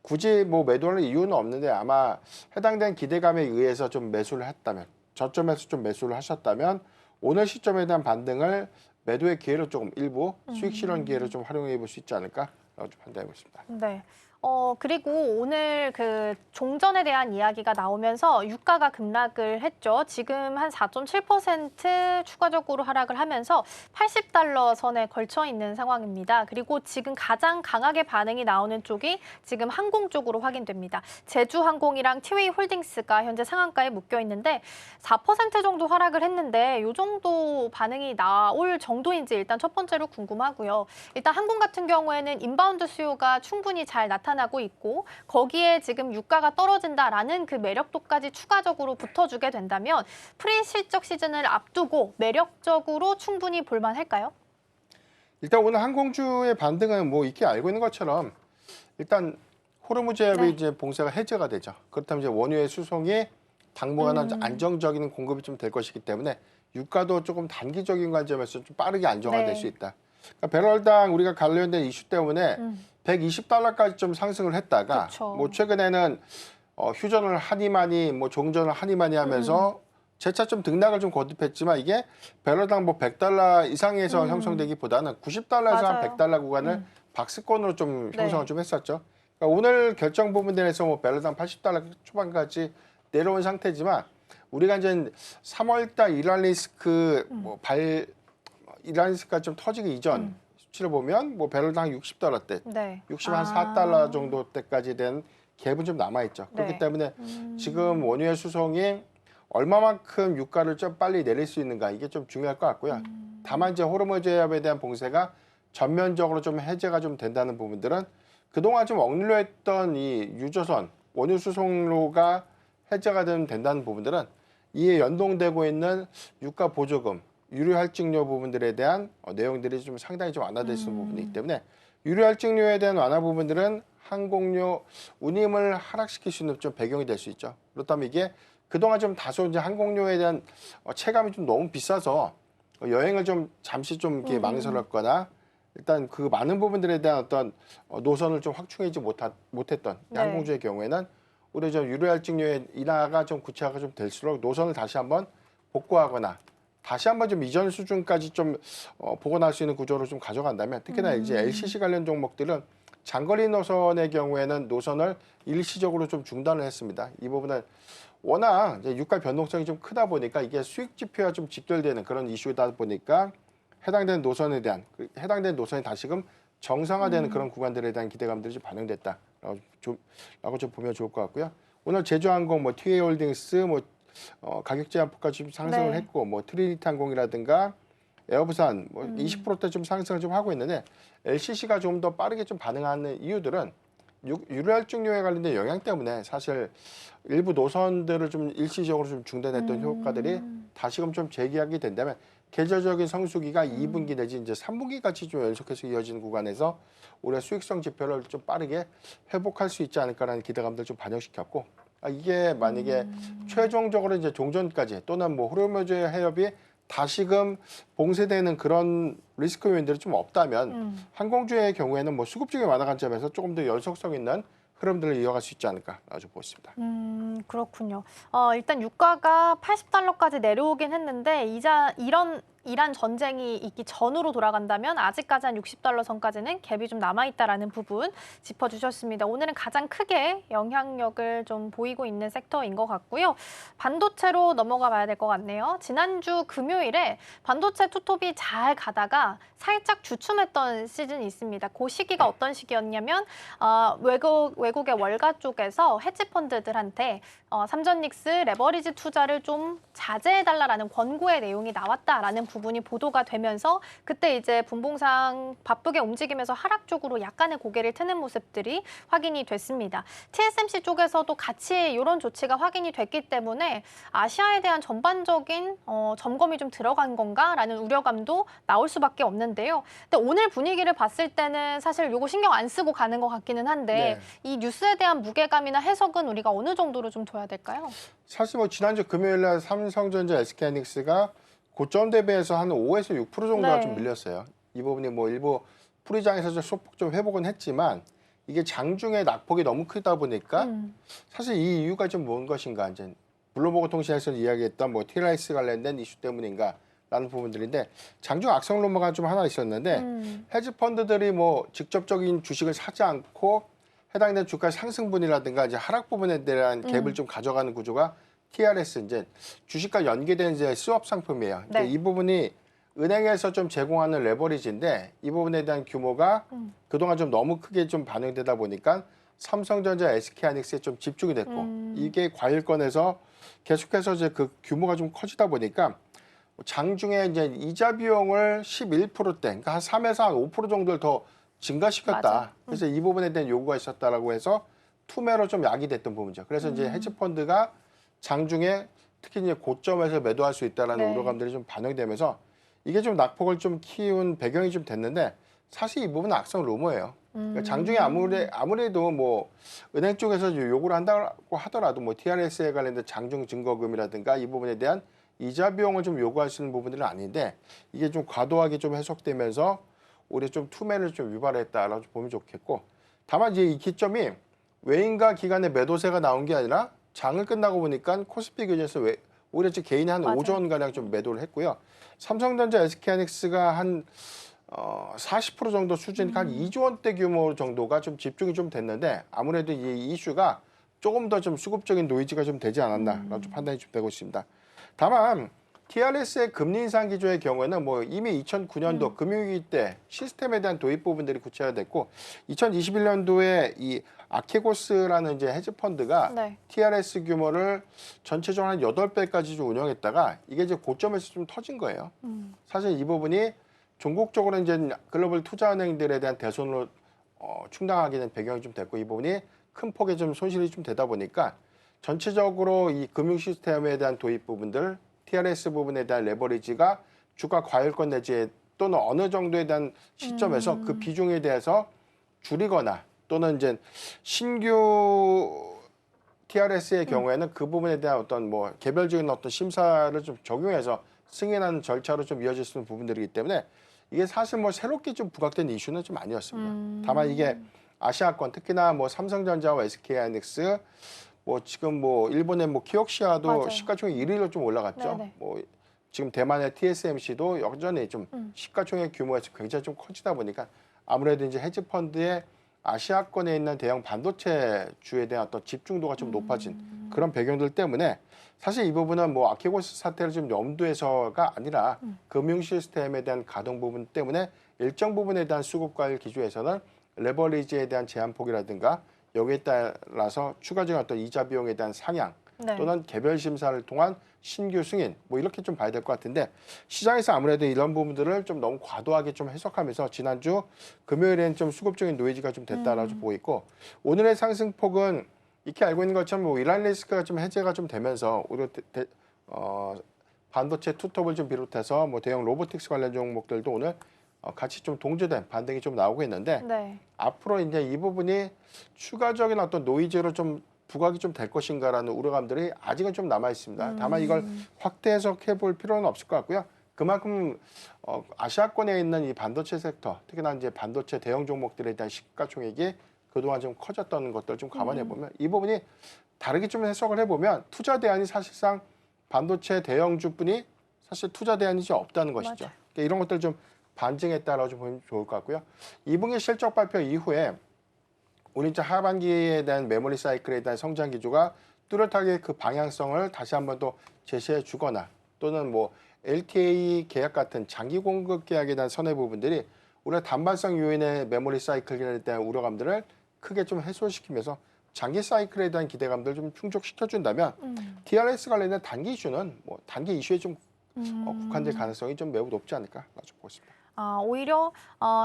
굳이 뭐 매도할 이유는 없는데 아마 해당된 기대감에 의해서 좀 매수를 했다면 저점에서 좀 매수를 하셨다면 오늘 시점에 대한 반등을 매도의 기회로 조금 일부 수익 실현 기회로 좀 활용해 볼 수 있지 않을까라고 좀 판단하고 있습니다. 네. 그리고 오늘 그 종전에 대한 이야기가 나오면서 유가가 급락을 했죠. 지금 한 4.7% 추가적으로 하락을 하면서 80달러 선에 걸쳐 있는 상황입니다. 그리고 지금 가장 강하게 반응이 나오는 쪽이 지금 항공 쪽으로 확인됩니다. 제주항공이랑 티웨이 홀딩스가 현재 상한가에 묶여 있는데 4% 정도 하락을 했는데 이 정도 반응이 나올 정도인지 일단 첫 번째로 궁금하고요. 일단 항공 같은 경우에는 인바운드 수요가 충분히 잘 나타나고 있고 거기에 지금 유가가 떨어진다라는 그 매력도까지 추가적으로 붙어주게 된다면 프리 실적 시즌을 앞두고 매력적으로 충분히 볼만할까요? 일단 오늘 항공주의 반등은 뭐 익히 알고 있는 것처럼 일단 호르무즈해협이 이제 봉쇄가 해제가 되죠. 그렇다면 이제 원유의 수송이 당분간은 안정적인 공급이 좀 될 것이기 때문에 유가도 조금 단기적인 관점에서 좀 빠르게 안정화될 수 있다. 그러니까 배럴당 우리가 관련된 이슈 때문에 120달러까지 좀 상승을 했다가 그쵸. 뭐 최근에는 휴전을 하니마니 뭐 종전을 하니마니 하면서 재차 좀 등락을 좀 거듭했지만 이게 배럴당 뭐 100달러 이상에서 형성되기보다는 90달러에서 한 맞아요. 100달러 구간을 박스권으로 좀 네. 형성을 좀 했었죠. 그러니까 오늘 결정 부분들에서 뭐 배럴당 80달러 초반까지 내려온 상태지만 우리가 이제 3월달 이란 리스크 이란 리스크가 좀 터지기 이전 수치를 보면 뭐 배럴당 60달러대, 네. 64달러 정도 때까지 된 갭은 좀 남아 있죠. 그렇기 네. 때문에 지금 원유의 수송이 얼마만큼 유가를 좀 빨리 내릴 수 있는가 이게 좀 중요할 것 같고요. 다만 이제 호르무즈해협에 대한 봉쇄가 전면적으로 좀 해제가 좀 된다는 부분들은 그동안 좀 억눌려 있던 이 유조선 원유 수송로가 해제가 된다는 부분들은 이에 연동되고 있는 유가 보조금, 유류 할증료 부분들에 대한 내용들이 좀 상당히 좀 완화될 수 있는 부분이기 때문에 유류 할증료에 대한 완화 부분들은 항공료 운임을 하락시킬 수 있는 좀 배경이 될 수 있죠. 그렇다면 이게 그동안 좀 다소 이제 항공료에 대한 체감이 좀 너무 비싸서 여행을 좀 잠시 좀 이렇게 망설였거나 일단 그 많은 부분들에 대한 어떤 노선을 좀 확충하지 못했던 항공주의 경우에는 우리 좀 유류할증료의 인하가 좀 구체화가 좀 될수록 노선을 다시 한번 복구하거나 다시 한번 좀 이전 수준까지 좀 복원할 수 있는 구조로 좀 가져간다면 특히나 이제 LCC 관련 종목들은 장거리 노선의 경우에는 노선을 일시적으로 좀 중단을 했습니다. 이 부분은 워낙 이제 유가 변동성이 좀 크다 보니까 이게 수익 지표와 좀 직결되는 그런 이슈다 보니까 해당된 노선에 대한 해당된 노선이 다시금 정상화되는 그런 구간들에 대한 기대감들이 좀 반영됐다라고 좀 보면 좋을 것 같고요. 오늘 제주항공, 뭐 TA홀딩스, 뭐 가격 제한폭까지 좀 상승을 했고, 뭐 트리니티 항공이라든가 에어부산 뭐 20%대 좀 상승을 좀 하고 있는데 LCC가 좀 더 빠르게 좀 반응하는 이유들은 유류할증료에 관련된 영향 때문에 사실 일부 노선들을 좀 일시적으로 좀 중단했던 효과들이 다시금 좀 재개하게 된다면 계절적인 성수기가 2분기 내지 이제 3분기까지 좀 연속해서 이어지는 구간에서 올해 수익성 지표를 좀 빠르게 회복할 수 있지 않을까라는 기대감들 좀 반영시켰고 이게 만약에 최종적으로 이제 종전까지 또는 뭐 호르무즈해협이 다시금 봉쇄되는 그런 리스크 요인들이 좀 없다면 항공주의 경우에는 뭐 수급적인 완화 관점에서 조금 더 연속성 있는 흐름들을 이어갈 수 있지 않을까 아주 보십니다. 그렇군요. 일단 유가가 80달러까지 내려오긴 했는데 이란 전쟁이 있기 전으로 돌아간다면 아직까지 한 60달러 선까지는 갭이 좀 남아있다라는 부분 짚어주셨습니다. 오늘은 가장 크게 영향력을 좀 보이고 있는 섹터인 것 같고요. 반도체로 넘어가 봐야 될 것 같네요. 지난주 금요일에 반도체 투톱이 잘 가다가 살짝 주춤했던 시즌이 있습니다. 그 시기가 어떤 시기였냐면 외국의 월가 쪽에서 헤지펀드들한테 삼전닉스 레버리지 투자를 좀 자제해달라는 권고의 내용이 나왔다라는 부분이 보도가 되면서 그때 이제 분봉상 바쁘게 움직이면서 하락 쪽으로 약간의 고개를 트는 모습들이 확인이 됐습니다. TSMC 쪽에서도 같이 이런 조치가 확인이 됐기 때문에 아시아에 대한 전반적인 점검이 좀 들어간 건가라는 우려감도 나올 수밖에 없는데요. 근데 오늘 분위기를 봤을 때는 사실 요거 신경 안 쓰고 가는 것 같기는 한데 이 뉴스에 대한 무게감이나 해석은 우리가 어느 정도로 좀 둬야 될까요? 사실 뭐 지난주 금요일 날 삼성전자, SK하이닉스가 고점 대비해서 한 5에서 6% 정도가 좀 밀렸어요. 이 부분이 뭐 일부 풀이장에서 좀 소폭 좀 회복은 했지만 이게 장중에 낙폭이 너무 크다 보니까 사실 이 이유가 좀 뭔 것인가 이제 블룸버그 통신에서 이야기했던 뭐 TLS 관련된 이슈 때문인가라는 부분들인데 장중 악성 루머가 좀 하나 있었는데 헤지 펀드들이 뭐 직접적인 주식을 사지 않고 해당된 주가 상승분이라든가 이제 하락 부분에 대한 갭을 좀 가져가는 구조가 TRS 이제 주식과 연계된 이제 스왑 상품이에요. 네. 이 부분이 은행에서 좀 제공하는 레버리지인데 이 부분에 대한 규모가 그동안 좀 너무 크게 좀 반영되다 보니까 삼성전자, SK하이닉스에 좀 집중이 됐고 이게 과일권에서 계속해서 이제 그 규모가 좀 커지다 보니까 장중에 이제 이자 비용을 11%대, 그러니까 한 3에서 한 5% 정도를 더 증가시켰다. 그래서 이 부분에 대한 요구가 있었다라고 해서 투매로 좀 약이 됐던 부분이죠. 그래서 이제 헤지펀드가 장중에 특히 이제 고점에서 매도할 수 있다라는 우려감들이 좀 반영되면서 이게 좀 낙폭을 좀 키운 배경이 좀 됐는데 사실 이 부분은 악성 루머예요. 그러니까 장중에 아무래도 뭐 은행 쪽에서 요구를 한다고 하더라도 뭐 TRS에 관련된 장중 증거금이라든가 이 부분에 대한 이자 비용을 좀 요구하시는 부분들은 아닌데 이게 좀 과도하게 좀 해석되면서 오히려 좀 투매를 좀 유발했다라고 보면 좋겠고 다만 이제 이 기점이 외인과 기관의 매도세가 나온 게 아니라 장을 끝나고 보니까 코스피 기준에서 오히려 개인이 한 맞아요. 5조 원 가량 좀 매도를 했고요. 삼성전자, SK하이닉스가 한 40% 정도 수준, 한 2조 원대 규모 정도가 좀 집중이 좀 됐는데 아무래도 이 이슈가 조금 더 좀 수급적인 노이즈가 좀 되지 않았나라고 좀 판단이 좀 되고 있습니다. 다만 TRS의 금리 인상 기조의 경우에는 뭐 이미 2009년도 금융위기 때 시스템에 대한 도입 부분들이 구체화됐고 2021년도에 이 아케고스라는 이제 헤지 펀드가 네. TRS 규모를 전체적으로 한 8배까지 좀 운영했다가 이게 이제 고점에서 좀 터진 거예요. 사실 이 부분이 종국적으로 이제 글로벌 투자은행들에 대한 대손으로 충당하게 된 배경이 좀 됐고 이 부분이 큰 폭의 좀 손실이 좀 되다 보니까 전체적으로 이 금융 시스템에 대한 도입 부분들, TRS 부분에 대한 레버리지가 주가 과열권 내지 또는 어느 정도에 대한 시점에서 그 비중에 대해서 줄이거나 또는 이제 신규 TRS의 경우에는 그 부분에 대한 어떤 뭐 개별적인 어떤 심사를 좀 적용해서 승인하는 절차로 좀 이어질 수 있는 부분들이기 때문에 이게 사실 뭐 새롭게 좀 부각된 이슈는 좀 아니었습니다. 다만 이게 아시아권 특히나 뭐 삼성전자와 SK하이닉스 뭐 지금 뭐 일본의 뭐 키옥시아도 맞아요. 시가총액 1위로 좀 올라갔죠. 네네. 뭐 지금 대만의 TSMC도 여전히 좀 시가총액 규모가 굉장히 좀 커지다 보니까 아무래도 이제 헤지 펀드의 아시아권에 있는 대형 반도체 주에 대한 어떤 집중도가 좀 높아진 그런 배경들 때문에 사실 이 부분은 뭐 아케고스 사태를 좀 염두에서가 아니라 금융 시스템에 대한 가동 부분 때문에 일정 부분에 대한 수급 과열 기조에서는 레버리지에 대한 제한폭이라든가 여기에 따라서 추가적인 어떤 이자 비용에 대한 상향 네. 또는 개별 심사를 통한 신규 승인 뭐 이렇게 좀 봐야 될 것 같은데 시장에서 아무래도 이런 부분들을 좀 너무 과도하게 좀 해석하면서 지난주 금요일에는 좀 수급적인 노이즈가 좀 됐다라고 보고 있고 오늘의 상승폭은 이렇게 알고 있는 것처럼 뭐 이란 리스크가 좀 해제가 좀 되면서 오히려 반도체 투톱을 좀 비롯해서 뭐 대형 로보틱스 관련 종목들도 오늘 같이 좀 동조된 반등이 좀 나오고 있는데 네. 앞으로 이제 이 부분이 추가적인 어떤 노이즈로 좀 부각이 좀 될 것인가라는 우려감들이 아직은 좀 남아 있습니다. 다만 이걸 확대 해석해 볼 필요는 없을 것 같고요. 그만큼 아시아권에 있는 이 반도체 섹터, 특히나 이제 반도체 대형 종목들에 대한 시가총액이 그동안 좀 커졌던 것들 좀 감안해 보면 이 부분이 다르게 좀 해석을 해보면 투자 대안이 사실상 반도체 대형주뿐이 사실 투자 대안이 좀 없다는 것이죠. 맞아요. 그러니까 이런 것들 좀 반증했다라고 좀 보면 좋을 것 같고요. 2분기 실적 발표 이후에 오늘 이제 하반기에 대한 메모리 사이클에 대한 성장 기조가 뚜렷하게 그 방향성을 다시 한번 또 제시해 주거나 또는 뭐 LTA 계약 같은 장기 공급 계약에 대한 선의 부분들이 우리가 단발성 요인의 메모리 사이클에 대한 우려감들을 크게 좀 해소시키면서 장기 사이클에 대한 기대감들을 좀 충족시켜 준다면 TRS 관련된 단기 이슈는 뭐 단기 이슈에 좀 국한될 가능성이 좀 매우 높지 않을까 보고 있습니다. 오히려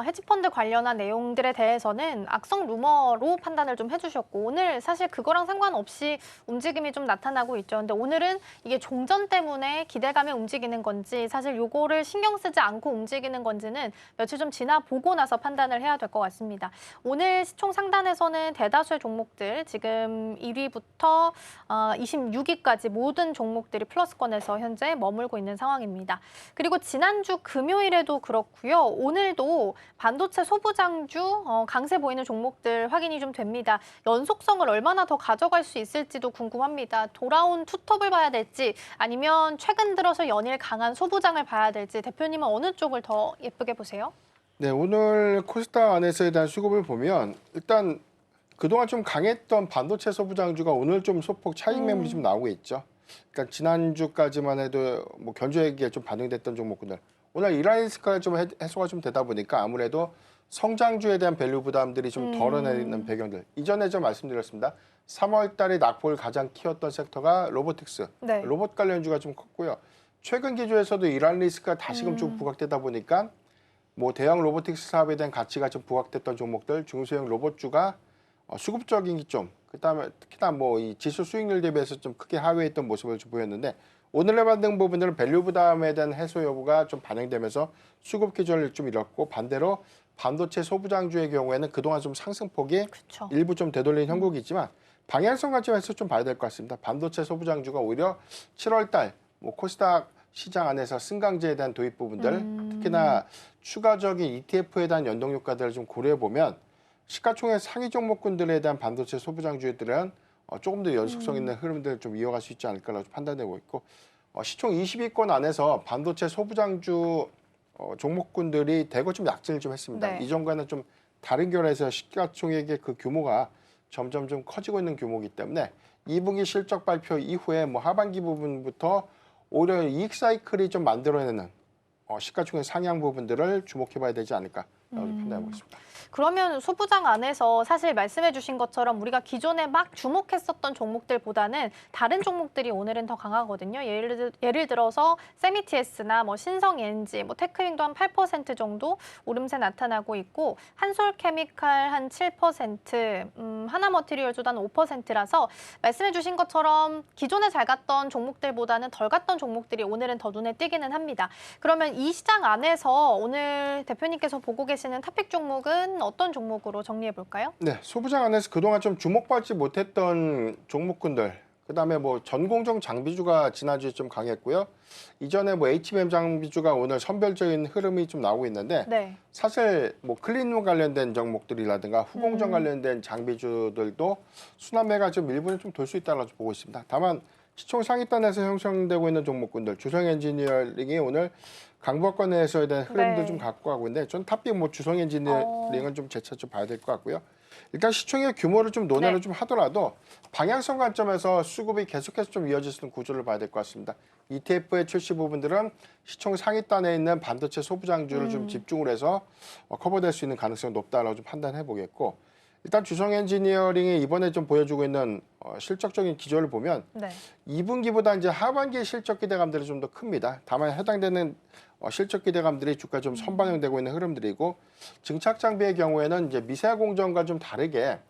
헤지펀드 관련한 내용들에 대해서는 악성 루머로 판단을 좀 해주셨고 오늘 사실 그거랑 상관없이 움직임이 좀 나타나고 있죠. 근데 오늘은 이게 종전 때문에 기대감에 움직이는 건지 사실 요거를 신경 쓰지 않고 움직이는 건지는 며칠 좀 지나 보고 나서 판단을 해야 될 것 같습니다. 오늘 시총 상단에서는 대다수의 종목들 지금 1위부터 26위까지 모든 종목들이 플러스권에서 현재 머물고 있는 상황입니다. 그리고 지난주 금요일에도 그렇고요. 오늘도 반도체 소부장주 강세 보이는 종목들 확인이 좀 됩니다. 연속성을 얼마나 더 가져갈 수 있을지도 궁금합니다. 돌아온 투톱을 봐야 될지 아니면 최근 들어서 연일 강한 소부장을 봐야 될지 대표님은 어느 쪽을 더 예쁘게 보세요? 네, 오늘 코스닥 안에서에 대한 수급을 보면 일단 그동안 좀 강했던 반도체 소부장주가 오늘 좀 소폭 차익 매물이 좀 나오고 있죠. 그러니까 지난주까지만 해도 뭐 견조하게 좀 반영됐던 종목들 오늘 이란 리스크가 좀 해소가 좀 되다 보니까 아무래도 성장주에 대한 밸류 부담들이 좀 덜어내는 배경들. 이전에 좀 말씀드렸습니다. 3월 달에 낙폭을 가장 키웠던 섹터가 로보틱스, 네. 로봇 관련주가 좀 컸고요. 최근 기조에서도 이란 리스크가 다시금 좀 부각되다 보니까 뭐 대형 로보틱스 사업에 대한 가치가 좀 부각됐던 종목들, 중소형 로봇주가 수급적인 기점, 그다음에 특히나 뭐 이 지수 수익률 대비해서 좀 크게 하회했던 모습을 좀 보였는데 오늘날 반등 부분들은 밸류 부담에 대한 해소 여부가 좀 반영되면서 수급 기조를 좀 잃었고 반대로 반도체 소부장주의 경우에는 그동안 좀 상승폭이 그렇죠. 일부 좀 되돌린 형국이 있지만 방향성 관점에서 좀 봐야 될 것 같습니다. 반도체 소부장주가 오히려 7월 달 뭐 코스닥 시장 안에서 승강제에 대한 도입 부분들 특히나 추가적인 ETF에 대한 연동 효과들을 좀 고려해 보면 시가총액 상위 종목군들에 대한 반도체 소부장주들은 조금 더 연속성 있는 흐름들을 좀 이어갈 수 있지 않을까라고 판단되고 있고 시총 20위권 안에서 반도체 소부장주 종목군들이 대거 좀 약진을 좀 했습니다. 네. 이전과는 좀 다른 결에서 시가총액의 그 규모가 점점 좀 커지고 있는 규모이기 때문에 2분기 실적 발표 이후에 뭐 하반기 부분부터 오히려 이익 사이클이 좀 만들어내는 시가총액 상향 부분들을 주목해봐야 되지 않을까라고 판단하고 있습니다. 그러면 소부장 안에서 사실 말씀해 주신 것처럼 우리가 기존에 막 주목했었던 종목들보다는 다른 종목들이 오늘은 더 강하거든요. 예를 들어서 세미티에스나 뭐 신성엔지, 뭐 테크윈도 한 8% 정도 오름세 나타나고 있고 한솔케미칼 한 7%, 하나머티리얼즈도 한 5%라서 말씀해 주신 것처럼 기존에 잘 갔던 종목들보다는 덜 갔던 종목들이 오늘은 더 눈에 띄기는 합니다. 그러면 이 시장 안에서 오늘 대표님께서 보고 계시는 탑픽 종목은 어떤 종목으로 정리해 볼까요? 네, 소부장 안에서 그동안 좀 주목받지 못했던 종목군들, 그다음에 뭐 전공정 장비주가 지난주에 좀 강했고요. 이전에 뭐 HBM 장비주가 오늘 선별적인 흐름이 좀 나오고 있는데 네. 사실 뭐 클린룸 관련된 종목들이라든가 후공정 관련된 장비주들도 순환매가 좀 일부는 좀 돌 수 있다고 보고 있습니다. 다만 시총 상위단에서 형성되고 있는 종목군들, 주성엔지니어링이 오늘 강보권에서에 대한 흐름도 네. 좀 갖고 가고 있는데 전 탑픽 뭐 주성엔지니어링은 좀 재차 좀 봐야 될 것 같고요. 일단 시총의 규모를 좀 논의를 네. 좀 하더라도 방향성 관점에서 수급이 계속해서 좀 이어질 수 있는 구조를 봐야 될 것 같습니다. ETF의 출시 부분들은 시총 상위단에 있는 반도체 소부장주를 좀 집중을 해서 커버될 수 있는 가능성이 높다라고 좀 판단해 보겠고, 일단 주성엔지니어링이 이번에 좀 보여주고 있는 실적적인 기조를 보면 네. 2분기보다 이제 하반기 실적 기대감들이 좀 더 큽니다. 다만 해당되는 실적 기대감들이 주가 좀 선반영되고 있는 흐름들이고, 증착 장비의 경우에는 이제 미세 공정과 좀 다르게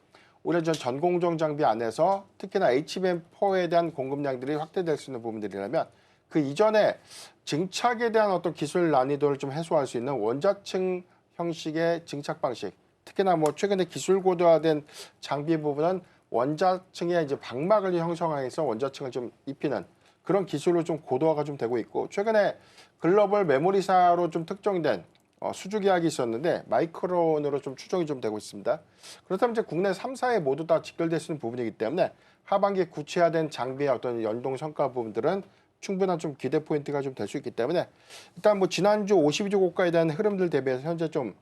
오히려 전 공정 장비 안에서 특히나 HBM4에 대한 공급량들이 확대될 수 있는 부분들이라면 그 이전에 증착에 대한 어떤 기술 난이도를 좀 해소할 수 있는 원자층 형식의 증착 방식, 특히나 뭐 최근에 기술 고도화된 장비 부분은 원자층에 이제 방막을 형성해서 원자층을 좀 입히는 그런 기술로 좀 고도화가 좀 되고 있고, 최근에 글로벌 메모리사로 좀 특정된 수주 계약이 있었는데 마이크론으로 좀 추정이 좀 되고 있습니다. 그렇다면 이제 국내 3사에 모두 다 직결될 수 있는 부분이기 때문에 하반기에 구체화된 장비의 어떤 연동 성과 부분들은 충분한 좀 기대 포인트가 좀 될 수 있기 때문에 일단 뭐 지난주 52주 고가에 대한 흐름들 대비해서 현재 좀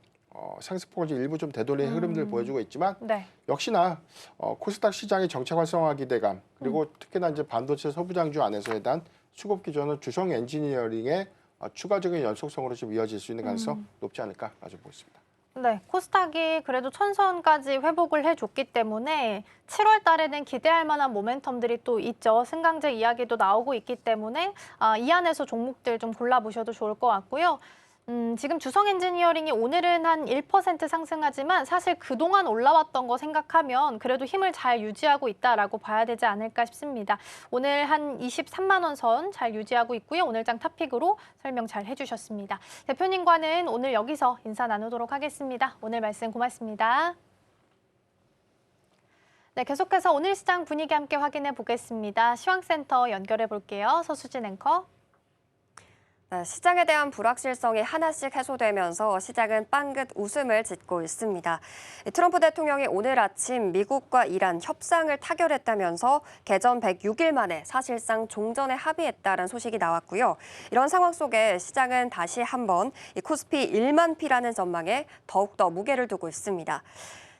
상승폭을 일부 좀 되돌린 흐름들을 보여주고 있지만 네. 역시나 코스닥 시장의 정책 활성화 기대감, 그리고 특히나 이제 반도체 소부장주 안에서에 대한 수급 기조는 주성 엔지니어링의 추가적인 연속성으로 좀 이어질 수 있는 가능성 높지 않을까 가지고 보고 있습니다. 네, 코스닥이 그래도 천선까지 회복을 해줬기 때문에 7월 달에는 기대할 만한 모멘텀들이 또 있죠. 승강제 이야기도 나오고 있기 때문에 이 안에서 종목들 좀 골라보셔도 좋을 것 같고요. 지금 주성 엔지니어링이 오늘은 한 1% 상승하지만 사실 그동안 올라왔던 거 생각하면 그래도 힘을 잘 유지하고 있다라고 봐야 되지 않을까 싶습니다. 오늘 한 23만 원 선 잘 유지하고 있고요. 오늘장 탑픽으로 설명 잘 해주셨습니다. 대표님과는 오늘 여기서 인사 나누도록 하겠습니다. 오늘 말씀 고맙습니다. 네, 계속해서 오늘 시장 분위기 함께 확인해 보겠습니다. 시황센터 연결해 볼게요. 서수진 앵커. 시장에 대한 불확실성이 하나씩 해소되면서 시장은 빵긋 웃음을 짓고 있습니다. 트럼프 대통령이 오늘 아침 미국과 이란 협상을 타결했다면서 개전 106일 만에 사실상 종전에 합의했다는 소식이 나왔고요. 이런 상황 속에 시장은 다시 한번 코스피 1만 피라는 전망에 더욱더 무게를 두고 있습니다.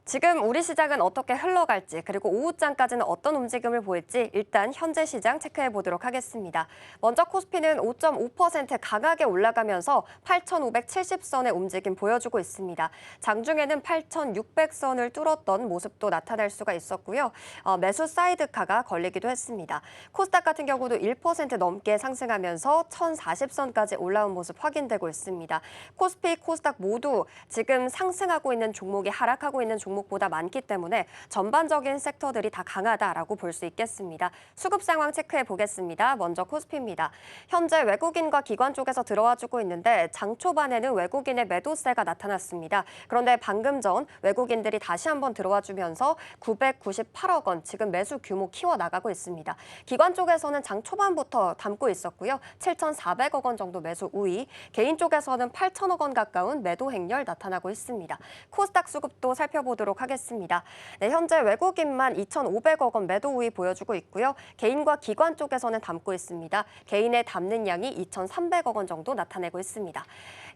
지금 우리 시장은 어떻게 흘러갈지, 그리고 오후장까지는 어떤 움직임을 보일지 일단 현재 시장 체크해 보도록 하겠습니다. 먼저 코스피는 5.5% 강하게 올라가면서 8,570선의 움직임 보여주고 있습니다. 장중에는 8,600선을 뚫었던 모습도 나타날 수가 있었고요. 매수 사이드카가 걸리기도 했습니다. 코스닥 같은 경우도 1% 넘게 상승하면서 1,040선까지 올라온 모습 확인되고 있습니다. 코스피, 코스닥 모두 지금 상승하고 있는 종목이 하락하고 있는 종목 종목보다 많기 때문에 전반적인 섹터들이 다 강하다라고 볼 수 있겠습니다. 수급 상황 체크해 보겠습니다. 먼저 코스피입니다. 현재 외국인과 기관 쪽에서 들어와주고 있는데 장 초반에는 외국인의 매도세가 나타났습니다. 그런데 방금 전 외국인들이 다시 한번 들어와주면서 998억 원 지금 매수 규모 키워나가고 있습니다. 기관 쪽에서는 장 초반부터 담고 있었고요. 7,400억 원 정도 매수 우위, 개인 쪽에서는 8천억 원 가까운 매도 행렬 나타나고 있습니다. 코스닥 수급도 살펴보도록 하겠습니다. 네, 현재 외국인만 2,500억 원 매도 우위 보여주고 있고요. 개인과 기관 쪽에서는 담고 있습니다. 개인의 담는 양이 2,300억 원 정도 나타내고 있습니다.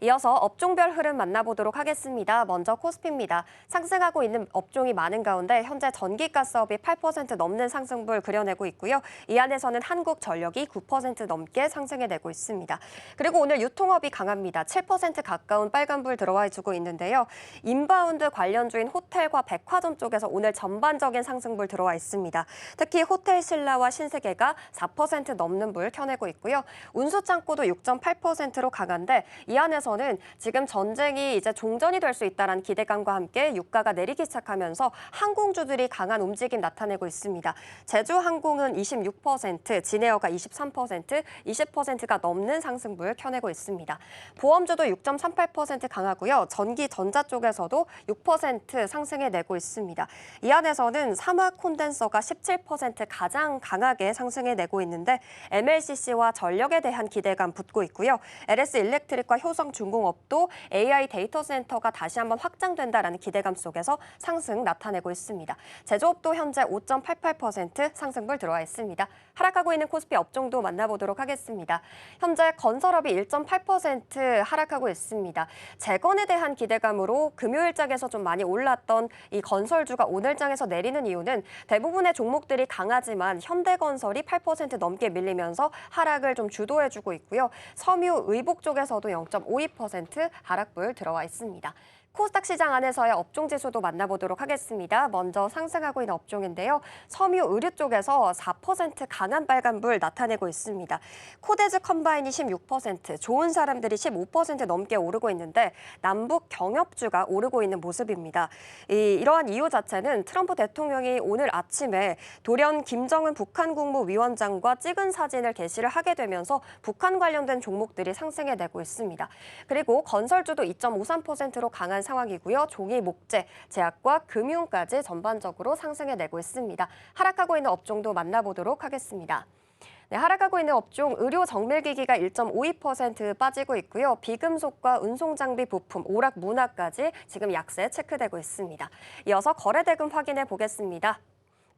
이어서 업종별 흐름 만나보도록 하겠습니다. 먼저 코스피입니다. 상승하고 있는 업종이 많은 가운데 현재 전기가스업이 8% 넘는 상승분을 그려내고 있고요. 이 안에서는 한국전력이 9% 넘게 상승해내고 있습니다. 그리고 오늘 유통업이 강합니다. 7% 가까운 빨간불 들어와주고 있는데요. 인바운드 관련주인 호텔과 백화점 쪽에서 오늘 전반적인 상승불 들어와 있습니다. 특히 호텔 신라와 신세계가 4% 넘는 불 켜내고 있고요. 운수창고도 6.8%로 강한데 이 안에서는 지금 전쟁이 이제 종전이 될 수 있다는 기대감과 함께 유가가 내리기 시작하면서 항공주들이 강한 움직임 나타내고 있습니다. 제주항공은 26%, 진에어가 23%, 20%가 넘는 상승분을 켜내고 있습니다. 보험주도 6.38% 강하고요. 전기, 전자 쪽에서도 6% 상승해내고 있습니다. 이 안에서는 사막 콘덴서가 17% 가장 강하게 상승해내고 있는데 MLCC와 전력에 대한 기대감 붙고 있고요. LS 일렉트릭과 효성중공업도 AI 데이터 센터가 다시 한번 확장된다라는 기대감 속에서 상승 나타내고 있습니다. 제조업도 현재 5.88% 상승분 들어와 있습니다. 하락하고 있는 코스피 업종도 만나보도록 하겠습니다. 현재 건설업이 1.8% 하락하고 있습니다. 재건에 대한 기대감으로 금요일장에서 좀 많이 올랐던 이 건설주가 오늘장에서 내리는 이유는 대부분의 종목들이 강하지만 현대건설이 8% 넘게 밀리면서 하락을 좀 주도해주고 있고요. 섬유 의복 쪽에서도 0.52% 하락불 들어와 있습니다. 코스닥 시장 안에서의 업종 지수도 만나보도록 하겠습니다. 먼저 상승하고 있는 업종인데요. 섬유 의류 쪽에서 4% 강한 빨간불 나타내고 있습니다. 코데즈 컴바인이 16%, 좋은 사람들이 15% 넘게 오르고 있는데 남북 경협주가 오르고 있는 모습입니다. 이러한 이유 자체는 트럼프 대통령이 오늘 아침에 돌연 김정은 북한 국무위원장과 찍은 사진을 게시를 하게 되면서 북한 관련된 종목들이 상승해내고 있습니다. 그리고 건설주도 2.53%로 강한 상황이고요. 종이, 목재, 제약과 금융까지 전반적으로 상승해내고 있습니다. 하락하고 있는 업종도 만나보도록 하겠습니다. 네, 하락하고 있는 업종 의료 정밀기기가 1.52% 빠지고 있고요. 비금속과 운송장비 부품, 오락 문화까지 지금 약세 체크되고 있습니다. 이어서 거래대금 확인해 보겠습니다.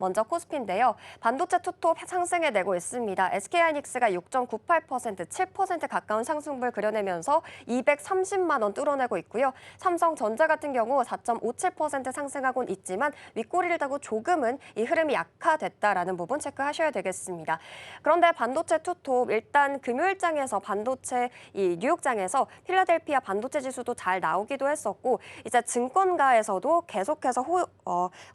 먼저 코스피인데요. 반도체 투톱 상승해내고 있습니다. SK하이닉스가 6.98%, 7% 가까운 상승분을 그려내면서 230만 원 뚫어내고 있고요. 삼성전자 같은 경우 4.57% 상승하고는 있지만 윗꼬리를 다고 조금은 이 흐름이 약화됐다라는 부분 체크하셔야 되겠습니다. 그런데 반도체 투톱 일단 금요일장에서 반도체 이 뉴욕장에서 필라델피아 반도체 지수도 잘 나오기도 했었고 이제 증권가에서도 계속해서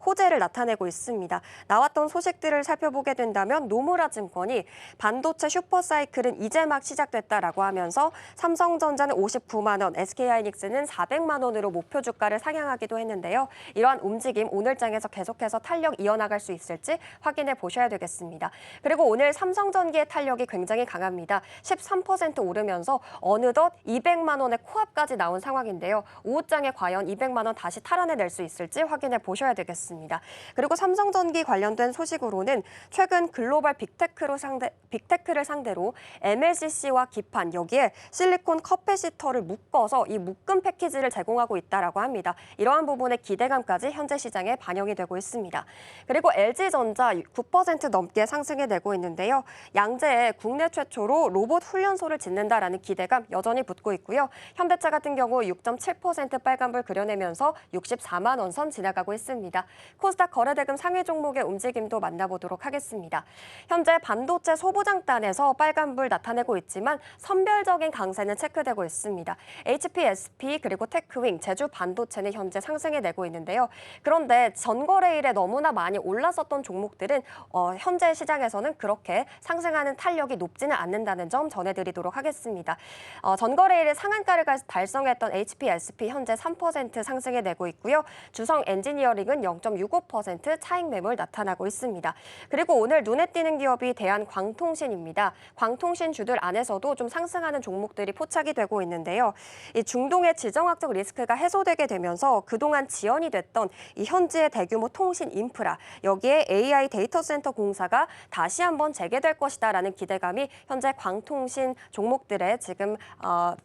호재를 나타내고 있습니다. 나왔던 소식들을 살펴보게 된다면 노무라 증권이 반도체 슈퍼사이클은 이제 막 시작됐다라고 하면서 삼성전자는 59만 원, SK하이닉스는 400만 원으로 목표 주가를 상향하기도 했는데요. 이러한 움직임 오늘장에서 계속해서 탄력 이어나갈 수 있을지 확인해 보셔야 되겠습니다. 그리고 오늘 삼성전기의 탄력이 굉장히 강합니다. 13% 오르면서 어느덧 200만 원의 코앞까지 나온 상황인데요. 오후장에 과연 200만 원 다시 탈환해낼 수 있을지 확인해 보셔야 되겠습니다. 그리고 삼성전기 관련된 소식으로는 최근 글로벌 빅테크를 상대로 MLCC와 기판 여기에 실리콘 커패시터를 묶어서 이 묶음 패키지를 제공하고 있다라고 합니다. 이러한 부분의 기대감까지 현재 시장에 반영이 되고 있습니다. 그리고 LG전자 9% 넘게 상승해내고 있는데요. 양재에 국내 최초로 로봇 훈련소를 짓는다라는 기대감 여전히 붙고 있고요. 현대차 같은 경우 6.7% 빨간불 그려내면서 64만 원 선 지나가고 있습니다. 코스닥 거래대금 상위 종목 종목의 움직임도 만나보도록 하겠습니다. 현재 반도체 소부장단에서 빨간불 나타내고 있지만 선별적인 강세는 체크되고 있습니다. HPSP 그리고 테크윙, 제주 반도체는 현재 상승해 내고 있는데요. 그런데 전거래일에 너무나 많이 올랐었던 종목들은 현재 시장에서는 그렇게 상승하는 탄력이 높지는 않는다는 점 전해드리도록 하겠습니다. 전거래일에 상한가를 달성했던 HPSP 현재 3% 상승해 내고 있고요. 주성 엔지니어링은 0.65% 차익 매물 나타나고 있습니다. 그리고 오늘 눈에 띄는 기업이 대한광통신입니다. 광통신 주들 안에서도 좀 상승하는 종목들이 포착이 되고 있는데요. 이 중동의 지정학적 리스크가 해소되게 되면서 그동안 지연이 됐던 이 현지의 대규모 통신 인프라, 여기에 AI 데이터 센터 공사가 다시 한번 재개될 것이다라는 기대감이 현재 광통신 종목들의 지금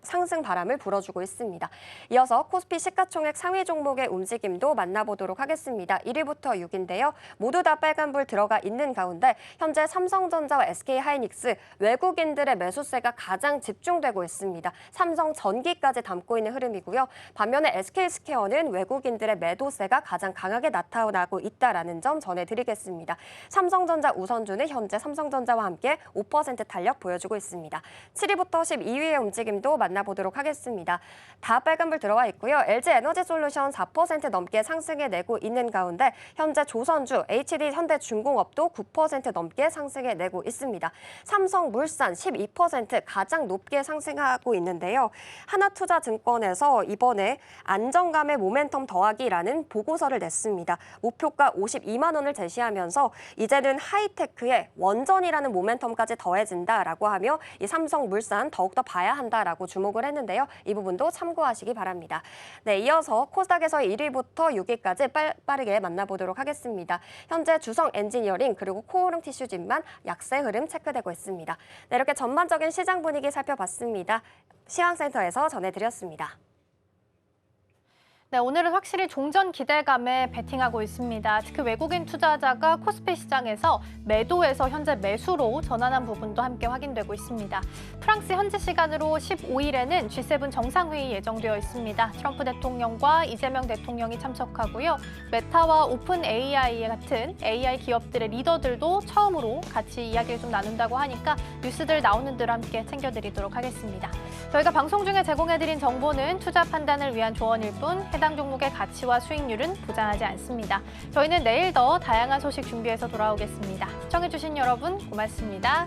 상승 바람을 불어주고 있습니다. 이어서 코스피 시가총액 상위 종목의 움직임도 만나보도록 하겠습니다. 1위부터 6위인데요. 모두 다 빨간불 들어가 있는 가운데 현재 삼성전자와 SK하이닉스 외국인들의 매수세가 가장 집중되고 있습니다. 삼성전기까지 담고 있는 흐름이고요. 반면에 SK스퀘어는 외국인들의 매도세가 가장 강하게 나타나고 있다라는 점 전해드리겠습니다. 삼성전자 우선주는 현재 삼성전자와 함께 5% 탄력 보여주고 있습니다. 7위부터 12위의 움직임도 만나보도록 하겠습니다. 다 빨간불 들어와 있고요. LG에너지솔루션 4% 넘게 상승해 내고 있는 가운데 현재 조선주, HD 현대중공업도 9% 넘게 상승해 내고 있습니다. 삼성물산 12% 가장 높게 상승하고 있는데요. 하나투자증권에서 이번에 안정감의 모멘텀 더하기라는 보고서를 냈습니다. 목표가 52만 원을 제시하면서 이제는 하이테크에 원전이라는 모멘텀까지 더해진다라고 하며 이 삼성물산 더욱더 봐야 한다라고 주목을 했는데요. 이 부분도 참고하시기 바랍니다. 네, 이어서 코스닥에서 1위부터 6위까지 빠르게 만나보도록 하겠습니다. 현재 주성 엔지니어링 그리고 코오름 티슈진만 약세 흐름 체크되고 있습니다. 네, 이렇게 전반적인 시장 분위기 살펴봤습니다. 시황센터에서 전해드렸습니다. 네, 오늘은 확실히 종전 기대감에 베팅하고 있습니다. 특히 외국인 투자자가 코스피 시장에서 매도에서 현재 매수로 전환한 부분도 함께 확인되고 있습니다. 프랑스 현지 시간으로 15일에는 G7 정상회의 예정되어 있습니다. 트럼프 대통령과 이재명 대통령이 참석하고요. 메타와 오픈 AI 같은 AI 기업들의 리더들도 처음으로 같이 이야기를 좀 나눈다고 하니까 뉴스들 나오는 대로 함께 챙겨드리도록 하겠습니다. 저희가 방송 중에 제공해드린 정보는 투자 판단을 위한 조언일 뿐 해당 종목의 가치와 수익률은 보장하지 않습니다. 저희는 내일 더 다양한 소식 준비해서 돌아오겠습니다. 시청해주신 여러분 고맙습니다.